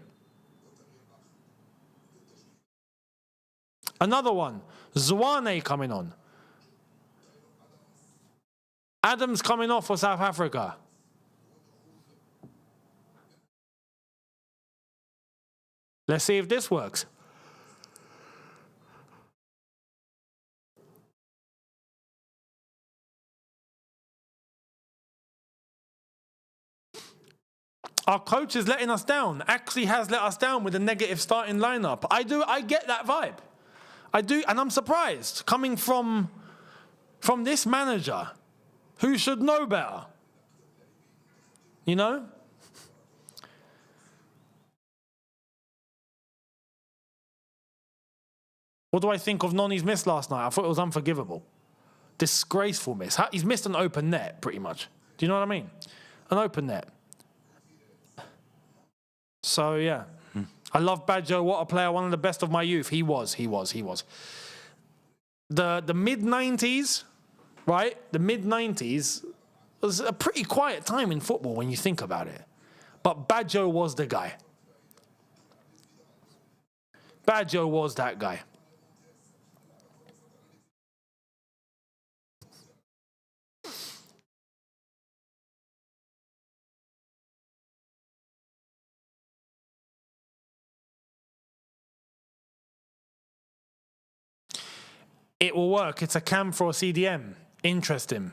Another one, Zwane coming on. Adams coming off for South Africa. Let's see if this works. Our coach is letting us down. Actually has let us down with a negative starting lineup. I get that vibe. I do, and I'm surprised coming from this manager who should know better. You know? What do I think of Noni's miss last night? I thought it was unforgivable. Disgraceful miss. He's missed an open net, pretty much. Do you know what I mean? An open net. So, yeah. I love Baggio. What a player. One of the best of my youth. He was. The mid-90s, right? The mid-90s was a pretty quiet time in football when you think about it. But Baggio was the guy. Baggio was that guy. It will work. It's a cam for a CDM. Interesting.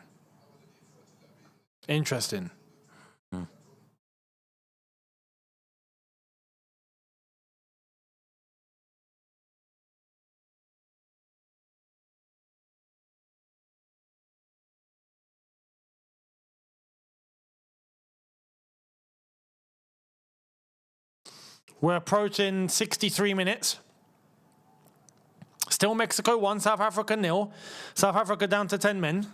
We're approaching 63 minutes. Still Mexico 1, South Africa 0. South Africa down to 10 men.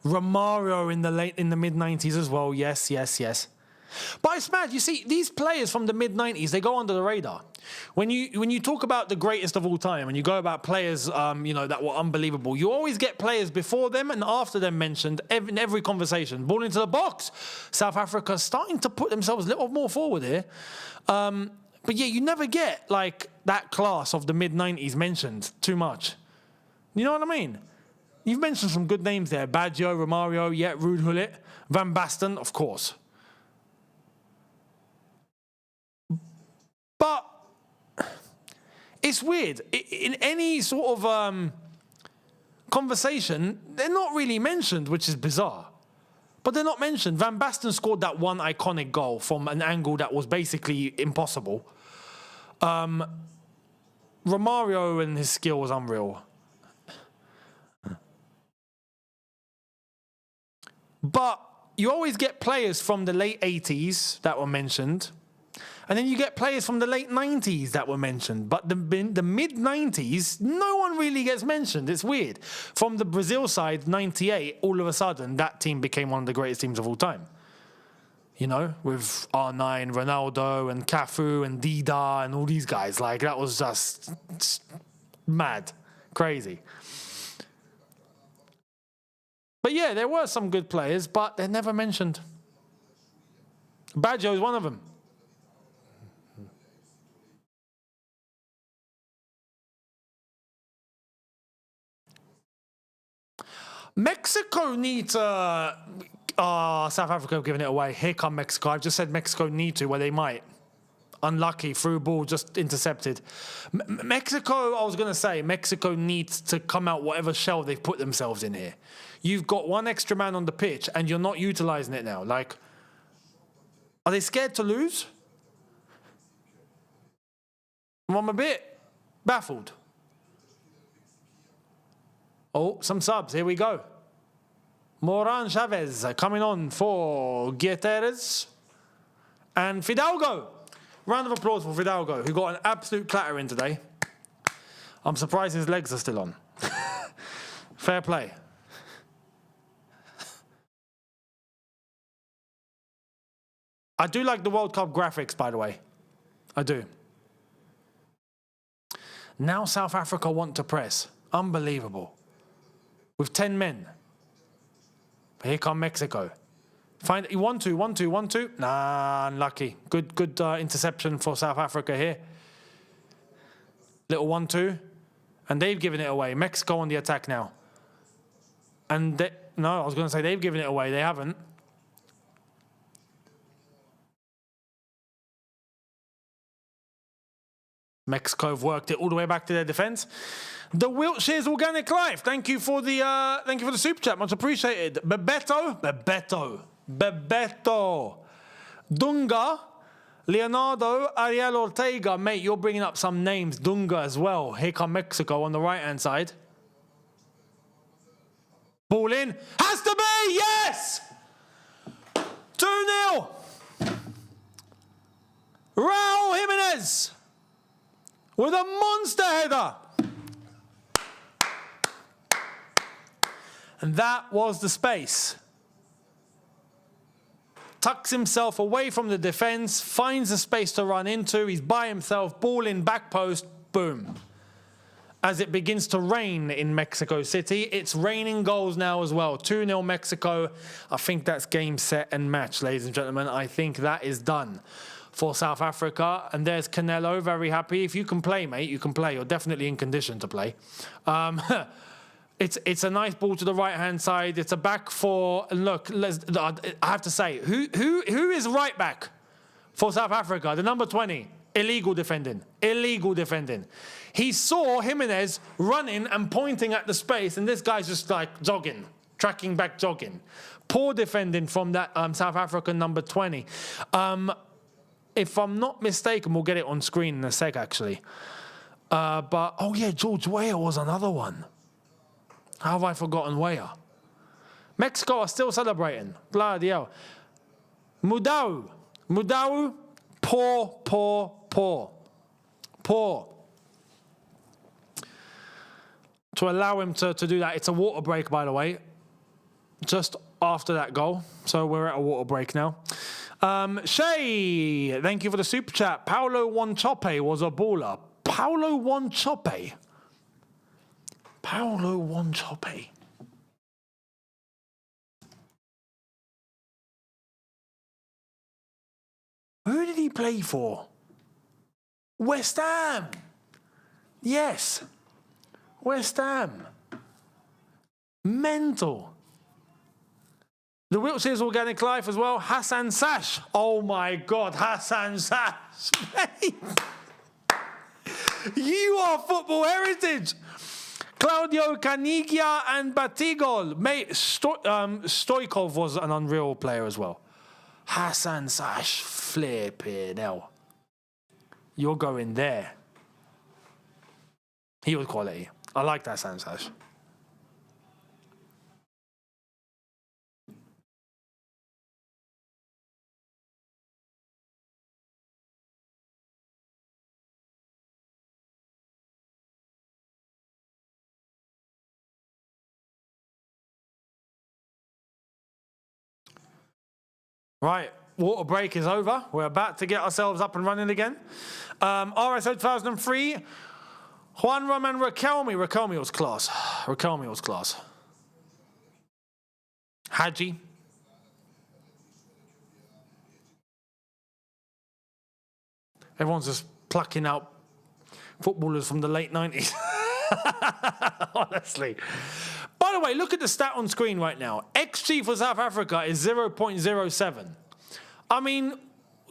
Romario in the mid-90s as well. Yes. But it's mad. You see, these players from the mid-90s, they go under the radar. When you talk about the greatest of all time, and you go about players, that were unbelievable, you always get players before them and after them mentioned in every conversation. Ball into the box. South Africa starting to put themselves a little more forward here. But yeah, you never get like that class of the mid-90s mentioned too much. You know what I mean? You've mentioned some good names there. Baggio, Romario, yeah, Ruud Gullit, Van Basten, of course. But it's weird. In any sort of conversation, they're not really mentioned, which is bizarre. But they're not mentioned. Van Basten scored that one iconic goal from an angle that was basically impossible. Romario and his skill was unreal. But you always get players from the late 80s that were mentioned. And then you get players from the late 90s that were mentioned. But the mid-90s, no one really gets mentioned. It's weird. From the Brazil side, 98, all of a sudden, that team became one of the greatest teams of all time. you know, with R9, Ronaldo and Cafu and Dida and all these guys. Like, that was just mad, crazy. But yeah, there were some good players, but they're never mentioned. Baggio is one of them. Mexico needs South Africa have given it away. Here come Mexico. I've just said Mexico need to, where they might. Unlucky, through ball, just intercepted. Mexico, I was going to say, Mexico needs to come out whatever shell they've put themselves in here. You've got one extra man on the pitch, and you're not utilising it now. Like, are they scared to lose? I'm a bit baffled. Oh, some subs. Here we go. Moran Chavez coming on for Gutierrez and Fidalgo. Round of applause for Fidalgo, who got an absolute clatter in today. I'm surprised his legs are still on. Fair play. I do like the World Cup graphics, by the way. I do. Now South Africa want to press. Unbelievable. With 10 men. Here come Mexico. Find 1-2, 1-2, 1-2. Nah, unlucky. Good interception for South Africa here. Little 1-2. And they've given it away. Mexico on the attack now. And no, I was going to say they've given it away. They haven't. Mexico have worked it all the way back to their defence. The Wiltshire's Organic Life. Thank you for the super chat. Much appreciated. Bebeto. Dunga. Leonardo. Ariel Ortega. Mate, you're bringing up some names. Dunga as well. Here come Mexico on the right-hand side. Ball in. Has to be! Yes! 2-0. Raul Jimenez with a monster header. And that was the space. Tucks himself away from the defence, finds a space to run into. He's by himself, ball in, back post, boom. As it begins to rain in Mexico City, it's raining goals now as well. 2-0 Mexico. I think that's game, set and match, ladies and gentlemen. I think that is done for South Africa. And there's Canelo, very happy. If you can play, mate, you can play. You're definitely in condition to play. It's a nice ball to the right-hand side. It's a back four. And look, I have to say, who is right back for South Africa? The number 20. Illegal defending. Illegal defending. He saw Jimenez running and pointing at the space, and this guy's just like jogging, tracking back, jogging. Poor defending from that South African number 20. If I'm not mistaken, we'll get it on screen in a sec, actually. But, oh yeah, George Weah was another one. How have I forgotten Weah? Mexico are still celebrating. Bloody hell. Mudau. Poor. To allow him to do that. It's a water break, by the way. Just after that goal. So we're at a water break now. Shay, thank you for the super chat. Paulo Wanchope was a baller. Paulo Wanchope. Who did he play for? West Ham. Yes. West Ham. Mental. The Wiltshire's Organic Life as well. Hassan Sash. Oh my God, Hassan Sash. You are football heritage. Claudio Canigia and Batigol. Mate, Stoikov was an unreal player as well. Hassan Sash, flipping hell. You're going there. He was quality. I like Hassan Sash. Right, water break is over. We're about to get ourselves up and running again. RSO 2003, Juan Roman Riquelme. Riquelme was class. Riquelme was class. Hadji. Everyone's just plucking out footballers from the late 90s. Honestly. By the way, look at the stat on screen right now. XG for South Africa is 0.07. I mean,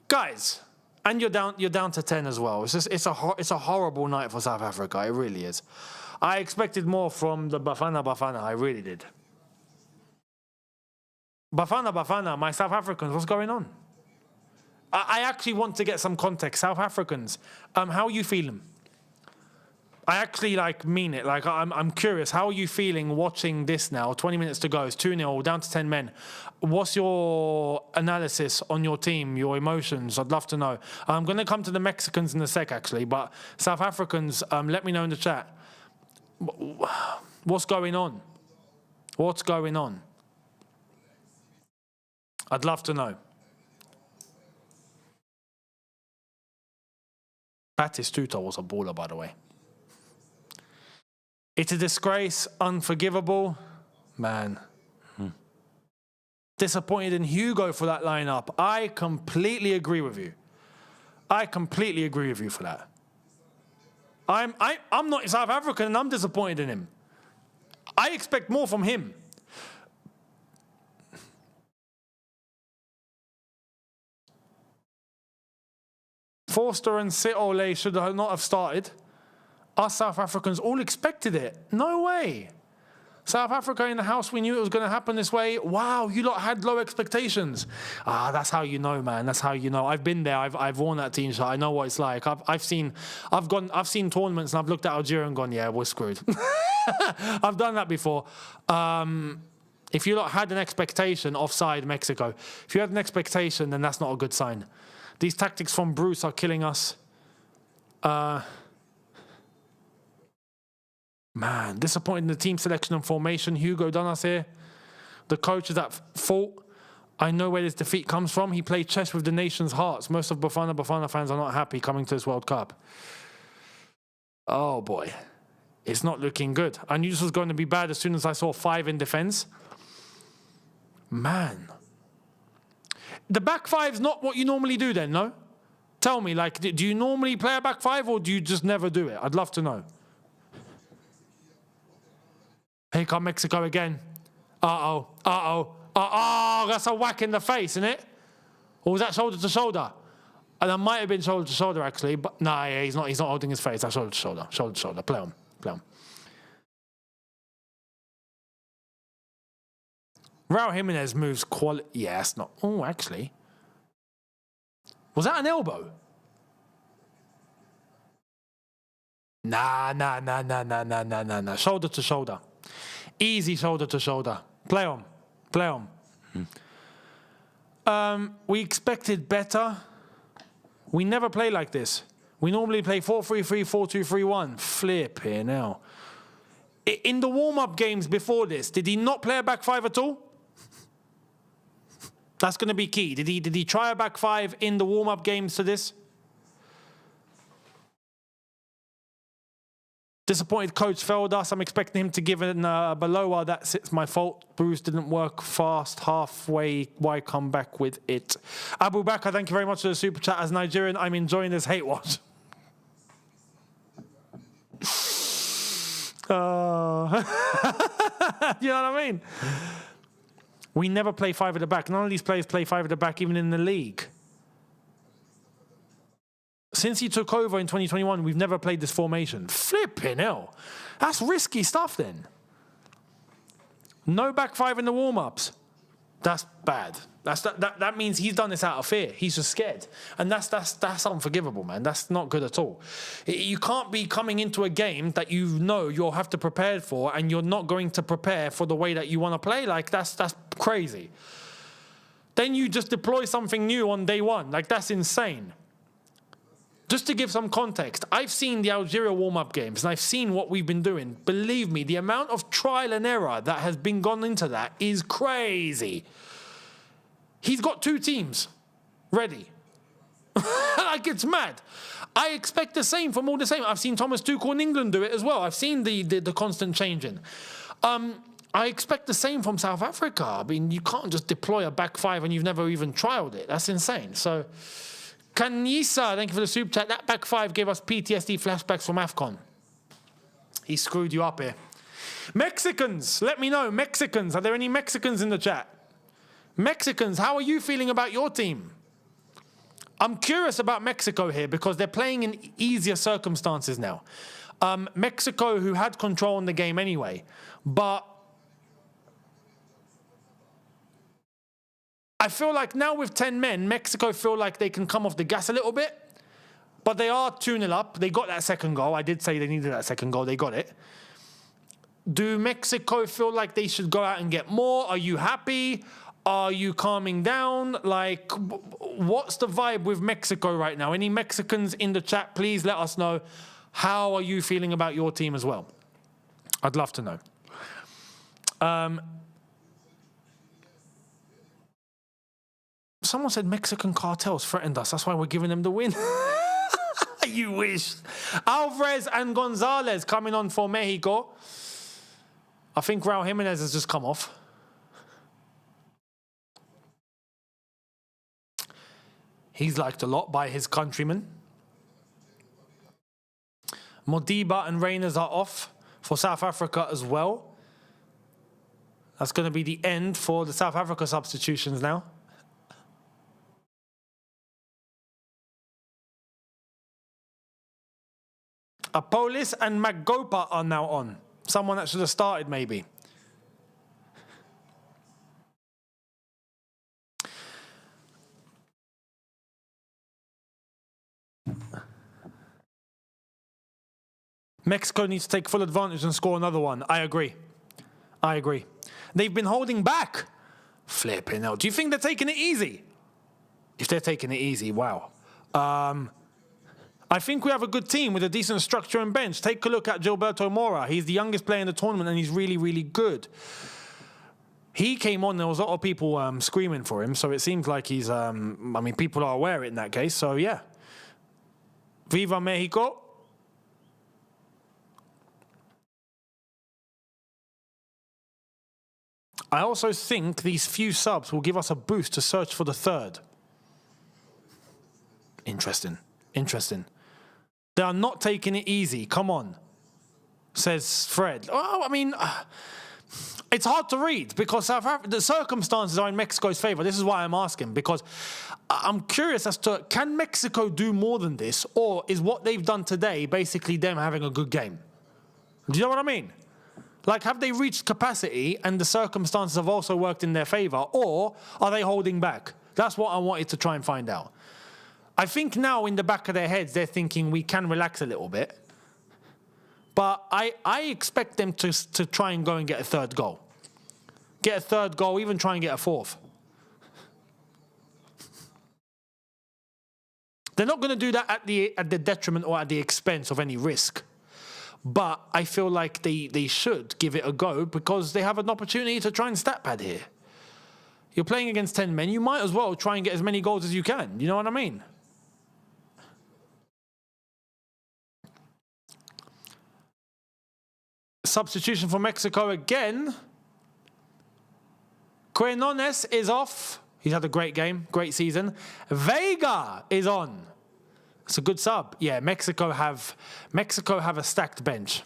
guys, and you're down to 10 as well. It's a horrible night for South Africa. It really is. I expected more from the Bafana. I really did. Bafana, my South Africans, what's going on? I actually want to get some context. South Africans, how are you feeling? I actually mean it. I'm curious. How are you feeling watching this now? 20 minutes to go. It's 2-0, down to 10 men. What's your analysis on your team, your emotions? I'd love to know. I'm going to come to the Mexicans in a sec, actually. But South Africans, let me know in the chat. What's going on? What's going on? I'd love to know. Batistuta was a baller, by the way. It's a disgrace, unforgivable. Man. Disappointed in Hugo for that lineup. I completely agree with you. I completely agree with you for that. I'm not South African and I'm disappointed in him. I expect more from him. Forster and Sitole should not have started. Us South Africans all expected it. No way. South Africa in the house, we knew it was going to happen this way. Wow, you lot had low expectations. That's how you know, man. That's how you know. I've been there. I've worn that team shirt. I know what it's like. I've seen tournaments and I've looked at Algeria and gone, yeah, we're screwed. I've done that before. If you lot had an expectation, offside Mexico. If you had an expectation, then that's not a good sign. These tactics from Bruce are killing us. Man, disappointed in the team selection and formation. Hugo done us here. The coach is at fault. I know where this defeat comes from. He played chess with the nation's hearts. Most of Bafana fans are not happy coming to this World Cup. Oh, boy. It's not looking good. I knew this was going to be bad as soon as I saw 5 in defense. Man. The back five's not what you normally do then, no? Tell me, do you normally play a back five or do you just never do it? I'd love to know. Here come Mexico again. Uh-oh. That's a whack in the face, isn't it? Or was that shoulder to shoulder? And that might have been shoulder to shoulder, actually. But nah, yeah, he's not holding his face. That's shoulder to shoulder. Shoulder to shoulder. Play on. Raul Jimenez moves quality. Yeah, that's not. Oh, actually. Was that an elbow? Nah. Shoulder to shoulder. Easy shoulder to shoulder. Play on. We expected better. We never play like this. We normally play 4-3-3, 4-2-3-1. Flipping hell. In the warm-up games before this, did he not play a back five at all? That's going to be key. Did he try a back five in the warm-up games to this? Disappointed coach failed us. I'm expecting him to give it below. That's it's my fault. Bruce didn't work fast. Halfway. Why come back with it? Abu Bakr, thank you very much for the super chat. As Nigerian, I'm enjoying this hate watch. You know what I mean? We never play 5 at the back. None of these players play 5 at the back, even in the league. Since he took over in 2021, we've never played this formation. Flipping hell. That's risky stuff then. No back 5 in the warm-ups. That's bad. That means he's done this out of fear. He's just scared. And that's unforgivable, man. That's not good at all. You can't be coming into a game that you know you'll have to prepare for and you're not going to prepare for the way that you want to play. That's crazy. Then you just deploy something new on day one. That's insane. Just to give some context, I've seen the Algeria warm-up games and I've seen what we've been doing. Believe me, the amount of trial and error that has been gone into that is crazy. He's got 2 teams. ready. Like, it's mad. I expect the same from all the same. I've seen Thomas Tuchel in England do it as well. I've seen the constant changing. I expect the same from South Africa. I mean, you can't just deploy a back five and you've never even trialed it. That's insane. So, Kanisa, thank you for the super chat. That back five gave us PTSD flashbacks from AFCON. He screwed you up here. Mexicans, let me know. Mexicans, are there any Mexicans in the chat? Mexicans, how are you feeling about your team? I'm curious about Mexico here because they're playing in easier circumstances now. Mexico, who had control in the game anyway, but I feel like now with 10 men, Mexico feel like they can come off the gas a little bit, but they are 2-0 up. They got that second goal. I did say they needed that second goal. They got it. Do Mexico feel like they should go out and get more? Are you happy? Are you calming down? Like, what's the vibe with Mexico right now? Any Mexicans in the chat, please let us know. How are you feeling about your team as well? I'd love to know. Someone said Mexican cartels threatened us. That's why we're giving them the win. You wish. Alvarez and Gonzalez coming on for Mexico. I think Raul Jimenez has just come off. He's liked a lot by his countrymen. Modiba and Reyners are off for South Africa as well. That's going to be the end for the South Africa substitutions now. Apolis and Magopa are now on. Someone that should have started, maybe. Mexico needs to take full advantage and score another one. I agree. I agree. They've been holding back. Flipping hell. Do you think they're taking it easy? If they're taking it easy, wow. I think we have a good team with a decent structure and bench. Take a look at Gilberto Mora. He's the youngest player in the tournament and he's really, really good. He came on, there was a lot of people screaming for him, so it seems like he's, I mean, people are aware in that case, so yeah. Viva Mexico. I also think these few subs will give us a boost to search for the third. Interesting. Interesting. They are not taking it easy. Come on, says Fred. Oh, I mean, it's hard to read because the circumstances are in Mexico's favor. This is why I'm asking, because I'm curious as to, can Mexico do more than this, or is what they've done today basically them having a good game? Do you know what I mean? Like, have they reached capacity and the circumstances have also worked in their favor, or are they holding back? That's what I wanted to try and find out. I think now in the back of their heads, they're thinking we can relax a little bit. But I expect them to try and go and get a third goal. Get a third goal, even try and get a fourth. They're not going to do that at the detriment or at the expense of any risk. But I feel like they should give it a go because they have an opportunity to try and stat pad here. You're playing against 10 men. You might as well try and get as many goals as you can. You know what I mean? Substitution for Mexico again. Quinones is off. He's had a great game, great season. Vega is on. It's a good sub. Yeah, Mexico have a stacked bench.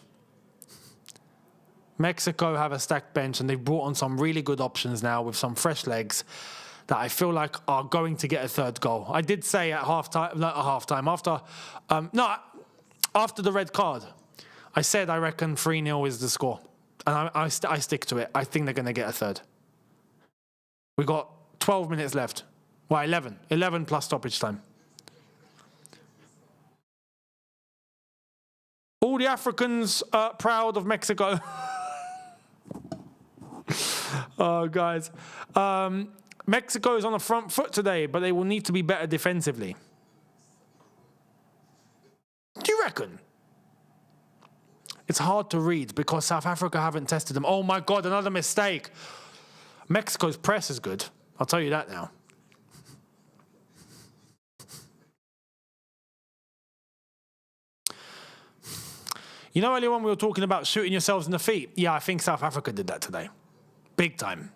Mexico have a stacked bench, and they've brought on some really good options now with some fresh legs that I feel like are going to get a third goal. I did say at halftime, not at halftime, after the red card, I said I reckon 3-0 is the score. And I stick to it. I think they're going to get a third. We got 12 minutes left. Well, 11. 11 plus stoppage time. All the Africans are proud of Mexico. Oh, guys. Mexico is on the front foot today, but they will need to be better defensively. Do you reckon? It's hard to read because South Africa haven't tested them. Oh, my God, another mistake. Mexico's press is good. I'll tell you that now. You know, earlier when we were talking about shooting yourselves in the feet? Yeah, I think South Africa did that today. Big time.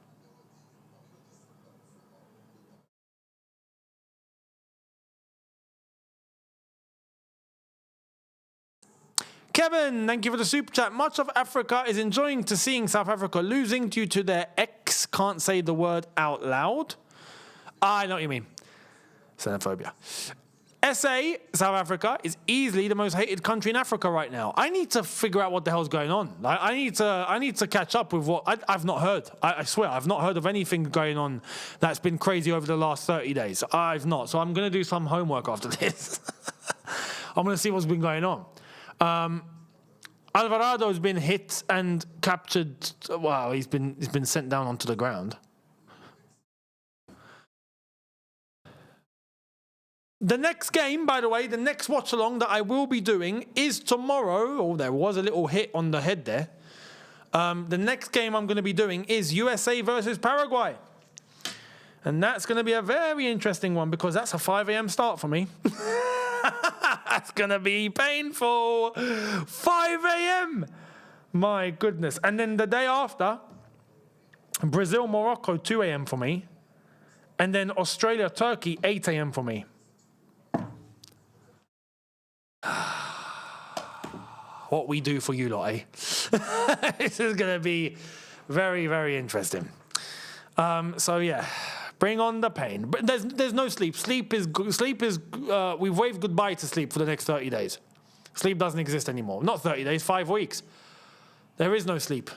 Kevin, thank you for the super chat. Much of Africa is enjoying to seeing South Africa losing due to their ex can't say the word out loud. I know what you mean. Xenophobia. SA, South Africa, is easily the most hated country in Africa right now. I need to figure out what the hell's going on. I need to catch up with what I've not heard. I swear, I've not heard of anything going on that's been crazy over the last 30 days. I've not. So I'm going to do some homework after this. I'm going to see what's been going on. Alvarado's been hit and captured. Wow, he's been sent down onto the ground. The next game, by the way, the next watch-along that I will be doing is tomorrow. Oh, there was a little hit on the head there. The next game I'm going to be doing is USA versus Paraguay. And that's going to be a very interesting one because that's a 5 a.m. start for me. That's going to be painful. 5 a.m. My goodness. And then the day after, Brazil-Morocco, 2 a.m. for me. And then Australia-Turkey, 8 a.m. for me. What we do for you lot, eh? This is going to be very, very interesting. So yeah, bring on the pain. But there's no sleep. Sleep is we've waved goodbye to sleep for the next 30 days. Sleep doesn't exist anymore. Not 30 days, 5 weeks. There is no sleep.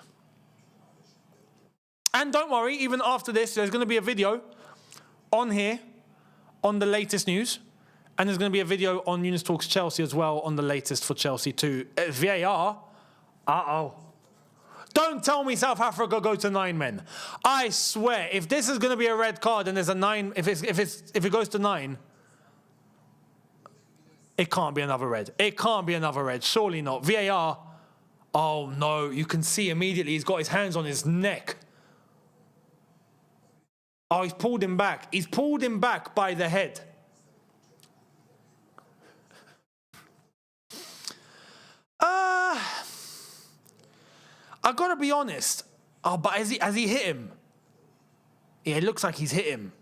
And don't worry, even after this, there's going to be a video on here on the latest news. And there's going to be a video on Younes Talks Chelsea as well on the latest for Chelsea too. VAR. Uh-oh. Don't tell me South Africa go to 9 men. I swear, if this is going to be a red card and there's a 9, if it goes to 9, it can't be another red. It can't be another red. Surely not. VAR. Oh no, you can see immediately he's got his hands on his neck. Oh, he's pulled him back. He's pulled him back by the head. I gotta be honest. Oh, but has he hit him? Yeah, it looks like he's hit him.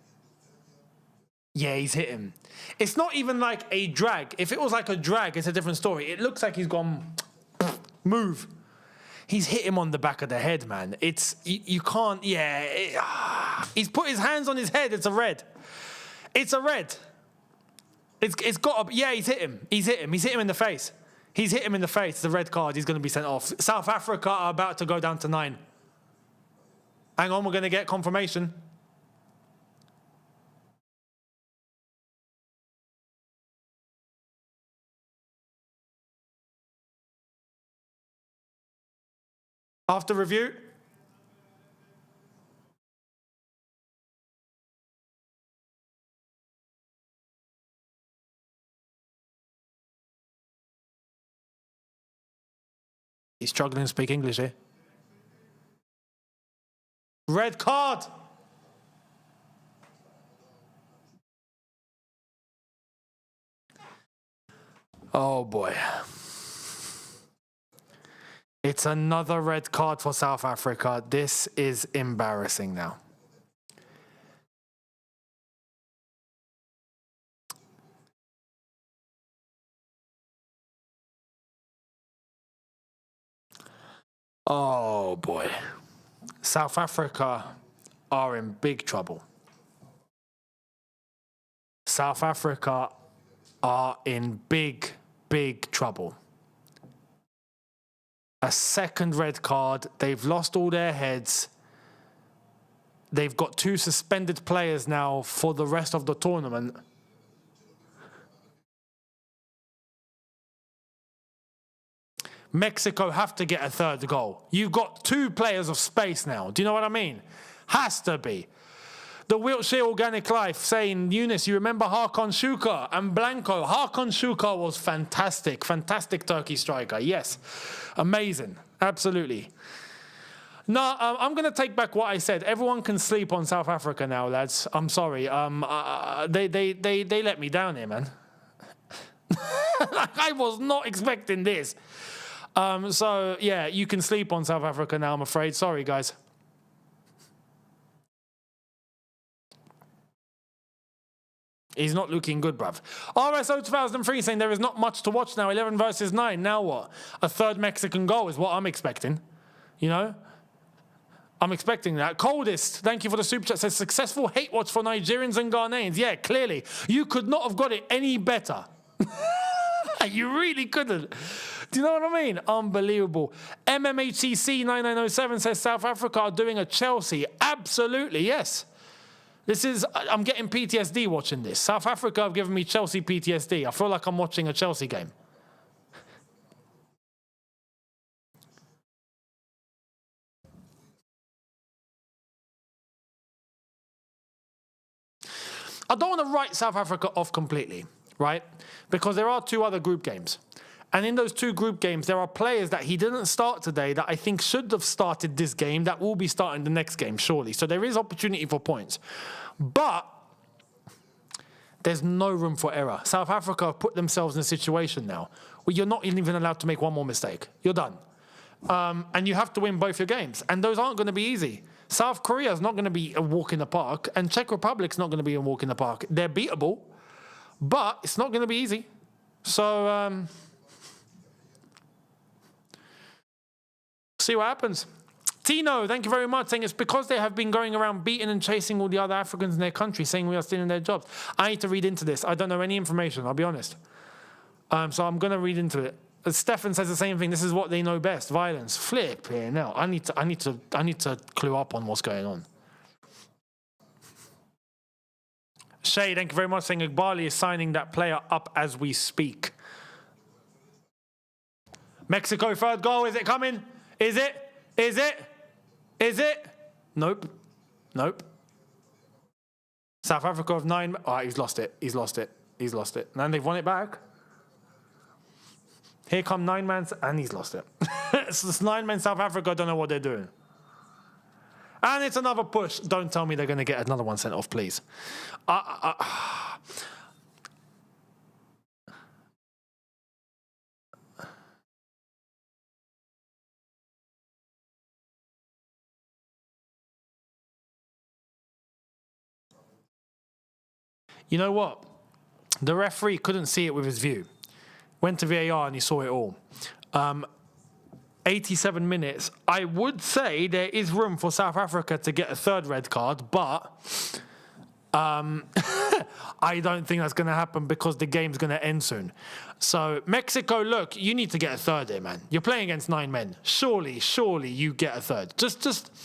Yeah, he's hit him. It's not even like a drag. If it was like a drag, it's a different story. It looks like he's gone, move. He's hit him on the back of the head, man. It's, you can't, yeah. He's put his hands on his head. It's a red. It's a red. It's got a, yeah, he's hit him. He's hit him. He's hit him in the face. He's hit him in the face. It's a red card. He's going to be sent off. South Africa are about to go down to 9. Hang on, we're going to get confirmation. After review. He's struggling to speak English here. Red card. Oh boy. It's another red card for South Africa. This is embarrassing now. Oh boy. South Africa are in big trouble. South Africa are in big, big trouble. A second red card. They've lost all their heads. They've got 2 suspended players now for the rest of the tournament. Mexico have to get a third goal. You've got 2 players of space now. Do you know what I mean? Has to be. The Wiltshire Organic Life saying, Younes, you remember Hakan Şuka and Blanco? Hakan Şuka was fantastic. Fantastic Turkey striker. Yes. Amazing. Absolutely. No, I'm going to take back what I said. Everyone can sleep on South Africa now, lads. I'm sorry. They let me down here, man. I was not expecting this. So, yeah, you can sleep on South Africa now, I'm afraid. Sorry, guys. He's not looking good, bruv. RSO 2003 saying there is not much to watch now. 11 versus 9. Now what? A third Mexican goal is what I'm expecting. You know? I'm expecting that. Coldest, thank you for the super chat, says successful hate watch for Nigerians and Ghanaians. Yeah, clearly. You could not have got it any better. You really couldn't. Do you know what I mean? Unbelievable. MMHCC 9907 says South Africa are doing a Chelsea. Absolutely, yes. I'm getting PTSD watching this. South Africa have given me Chelsea PTSD. I feel like I'm watching a Chelsea game. I don't want to write South Africa off completely, right? Because there are 2 other group games. And in those 2 group games, there are players that he didn't start today that I think should have started this game that will be starting the next game, surely. So there is opportunity for points. But there's no room for error. South Africa have put themselves in a situation now where you're not even allowed to make one more mistake. You're done. And you have to win both your games. And those aren't going to be easy. South Korea is not going to be a walk in the park, and Czech Republic's not going to be a walk in the park. They're beatable, but it's not going to be easy. So, see what happens. Tino, thank you very much, saying it's because they have been going around beating and chasing all the other Africans in their country, saying we are stealing their jobs. I need to read into this. I don't know any information, I'll be honest. So I'm going to read into it. Stefan says the same thing. This is what they know best. Violence. Flip here now. I need to clue up on what's going on. Shay, thank you very much, saying Igbali is signing that player up as we speak. Mexico, third goal. Is it coming? Is it? Is it? Is it? Nope. Nope. South Africa of 9. Oh, he's lost it. He's lost it. He's lost it. And they've won it back. Here come 9 men, and he's lost it. It's this 9 men South Africa don't know what they're doing. And it's another push. Don't tell me they're going to get another one sent off, please. You know what? The referee couldn't see it with his view. Went to VAR and he saw it all. 87 minutes. I would say there is room for South Africa to get a third red card, but I don't think that's going to happen because the game's going to end soon. So, Mexico, look, you need to get a third here, man. You're playing against 9 men. Surely you get a third. Just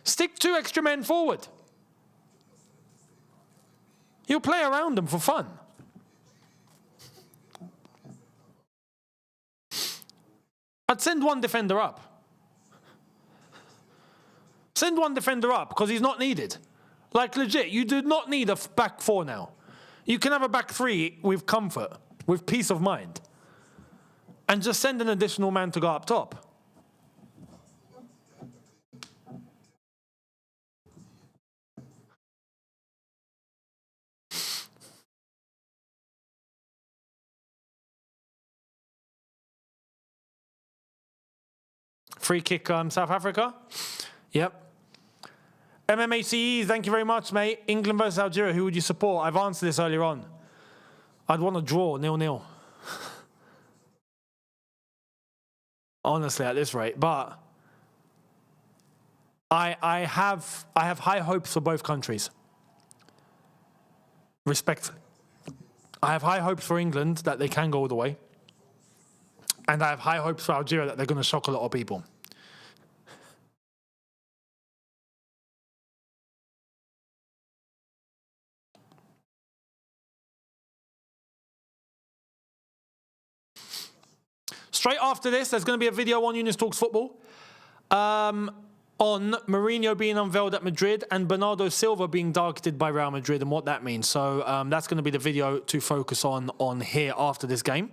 stick 2 extra men forward. You'll play around them for fun. I'd send 1 defender up. Send 1 defender up because he's not needed. Like, legit, you do not need a back 4 now. You can have a back 3 with comfort, with peace of mind. And just send an additional man to go up top. Free kick South Africa. Yep. MMACE, thank you very much, mate. England versus Algeria, who would you support? I've answered this earlier on. I'd want to draw 0-0. Honestly, at this rate. But I have high hopes for both countries. Respectfully. I have high hopes for England that they can go all the way. And I have high hopes for Algeria that they're going to shock a lot of people. Straight after this, there's going to be a video on Younes Talks Football on Mourinho being unveiled at Madrid and Bernardo Silva being targeted by Real Madrid and what that means. So that's going to be the video to focus on here after this game.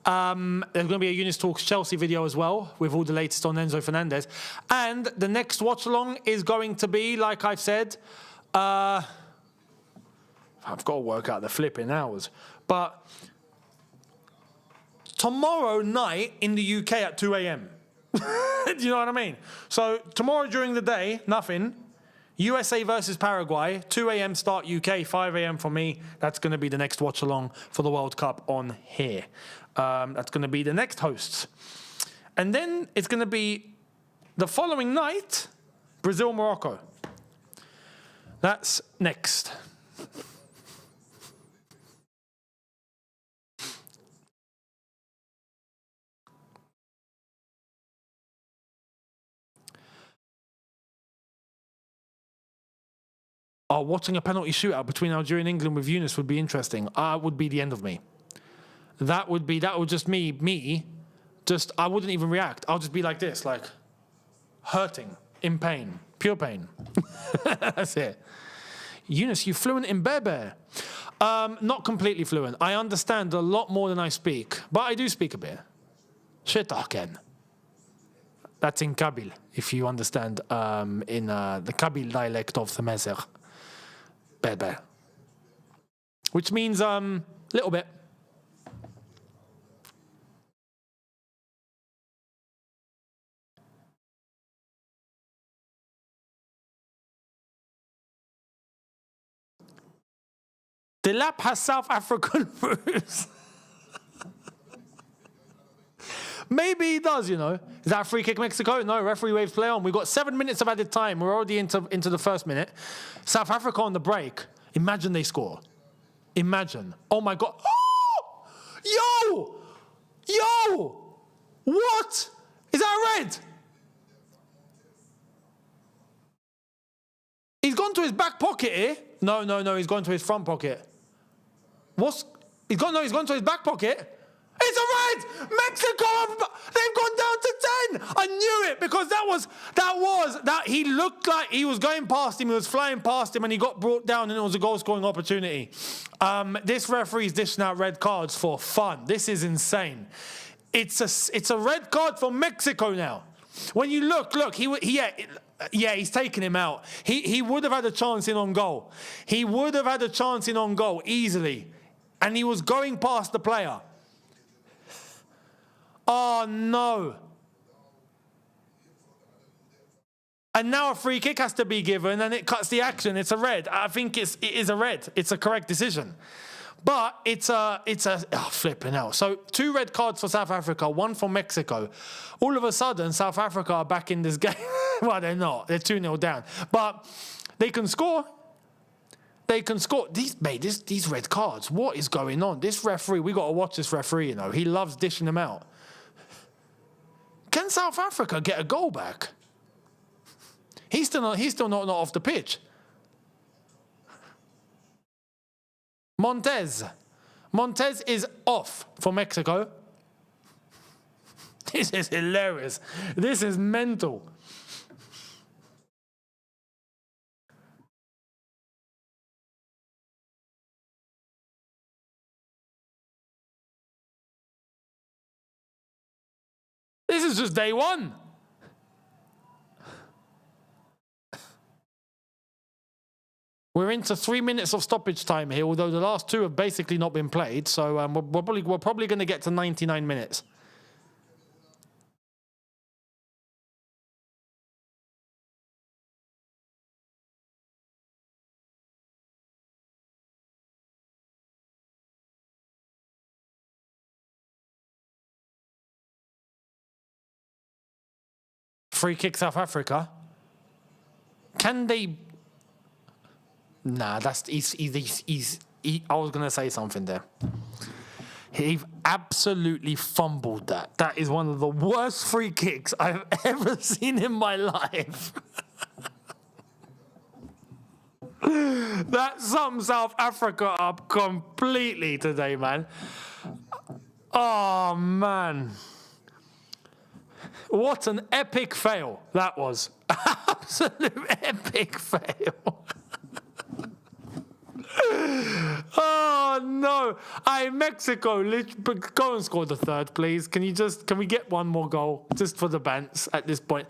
There's going to be a Younes Talks Chelsea video as well with all the latest on Enzo Fernandez. And the next watch-along is going to be, like I've said, I've got to work out the flipping hours. But tomorrow night in the UK at 2 a.m. Do you know what I mean? So tomorrow during the day, nothing. USA versus Paraguay, 2 a.m. start UK, 5 a.m. for me. That's going to be the next watch along for the World Cup on here. That's going to be the next hosts. And then it's going to be the following night, Brazil-Morocco. That's next. Oh, watching a penalty shootout between Algeria and England with Younes would be interesting. Would be the end of me. That would just me, I wouldn't even react. I'll just be like this, like hurting, in pain, pure pain. That's it. Younes, you fluent in Berber? Not completely fluent. I understand a lot more than I speak, but I do speak a bit. Shetaken. That's in Kabyle, if you understand, in the Kabyle dialect of the Mezer. Berber. Which means little bit. The lap has South African roots. Maybe he does, you know. Is that a free kick, Mexico? No, referee waves play on. We've got 7 minutes of added time. We're already into the first minute. South Africa on the break. Imagine they score. Imagine. Oh, my God. Oh! Yo! What? Is that a red? He's gone to his back pocket here. No, he's gone to his front pocket. He's gone to his back pocket. It's a red! Mexico, they've gone down to 10. I knew it because that he looked like he was going past him, he was flying past him, and he got brought down, and it was a goal-scoring opportunity. This referee's dishing out red cards for fun. This is insane. It's a red card for Mexico now. When you look, he's taken him out. He would have had a chance in on goal. He would have had a chance in on goal easily, and he was going past the player. Oh, no. And now a free kick has to be given, and it cuts the action. It's a red. I think it is a red. It's a correct decision. But it's flipping out. So 2 red cards for South Africa, 1 for Mexico. All of a sudden, South Africa are back in this game. Well, they're not. They're 2-0 down. But they can score. They can score. These red cards, what is going on? This referee, we got to watch this referee, you know. He loves dishing them out. Can South Africa get a goal back? He's still not off the pitch. Montez is off for Mexico. This is hilarious. This is mental. This is just day one. We're into 3 minutes of stoppage time here, although the last 2 have basically not been played. So we're probably going to get to 99 minutes. Free kick South Africa. Can they? Nah, I was going to say something there. He absolutely fumbled that. That is one of the worst free kicks I've ever seen in my life. That sums South Africa up completely today, man. Oh, man. What an epic fail that was. Absolute epic fail. Oh, no. Mexico, go and score the 3rd, please. Can we get one more goal just for the bants at this point?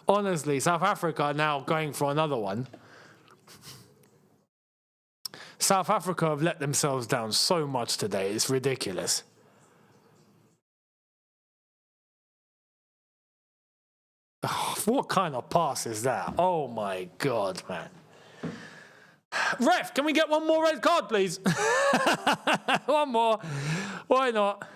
Honestly, South Africa are now going for another one. South Africa have let themselves down so much today. It's ridiculous. What kind of pass is that? Oh, my God, man. Ref, can we get one more red card, please? One more. Why not?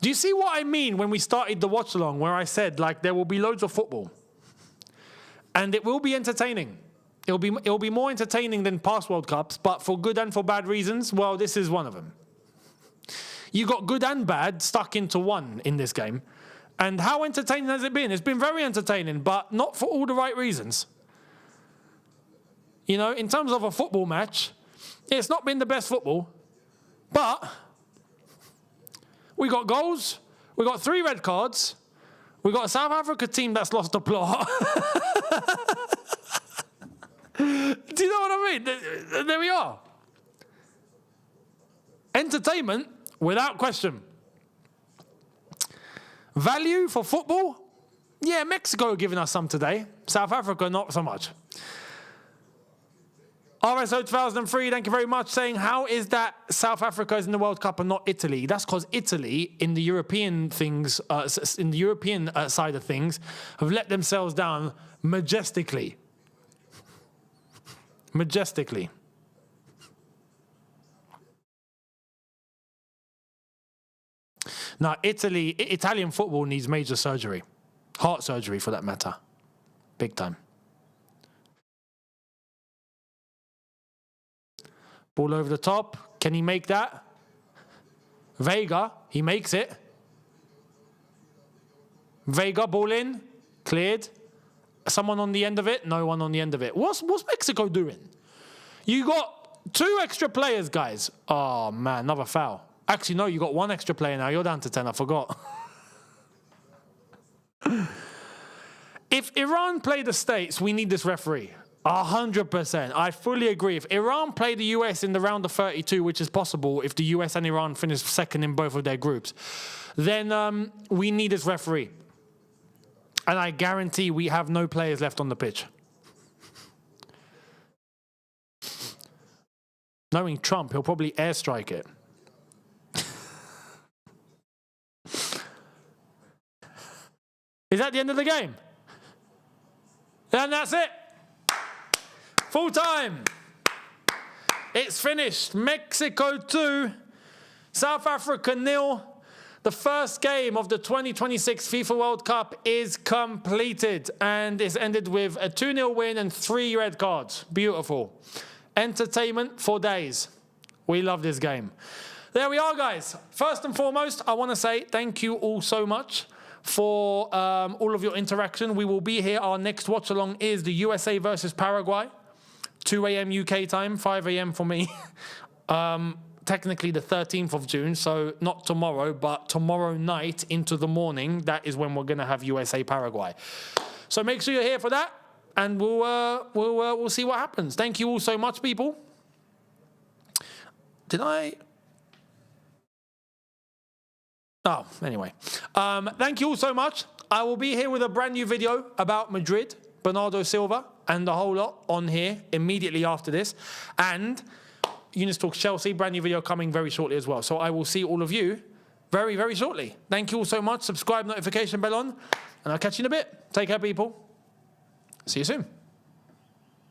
Do you see what I mean when we started the watch-along, where I said, like, there will be loads of football? And it will be entertaining. It'll be more entertaining than past World Cups, but for good and for bad reasons, well, this is one of them. You got good and bad stuck into one in this game. And how entertaining has it been? It's been very entertaining, but not for all the right reasons. You know, in terms of a football match, it's not been the best football, but we got goals, we got 3 red cards, we got a South Africa team that's lost the plot. Do you know what I mean? There we are. Entertainment, without question. Value for football? Yeah, Mexico are giving us some today. South Africa, not so much. RSO 2003, thank you very much, saying, how is that South Africa is in the World Cup and not Italy? That's because Italy, in the European things, in the European side of things, have let themselves down majestically. Majestically. Now, Italian football needs major surgery. Heart surgery, for that matter. Big time. Ball over the top. Can he make that? Vega, he makes it. Vega, ball in. Cleared. Someone on the end of it? No one on the end of it. What's Mexico doing? You got 2 extra players, guys. Oh, man, another foul. Actually, no, you got 1 extra player now. You're down to 10, I forgot. If Iran play the States, we need this referee. 100%. I fully agree. If Iran play the US in the round of 32, which is possible if the US and Iran finish second in both of their groups, then we need this referee. And I guarantee we have no players left on the pitch. Knowing Trump, he'll probably airstrike it. Is that the end of the game? And that's it. Full time. It's finished. Mexico 2, South Africa 0. The first game of the 2026 FIFA World Cup is completed, and it's ended with a 2-0 win and 3 red cards. Beautiful. Entertainment for days. We love this game. There we are, guys. First and foremost, I want to say thank you all so much for all of your interaction. We will be here. Our next watch-along is the USA versus Paraguay. 2 a.m. UK time, 5 a.m. for me. Technically the 13th of June, so not tomorrow, but tomorrow night into the morning, that is when we're going to have USA Paraguay. So make sure you're here for that, and we'll see what happens. Thank you all so much, people. Did I? Oh, anyway. Thank you all so much. I will be here with a brand new video about Madrid, Bernardo Silva, and the whole lot on here immediately after this. And Younes Talks Chelsea, brand new video coming very shortly as well. So I will see all of you very, very shortly. Thank you all so much. Subscribe, notification bell on, and I'll catch you in a bit. Take care, people. See you soon.